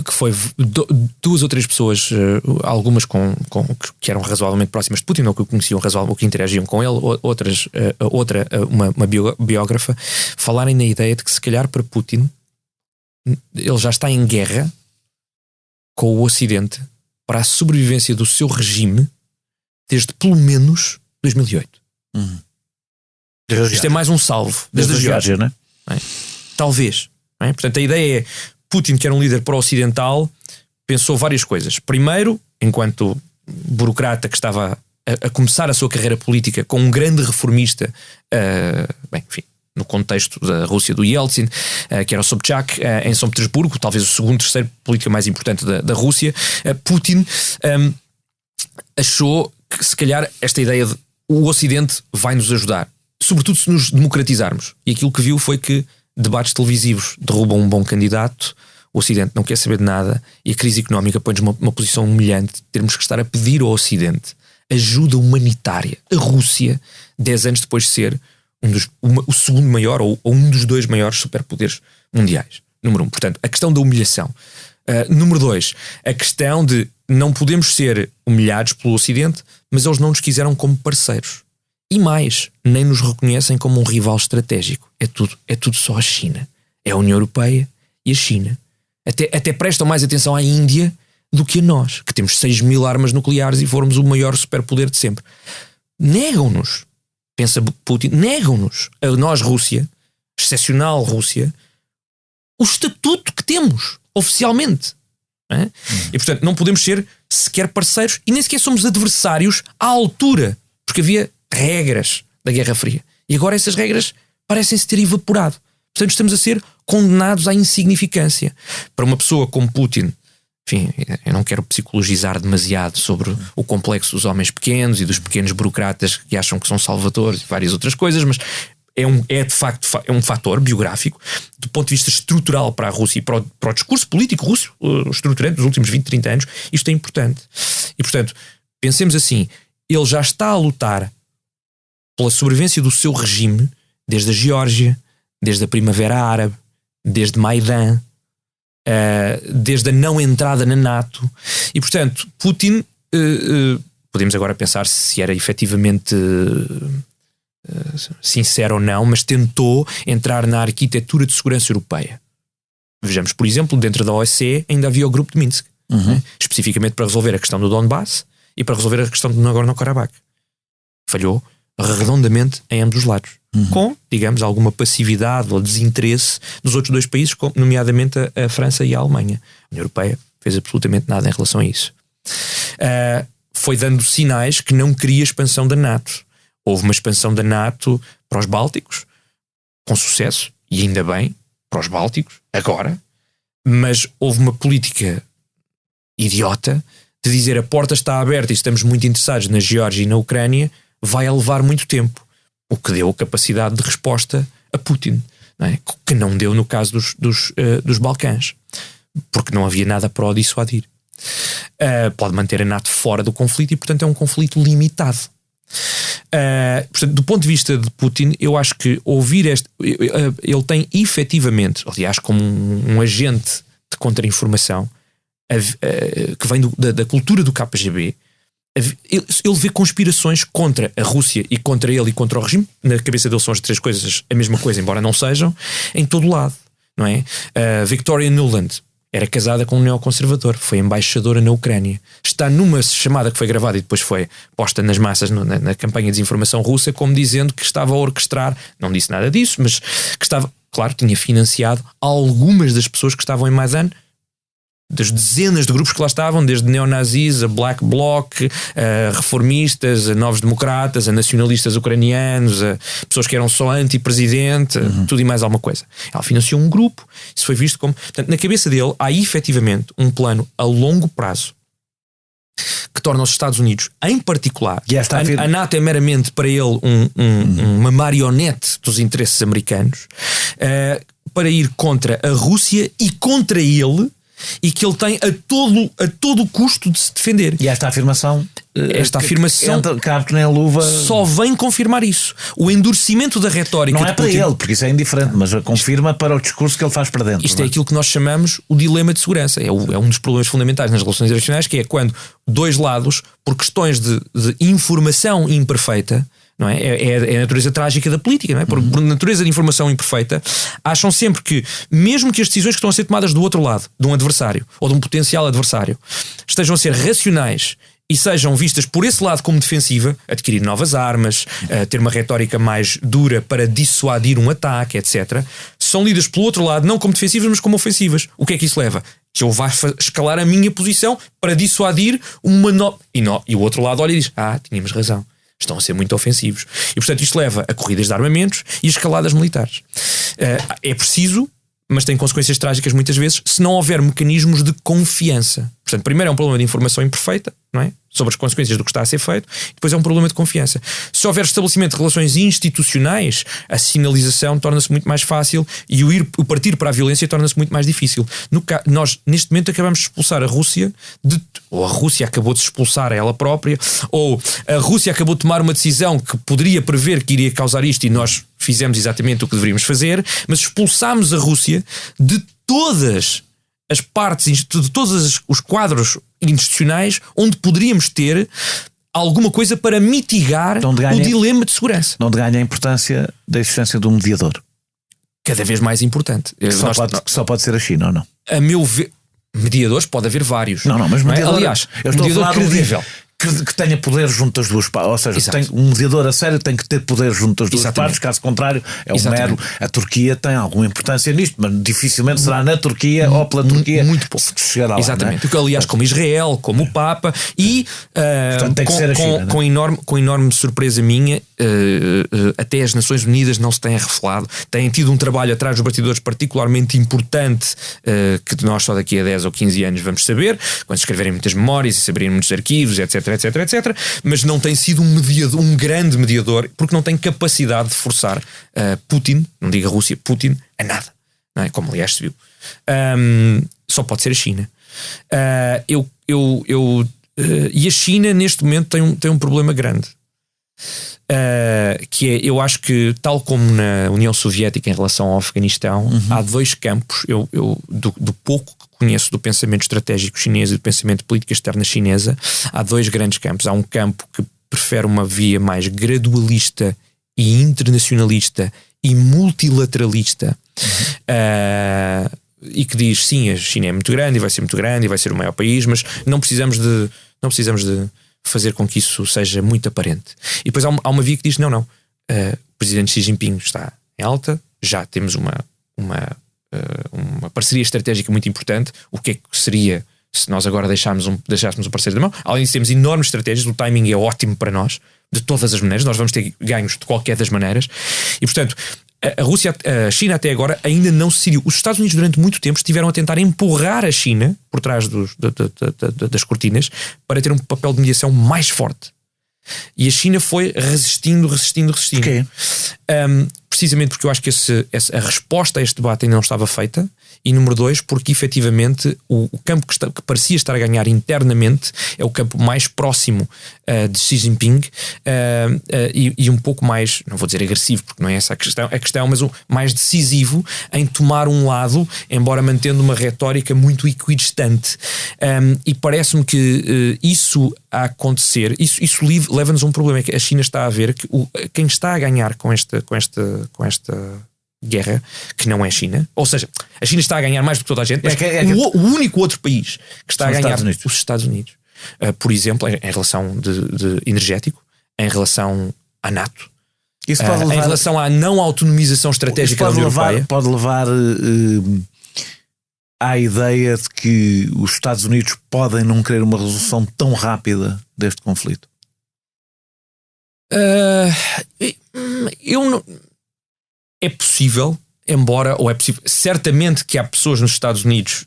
Speaker 3: que foi 2 ou 3 pessoas, algumas que eram razoavelmente próximas de Putin, ou que o conheciam razoavelmente, ou que interagiam com ele, uma biógrafa, falarem na ideia de que se calhar para Putin ele já está em guerra com o Ocidente para a sobrevivência do seu regime desde pelo menos 2008. Isto é mais um salvo. Desde a Geórgia,
Speaker 2: não é?
Speaker 3: Talvez. Não é? Portanto, a ideia é Putin, que era um líder pró-ocidental, pensou várias coisas. Primeiro, enquanto burocrata que estava a começar a sua carreira política com um grande reformista, no contexto da Rússia do Yeltsin, que era o Sobchak, em São Petersburgo, talvez o segundo, terceiro política mais importante da Rússia, Putin achou que se calhar esta ideia de o Ocidente vai nos ajudar, sobretudo se nos democratizarmos. E aquilo que viu foi que debates televisivos derrubam um bom candidato, o Ocidente não quer saber de nada e a crise económica põe-nos uma posição humilhante. Termos que estar a pedir ao Ocidente ajuda humanitária. A Rússia, 10 anos depois de ser o segundo maior ou um dos 2 maiores superpoderes mundiais. Número 1. Portanto, a questão da humilhação. Número 2. A questão de não podemos ser humilhados pelo Ocidente, mas eles não nos quiseram como parceiros. E mais, nem nos reconhecem como um rival estratégico. É tudo só a China. É a União Europeia e a China. Até prestam mais atenção à Índia do que a nós, que temos 6.000 armas nucleares e formos o maior superpoder de sempre. Negam-nos, pensa Putin, negam-nos a nós, Rússia, excepcional Rússia, o estatuto que temos, oficialmente. Não é? E portanto não podemos ser sequer parceiros e nem sequer somos adversários à altura, porque havia regras da Guerra Fria. E agora essas regras parecem-se ter evaporado. Portanto, estamos a ser condenados à insignificância. Para uma pessoa como Putin, enfim, eu não quero psicologizar demasiado sobre o complexo dos homens pequenos e dos pequenos burocratas que acham que são salvadores e várias outras coisas, mas de facto um fator biográfico do ponto de vista estrutural para a Rússia e para o discurso político russo estruturante dos últimos 20, 30 anos. Isto é importante. E, portanto, pensemos assim, ele já está a lutar pela sobrevivência do seu regime desde a Geórgia, desde a Primavera Árabe, desde Maidan, desde a não entrada na NATO. E, portanto, Putin, podemos agora pensar se era efetivamente sincero ou não, mas tentou entrar na arquitetura de segurança europeia. Vejamos, por exemplo, dentro da OSCE ainda havia o grupo de Minsk, né? Especificamente para resolver a questão do Donbass e para resolver a questão do Nagorno-Karabakh. Falhou redondamente em ambos os lados, com, digamos, alguma passividade ou desinteresse dos outros dois países, nomeadamente a França e a Alemanha. A União Europeia fez absolutamente nada em relação a isso. Foi dando sinais que não queria expansão da NATO. Houve uma expansão da NATO para os Bálticos, com sucesso, e ainda bem, para os Bálticos, agora, mas houve uma política idiota de dizer a porta está aberta e estamos muito interessados na Geórgia e na Ucrânia, vai levar muito tempo, o que deu capacidade de resposta a Putin, não é? Que não deu no caso dos Balcãs, porque não havia nada para o dissuadir. Pode manter a NATO fora do conflito e, portanto, é um conflito limitado. Portanto, do ponto de vista de Putin, eu acho que ouvir ele tem efetivamente, aliás, como um agente de contra-informação que vem da cultura do KGB, ele vê conspirações contra a Rússia e contra ele e contra o regime. Na cabeça dele são as três coisas a mesma coisa, embora não sejam, em todo lado, não é? Victoria Nuland era casada com um neoconservador, foi embaixadora na Ucrânia. Está numa chamada que foi gravada e depois foi posta nas massas na campanha de desinformação russa, como dizendo que estava a orquestrar, não disse nada disso, mas que estava, claro, tinha financiado algumas das pessoas que estavam em Maidan, das dezenas de grupos que lá estavam, desde neonazis a Black Bloc, a reformistas, a novos democratas, a nacionalistas ucranianos, a pessoas que eram só anti-presidente, tudo e mais alguma coisa. Ela financiou um grupo, isso foi visto como... Portanto, na cabeça dele há efetivamente um plano a longo prazo que torna os Estados Unidos, em particular, a NATO é meramente para ele uma marionete dos interesses americanos, para ir contra a Rússia e contra ele, e que ele tem a todo o custo de se defender.
Speaker 2: E esta afirmação
Speaker 3: cabe
Speaker 2: que nem a luva,
Speaker 3: só vem confirmar isso. O endurecimento da retórica
Speaker 2: não é
Speaker 3: de
Speaker 2: para
Speaker 3: Putin,
Speaker 2: ele, porque isso é indiferente, mas confirma para o discurso que ele faz para dentro.
Speaker 3: Isto é aquilo que nós chamamos o dilema de segurança. É um dos problemas fundamentais nas relações internacionais, que é quando dois lados, por questões de informação imperfeita, não é? É a natureza trágica da política, não é? Por natureza de informação imperfeita, acham sempre que, mesmo que as decisões que estão a ser tomadas do outro lado, de um adversário ou de um potencial adversário, estejam a ser racionais e sejam vistas por esse lado como defensiva, adquirir novas armas, ter uma retórica mais dura para dissuadir um ataque, etc., são lidas pelo outro lado não como defensivas, mas como ofensivas. O que é que isso leva? Que eu vá escalar a minha posição para dissuadir uma nova... E o outro lado olha e diz, tínhamos razão. Estão a ser muito ofensivos. E, portanto, isto leva a corridas de armamentos e escaladas militares. É preciso, mas tem consequências trágicas muitas vezes, se não houver mecanismos de confiança. Portanto, primeiro é um problema de informação imperfeita, não é? Sobre as consequências do que está a ser feito, e depois é um problema de confiança. Se houver estabelecimento de relações institucionais, a sinalização torna-se muito mais fácil e o partir para a violência torna-se muito mais difícil. Nós, neste momento, acabamos de expulsar a Rússia, ou a Rússia acabou de se expulsar a ela própria, ou a Rússia acabou de tomar uma decisão que poderia prever que iria causar isto e nós fizemos exatamente o que deveríamos fazer, mas expulsámos a Rússia de todas as partes, de todos os quadros institucionais onde poderíamos ter alguma coisa para mitigar o dilema de segurança.
Speaker 2: Não ganha a importância da existência de um mediador.
Speaker 3: Cada vez mais importante.
Speaker 2: Só pode ser a China, ou não?
Speaker 3: A meu ver, mediadores pode haver vários.
Speaker 2: Não, mas mediador,
Speaker 3: aliás,
Speaker 2: eu estou
Speaker 3: mediador
Speaker 2: a falar
Speaker 3: credível.
Speaker 2: Que tenha poder junto às duas partes. Ou seja, um mediador a sério tem que ter poder junto às duas partes, caso contrário é um mero. A Turquia tem alguma importância nisto, mas dificilmente será na Turquia ou pela Turquia.
Speaker 3: Muito pouco.
Speaker 2: Chegará lá,
Speaker 3: exatamente.
Speaker 2: Não é?
Speaker 3: Aliás, como Israel, como o Papa, e
Speaker 2: portanto, tem que ser a China,
Speaker 3: com enorme surpresa minha, até as Nações Unidas não se têm revelado, têm tido um trabalho atrás dos bastidores particularmente importante, que nós só daqui a 10 ou 15 anos vamos saber, quando escreverem muitas memórias e se abrirem muitos arquivos, etc, mas não tem sido um grande mediador, porque não tem capacidade de forçar Putin, não diga Rússia, Putin, a nada, não é? Como aliás se viu. Só pode ser a China. E a China neste momento tem um problema grande, que é, eu acho que, tal como na União Soviética em relação ao Afeganistão, há dois campos, do pouco que conheço do pensamento estratégico chinês e do pensamento de política externa chinesa, há dois grandes campos. Há um campo que prefere uma via mais gradualista e internacionalista e multilateralista, e que diz, sim, a China é muito grande e vai ser muito grande e vai ser o maior país, mas não precisamos de fazer com que isso seja muito aparente. E depois há uma via que diz: não, o presidente Xi Jinping está em alta, já temos uma parceria estratégica muito importante. O que é que seria se nós agora deixássemos o parceiro da mão? Além disso, temos enormes estratégias, o timing é ótimo para nós, de todas as maneiras, nós vamos ter ganhos de qualquer das maneiras. E portanto, a China até agora ainda não se decidiu. Os Estados Unidos durante muito tempo estiveram a tentar empurrar a China por trás das cortinas para ter um papel de mediação mais forte. E a China foi resistindo.
Speaker 2: Okay.
Speaker 3: Precisamente porque eu acho que a resposta a este debate ainda não estava feita. E número 2, porque efetivamente o campo que parecia estar a ganhar internamente é o campo mais próximo de Xi Jinping e um pouco mais, não vou dizer agressivo, porque não é essa a questão, mas mais decisivo em tomar um lado, embora mantendo uma retórica muito equidistante. E parece-me que isso a acontecer, isso leva-nos a um problema, é que a China está a ver que quem está a ganhar com esta guerra, que não é a China, ou seja, a China está a ganhar mais do que toda a gente, mas o único outro país que está a ganhar, os Estados Unidos, por exemplo, em relação de energético, em relação à NATO, isso pode levar, em relação à não autonomização estratégica da União Europeia,
Speaker 2: pode levar à ideia de que os Estados Unidos podem não querer uma resolução tão rápida deste conflito.
Speaker 3: Eu não... É possível, certamente que há pessoas nos Estados Unidos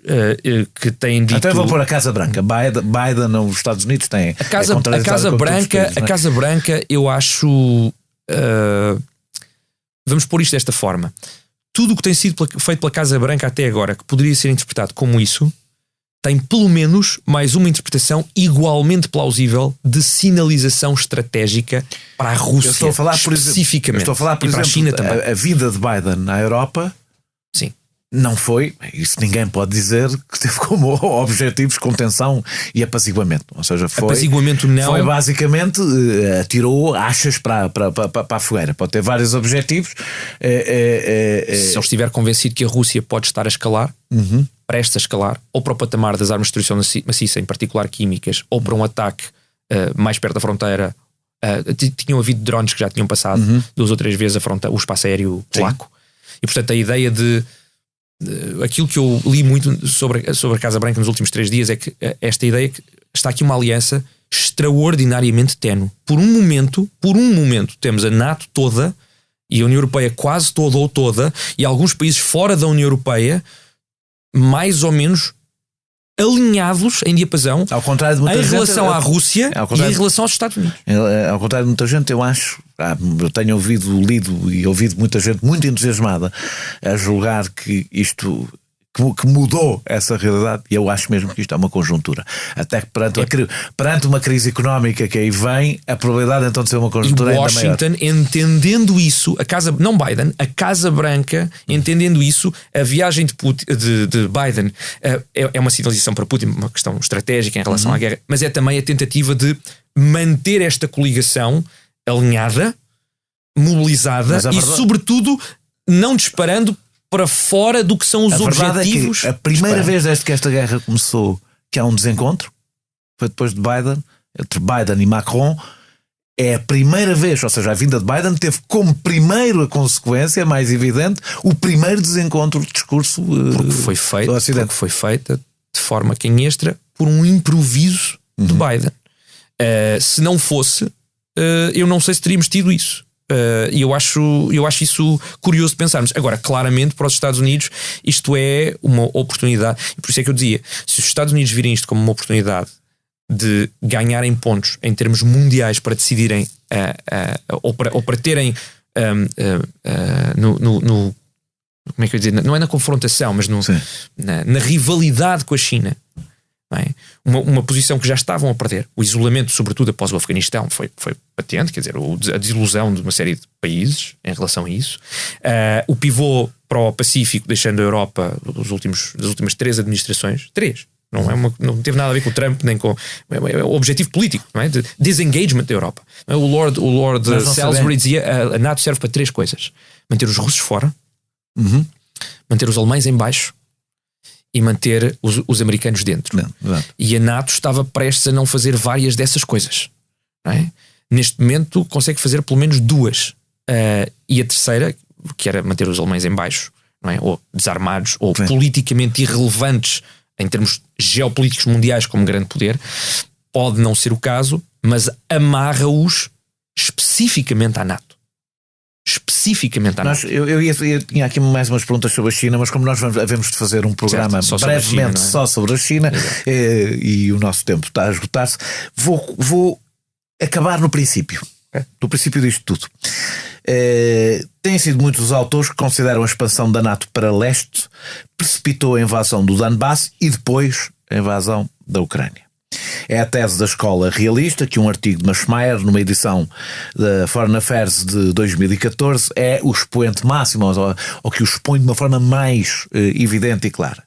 Speaker 3: que têm dito...
Speaker 2: Até vou pôr a Casa Branca. Biden nos Estados Unidos tem...
Speaker 3: A Casa Branca, eu acho... vamos pôr isto desta forma. Tudo o que tem sido feito pela Casa Branca até agora, que poderia ser interpretado como isso, tem pelo menos mais uma interpretação igualmente plausível de sinalização estratégica para a Rússia, especificamente.
Speaker 2: Estou a falar, por
Speaker 3: exemplo,
Speaker 2: para a China também. A vida de Biden na Europa,
Speaker 3: sim,
Speaker 2: não foi, isso ninguém pode dizer, que teve como objetivos contenção e apaziguamento. Ou seja,
Speaker 3: apaziguamento não.
Speaker 2: Foi basicamente, atirou achas para a fogueira. Pode ter vários objetivos.
Speaker 3: Se ele estiver convencido que a Rússia pode estar a escalar, prestes a escalar, ou para o patamar das armas de destruição maciça, em particular químicas, ou para um ataque mais perto da fronteira. Tinham havido drones que já tinham passado 2 ou 3 vezes o espaço aéreo polaco. E portanto a ideia de aquilo que eu li muito sobre a Casa Branca nos últimos 3 dias é que esta ideia que está aqui uma aliança extraordinariamente ténue. Por um momento temos a NATO toda e a União Europeia quase toda ou toda, e alguns países fora da União Europeia mais ou menos alinhados em diapasão,
Speaker 2: ao contrário de muita
Speaker 3: em
Speaker 2: gente,
Speaker 3: relação à Rússia e em relação aos Estados Unidos.
Speaker 2: Ao contrário de muita gente, eu acho, eu tenho lido e ouvido muita gente muito entusiasmada a julgar que isto que mudou essa realidade, e eu acho mesmo que isto é uma conjuntura. Até que perante uma crise económica que aí vem, a probabilidade então de ser uma conjuntura ainda maior.
Speaker 3: Washington, entendendo isso, não Biden, a Casa Branca, entendendo isso, a viagem de Biden é uma sinalização para Putin, uma questão estratégica em relação à guerra, mas é também a tentativa de manter esta coligação alinhada, mobilizada e, sobretudo, não disparando para fora do que são os objetivos.
Speaker 2: É que a primeira vez desde que esta guerra começou que há um desencontro foi depois de Biden, entre Biden e Macron. É a primeira vez, ou seja, a vinda de Biden teve como primeiro a consequência mais evidente o primeiro desencontro de discurso
Speaker 3: porque foi feita de forma canhestra por um improviso de Biden. Se não fosse, eu não sei se teríamos tido isso. E eu acho isso curioso de pensarmos. Agora, claramente, para os Estados Unidos, isto é uma oportunidade. E por isso é que eu dizia: se os Estados Unidos virem isto como uma oportunidade de ganharem pontos em termos mundiais para decidirem ou para terem como é que eu ia dizer? Não é na confrontação, mas na rivalidade com a China. Bem, uma posição que já estavam a perder. O isolamento, sobretudo após o Afeganistão, foi patente, quer dizer, a desilusão de uma série de países em relação a isso. O pivô para o Pacífico, deixando a Europa das últimas 3 administrações, 3, não teve nada a ver com o Trump, nem com o objetivo político, não é? De disengagement da Europa. O Lord Salisbury dizia: a NATO serve para 3 coisas: manter os russos fora, manter os alemães em baixo e manter os americanos dentro. E a NATO estava prestes a não fazer várias dessas coisas. Não é? Neste momento consegue fazer pelo menos 2. E a terceira, que era manter os alemães em baixo, não é? Ou desarmados, ou politicamente irrelevantes em termos geopolíticos mundiais como grande poder, pode não ser o caso, mas amarra-os especificamente à NATO. Especificamente à NATO.
Speaker 2: Eu tinha aqui mais umas perguntas sobre a China, mas como nós havemos de fazer um programa brevemente só sobre a China, e o nosso tempo está a esgotar-se, vou acabar no princípio. Do princípio disto tudo. Têm sido muitos os autores que consideram a expansão da NATO para leste precipitou a invasão do Donbass e depois a invasão da Ucrânia. É a tese da escola realista que um artigo de Maschmeyer, numa edição da Foreign Affairs de 2014, é o expoente máximo, ou que o expõe de uma forma mais evidente e clara.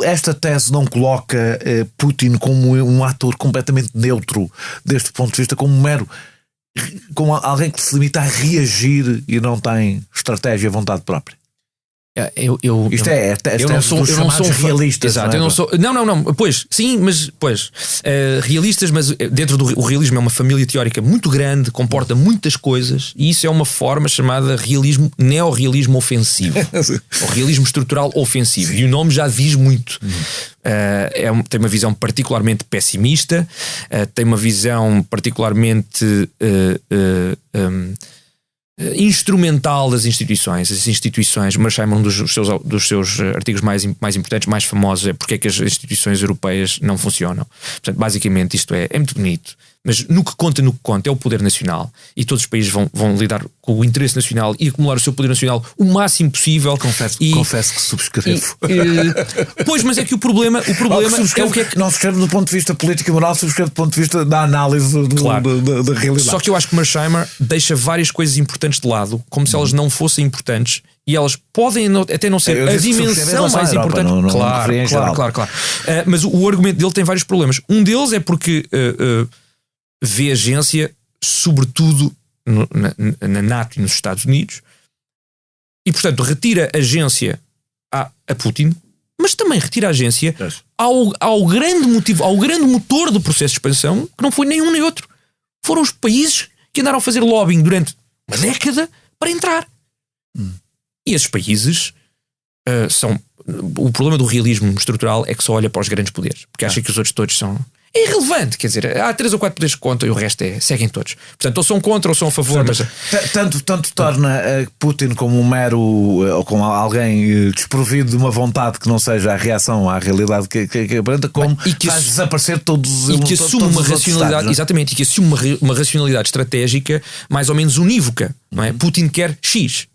Speaker 2: Esta tese não coloca Putin como um ator completamente neutro deste ponto de vista, como alguém que se limita a reagir e não tem estratégia e vontade própria. Eu não sou
Speaker 3: realista. Exato, eu não sou. Não. Pois, sim, mas realistas, mas dentro do realismo é uma família teórica muito grande, comporta muitas coisas, e isso é uma forma chamada neorrealismo ofensivo. Ou realismo estrutural ofensivo. E o nome já diz muito. Tem uma visão particularmente pessimista, tem uma visão particularmente instrumental das instituições. As instituições, Mearsheimer, um dos seus artigos mais importantes, mais famosos, é porque é que as instituições europeias não funcionam. Portanto, basicamente isto é muito bonito, mas no que conta é o poder nacional, e todos os países vão lidar com o interesse nacional e acumular o seu poder nacional o máximo possível.
Speaker 2: Confesso que subscrevo.
Speaker 3: Pois, mas é que o problema é o que é que...
Speaker 2: Não subscrevo do ponto de vista político e moral, subscrevo do ponto de vista da análise da realidade.
Speaker 3: Só que eu acho que Mearsheimer deixa várias coisas importantes de lado, como se elas não fossem importantes, e elas podem até não ser a dimensão mais importante. Claro. Mas o argumento dele tem vários problemas. Um deles é porque vê agência, sobretudo na NATO e nos Estados Unidos, e portanto retira agência a Putin, mas também retira agência ao grande motivo, ao grande motor do processo de expansão, que não foi nenhum nem outro. Foram os países que andaram a fazer lobbying durante uma década para entrar. E esses países são... O problema do realismo estrutural é que só olha para os grandes poderes, porque acha que os outros todos são... É irrelevante, quer dizer, há 3 ou 4 poderes que contam e o resto seguem todos. Portanto, ou são contra ou são a favor. Mas...
Speaker 2: Tanto torna Putin como um mero, ou como alguém desprovido de uma vontade que não seja a reação à realidade que aparenta, como faz desaparecer todos os...
Speaker 3: E que assume uma racionalidade, exatamente, e que assume uma racionalidade estratégica mais ou menos unívoca, não é? Putin quer X,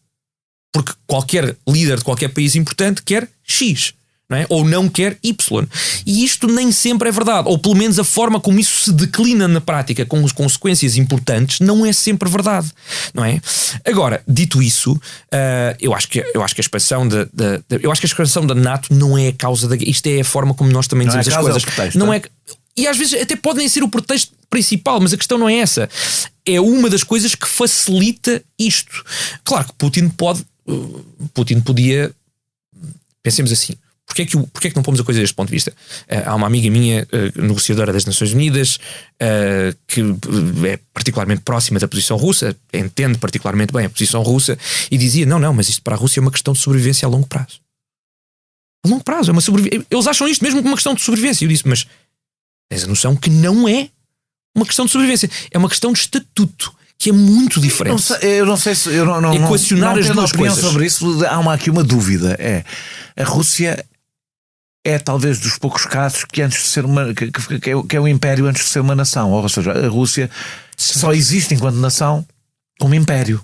Speaker 3: porque qualquer líder de qualquer país importante quer X. Não é? Ou não quer Y. E isto nem sempre é verdade, ou pelo menos a forma como isso se declina na prática com as consequências importantes não é sempre verdade, não é? Agora, dito isso, eu acho que a expansão da NATO não é a causa da... Isto é a forma como nós também dizemos as coisas.
Speaker 2: Pretexto,
Speaker 3: não é? E às vezes até pode nem ser o pretexto principal, mas a questão não é essa. É uma das coisas que facilita isto. Claro que Putin podia... Pensemos assim. Porquê é que não pomos a coisa deste ponto de vista? Há uma amiga minha, negociadora das Nações Unidas, que é particularmente próxima da posição russa, entende particularmente bem a posição russa, e dizia, não, mas isto para a Rússia é uma questão de sobrevivência a longo prazo. A longo prazo, é uma sobrevivência. Eles acham isto mesmo como uma questão de sobrevivência. Eu disse, mas tens a noção que não é uma questão de sobrevivência, é uma questão de estatuto, que é muito diferente.
Speaker 2: Eu não sei se...
Speaker 3: Equacionar as duas coisas.
Speaker 2: Sobre isso, há aqui uma dúvida. A Rússia é talvez dos poucos casos que antes de ser que é um império antes de ser uma nação. Ou seja, a Rússia só existe enquanto nação como império.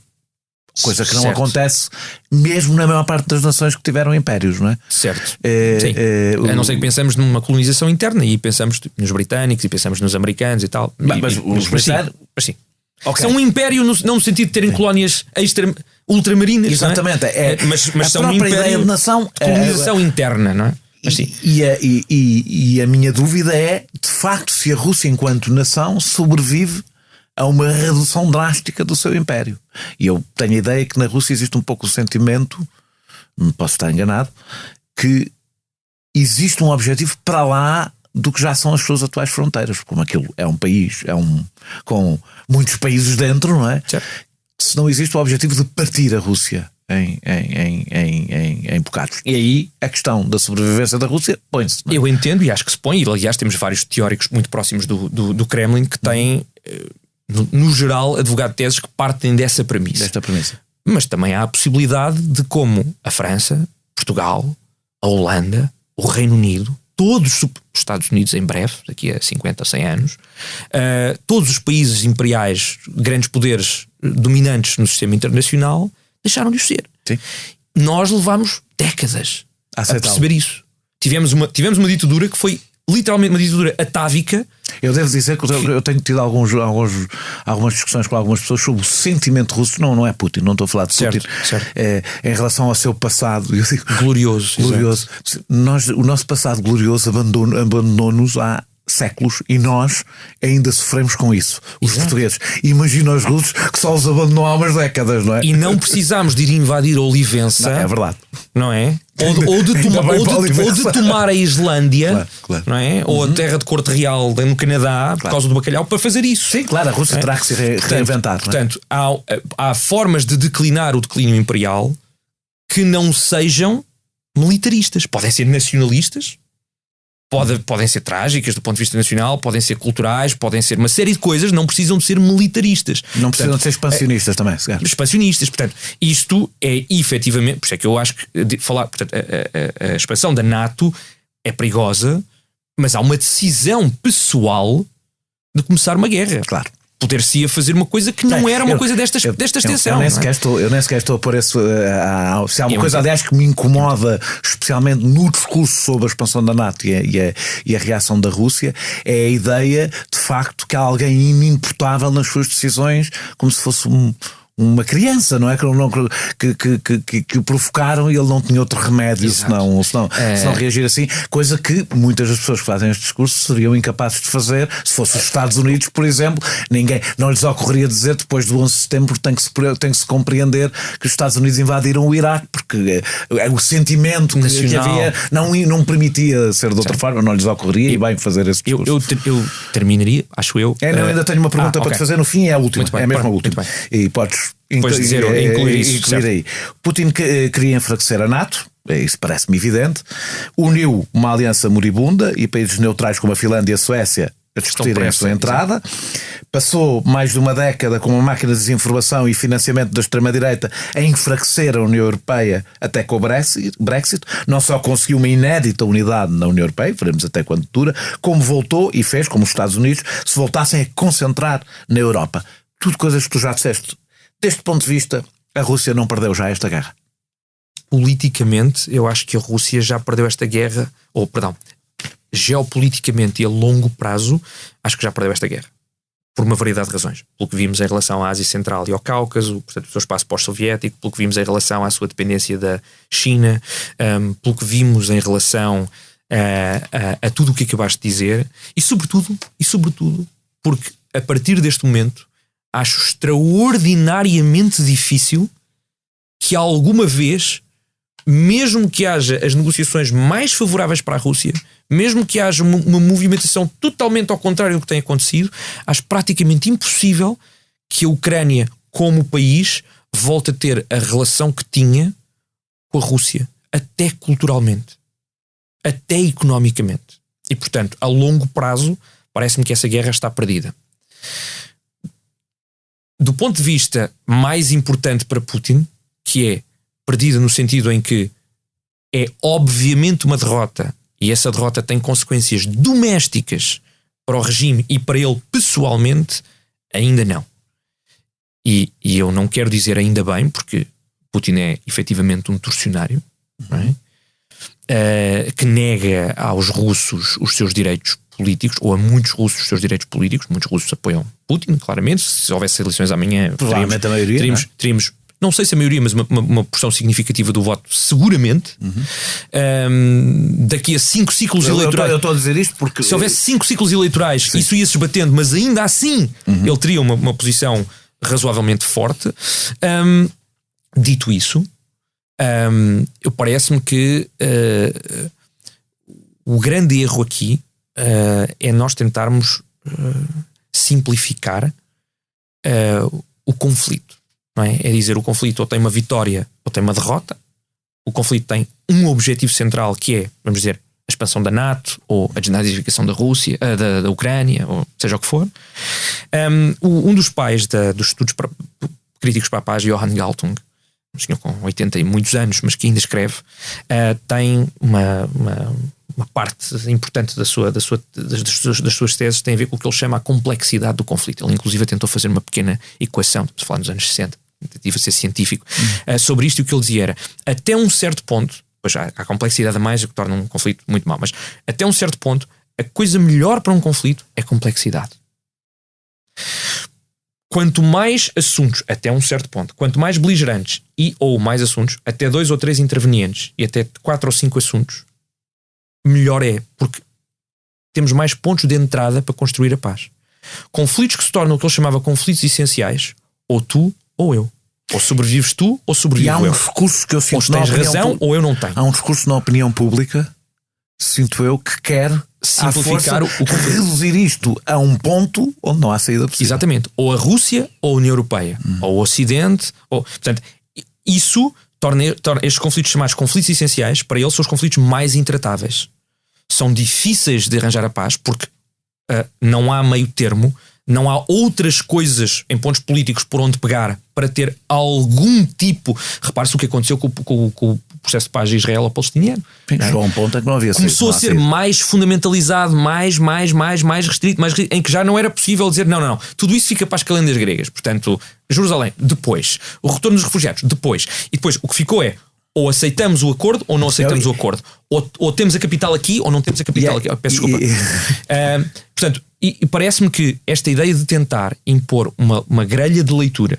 Speaker 2: Coisa que não acontece mesmo na maior parte das nações que tiveram impérios, não é?
Speaker 3: Certo. Sim. A não ser que pensamos numa colonização interna e pensamos nos britânicos e pensamos nos americanos e tal.
Speaker 2: Mas
Speaker 3: sim. Okay. São um império não no sentido de terem colónias ultramarinas.
Speaker 2: Exatamente.
Speaker 3: Mas são um império de nação, colonização interna, não é?
Speaker 2: E a minha dúvida é, de facto, se a Rússia enquanto nação sobrevive a uma redução drástica do seu império. E eu tenho a ideia que na Rússia existe um pouco o sentimento, não posso estar enganado, que existe um objetivo para lá do que já são as suas atuais fronteiras, como aquilo é um país, com muitos países dentro, não é?
Speaker 3: Certo.
Speaker 2: Se não existe o objetivo de partir a Rússia em bocados. E aí a questão da sobrevivência da Rússia põe-se. Não é?
Speaker 3: Eu entendo e acho que se põe, e aliás temos vários teóricos muito próximos do Kremlin que têm, no geral, advogado teses que partem dessa premissa.
Speaker 2: Desta premissa.
Speaker 3: Mas também há a possibilidade de como a França, Portugal, a Holanda, o Reino Unido, todos os Estados Unidos em breve, daqui a 50 ou 100 anos, todos os países imperiais, grandes poderes dominantes no sistema internacional, deixaram de o ser.
Speaker 2: Sim.
Speaker 3: Nós levámos décadas a perceber isso. Tivemos uma ditadura que foi literalmente uma ditadura atávica.
Speaker 2: Eu devo dizer que eu tenho tido algumas discussões com algumas pessoas sobre o sentimento russo. Não é Putin, não estou a falar de Putin.
Speaker 3: Certo.
Speaker 2: Em relação ao seu passado, eu digo,
Speaker 3: glorioso.
Speaker 2: O nosso passado glorioso abandonou-nos há séculos e nós ainda sofremos com isso, os portugueses. Imagina os russos que só os abandonou há umas décadas, não é?
Speaker 3: E não precisámos de ir invadir a Olivença.
Speaker 2: Não, é verdade.
Speaker 3: Não é? Ou de tomar a Islândia,
Speaker 2: claro.
Speaker 3: Não é? Ou a terra de Corte Real no Canadá, por causa do bacalhau, para fazer isso.
Speaker 2: Sim, claro, a Rússia terá que se reinventar.
Speaker 3: Portanto, há formas de declinar o declínio imperial que não sejam militaristas. Podem ser nacionalistas, podem ser trágicas do ponto de vista nacional, podem ser culturais, podem ser uma série de coisas, não precisam de ser militaristas.
Speaker 2: Não precisam de ser expansionistas também, se calhar.
Speaker 3: Expansionistas, portanto, isto é efetivamente, por isso é que eu acho que portanto, a expansão da NATO é perigosa, mas há uma decisão pessoal de começar uma guerra.
Speaker 2: Claro.
Speaker 3: Poder-se-ia fazer uma coisa que não era uma coisa desta extensão.
Speaker 2: Eu nem sequer estou a pôr esse. Se há uma coisa, aliás, que me incomoda, especialmente no discurso sobre a expansão da NATO e a reação da Rússia, é a ideia, de facto, que há alguém inimputável nas suas decisões, como se fosse uma criança, não é? Que o provocaram e ele não tinha outro remédio senão reagir assim, coisa que muitas das pessoas que fazem este discurso seriam incapazes de fazer se fosse os Estados Unidos, por exemplo. Não lhes ocorreria dizer depois do 11 de setembro tem que se compreender que os Estados Unidos invadiram o Iraque, porque o sentimento que havia não permitia ser de outra forma, não lhes ocorreria e bem fazer esse discurso.
Speaker 3: Eu terminaria, acho eu.
Speaker 2: Ainda tenho uma pergunta para te fazer no fim, é a última, é mesmo a última. E podes
Speaker 3: incluir isso.
Speaker 2: Aí. Putin queria enfraquecer a NATO, isso parece-me evidente, uniu uma aliança moribunda e países neutrais como a Finlândia e a Suécia a discutirem a sua entrada. Passou mais de uma década com uma máquina de desinformação e financiamento da extrema-direita a enfraquecer a União Europeia até com o Brexit. Não só conseguiu uma inédita unidade na União Europeia, veremos até quando dura, como voltou e fez, como os Estados Unidos, se voltassem a concentrar na Europa. Tudo coisas que tu já disseste. Deste ponto de vista, a Rússia não perdeu já esta guerra?
Speaker 3: Politicamente, eu acho que a Rússia já perdeu esta guerra, geopoliticamente e a longo prazo, acho que já perdeu esta guerra. Por uma variedade de razões. Pelo que vimos em relação à Ásia Central e ao Cáucaso, portanto, o seu espaço pós-soviético, pelo que vimos em relação à sua dependência da China, pelo que vimos em relação a tudo o que acabaste de dizer, e sobretudo, porque a partir deste momento acho extraordinariamente difícil que alguma vez, mesmo que haja as negociações mais favoráveis para a Rússia, mesmo que haja uma movimentação totalmente ao contrário do que tem acontecido, acho praticamente impossível que a Ucrânia, como país, volte a ter a relação que tinha com a Rússia, até culturalmente, até economicamente. E, portanto, a longo prazo, parece-me que essa guerra está perdida. Do ponto de vista mais importante para Putin, que é perdida no sentido em que é obviamente uma derrota, e essa derrota tem consequências domésticas para o regime e para ele pessoalmente, ainda não. E eu não quero dizer ainda bem, porque Putin é efetivamente um torcionário, não é? Que nega aos russos os seus direitos políticos, ou a muitos russos os seus direitos políticos. Muitos russos apoiam Putin, claramente. Se houvesse eleições amanhã,
Speaker 2: provavelmente a maioria,
Speaker 3: teríamos não sei se a maioria, mas uma porção significativa do voto, seguramente. Daqui a 5 ciclos eleitorais.
Speaker 2: Eu estou a dizer isto porque
Speaker 3: se houvesse 5 ciclos eleitorais, sim, isso ia-se esbatendo, mas ainda assim ele teria uma posição razoavelmente forte. Dito isso, eu parece-me que o grande erro aqui é nós tentarmos simplificar o conflito, não é? É dizer, o conflito ou tem uma vitória ou tem uma derrota. O conflito tem um objetivo central, que é, vamos dizer, a expansão da NATO ou a desnazificação da Rússia, da Ucrânia, ou seja o que for. Um dos pais dos estudos críticos para a paz, Johann Galtung, um senhor com 80 e muitos anos, mas que ainda escreve, tem uma parte importante das suas teses tem a ver com o que ele chama a complexidade do conflito. Ele inclusive tentou fazer uma pequena equação, estamos a falar nos anos 60, tentativa de ser científico, sobre isto, e o que ele dizia era, até um certo ponto, pois há complexidade a mais, o que torna um conflito muito mau, mas até um certo ponto, a coisa melhor para um conflito é complexidade. Quanto mais assuntos, até um certo ponto, quanto mais beligerantes ou mais assuntos, até 2 ou 3 intervenientes e até 4 ou 5 assuntos, melhor é, porque temos mais pontos de entrada para construir a paz. Conflitos que se tornam o que ele chamava conflitos essenciais, ou tu ou eu. Ou sobrevives tu ou sobrevivo eu.
Speaker 2: E há um discurso que eu sinto,
Speaker 3: ou tens razão ou eu não tenho.
Speaker 2: Há um discurso na opinião pública, sinto eu, que quer simplificar o conflito, reduzir isto a um ponto onde não há saída possível.
Speaker 3: Exatamente. Ou a Rússia ou a União Europeia. Ou o Ocidente. Portanto, isso torna estes conflitos chamados conflitos essenciais, para eles são os conflitos mais intratáveis. São difíceis de arranjar a paz porque não há meio termo, não há outras coisas em pontos políticos por onde pegar para ter algum tipo. Repare-se o que aconteceu com o processo de paz de Israel-Palestiniano.
Speaker 2: Chegou a um ponto em que não havia.
Speaker 3: Começou a ser mais fundamentalizado, mais restrito, em que já não era possível dizer não. Tudo isso fica para as calendas gregas. Portanto, Jerusalém, depois. O retorno dos refugiados, depois. E depois o que ficou é, ou aceitamos o acordo ou não aceitamos o acordo. Ou temos a capital aqui ou não temos a capital aqui. Peço desculpa. Portanto, e parece-me que esta ideia de tentar impor uma grelha de leitura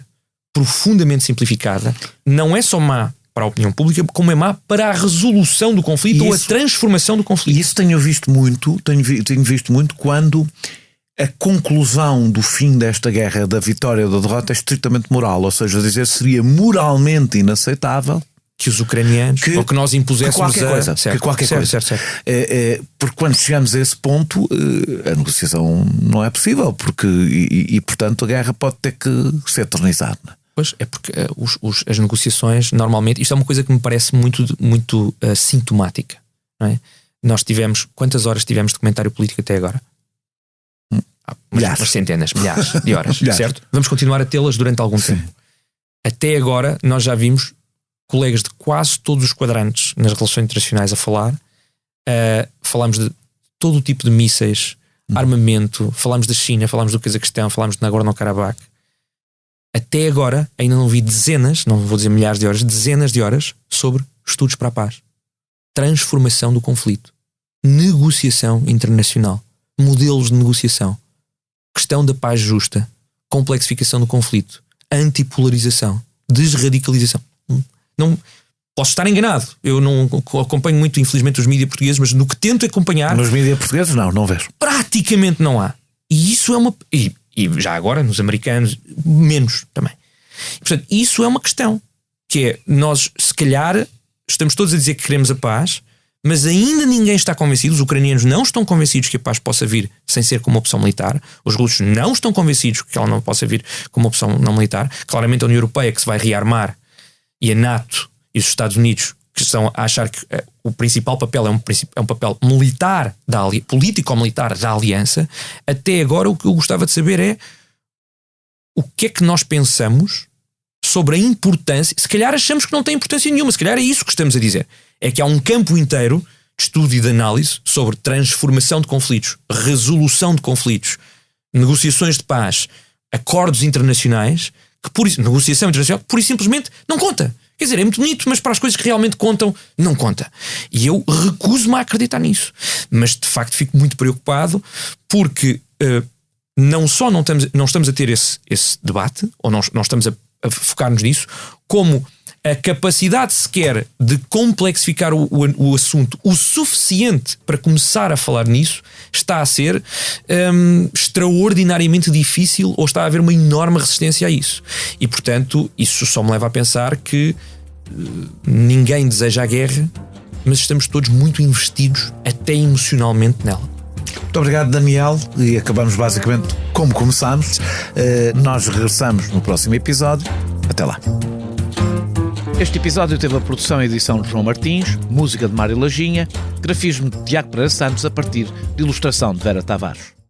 Speaker 3: profundamente simplificada não é só má para a opinião pública, como é má para a resolução do conflito ou a transformação do conflito.
Speaker 2: E isso tenho visto muito quando a conclusão do fim desta guerra, da vitória ou da derrota, é estritamente moral. Ou seja, dizer, seria moralmente inaceitável
Speaker 3: que os ucranianos, ou que nós impuséssemos
Speaker 2: qualquer coisa. Porque quando chegamos a esse ponto, a negociação não é possível, porque e portanto a guerra pode ter que ser eternizada.
Speaker 3: Pois é, porque as negociações normalmente, isto é uma coisa que me parece muito sintomática, não é? Nós tivemos, quantas horas tivemos de comentário político até agora? Umas centenas, milhares de horas, certo? Vamos continuar a tê-las durante algum tempo. Até agora nós já vimos colegas de quase todos os quadrantes nas relações internacionais a falar. Falamos de todo o tipo de mísseis, armamento, falamos da China, falamos do Cazaquistão, falamos de Nagorno-Karabakh. Até agora ainda não vi dezenas, não vou dizer milhares de horas, dezenas de horas sobre estudos para a paz, transformação do conflito, negociação internacional, modelos de negociação, questão da paz justa, complexificação do conflito, antipolarização, desradicalização. Não posso estar enganado, eu não acompanho muito, infelizmente, os mídias portugueses, mas no que tento acompanhar,
Speaker 2: nos mídias portugueses não vejo,
Speaker 3: praticamente não há. E isso é uma... E já agora nos americanos menos também. E, portanto, isso é uma questão, que é, nós se calhar estamos todos a dizer que queremos a paz, mas ainda ninguém está convencido. Os ucranianos não estão convencidos que a paz possa vir sem ser como opção militar. Os russos não estão convencidos que ela não possa vir como opção não militar. Claramente a União Europeia, que se vai rearmar, e a NATO e os Estados Unidos, que estão a achar que o principal papel é um papel militar, político-militar da aliança. Até agora o que eu gostava de saber é o que é que nós pensamos sobre a importância. Se calhar achamos que não tem importância nenhuma, se calhar é isso que estamos a dizer. É que há um campo inteiro de estudo e de análise sobre transformação de conflitos, resolução de conflitos, negociações de paz, acordos internacionais, que negociação internacional pura e simplesmente não conta. Quer dizer, é muito bonito, mas para as coisas que realmente contam, não conta. E eu recuso-me a acreditar nisso. Mas de facto fico muito preocupado porque não só não estamos a ter esse debate, ou não estamos a focar-nos nisso, como a capacidade sequer de complexificar o assunto o suficiente para começar a falar nisso está a ser extraordinariamente difícil, ou está a haver uma enorme resistência a isso. E portanto isso só me leva a pensar que ninguém deseja a guerra, mas estamos todos muito investidos, até emocionalmente, nela.
Speaker 2: Muito obrigado, Daniel, e acabamos basicamente como começámos. Nós regressamos no próximo episódio. Até lá. Este episódio teve a produção e edição de João Martins, música de Mário Lajinha, grafismo de Tiago Pereira Santos a partir de ilustração de Vera Tavares.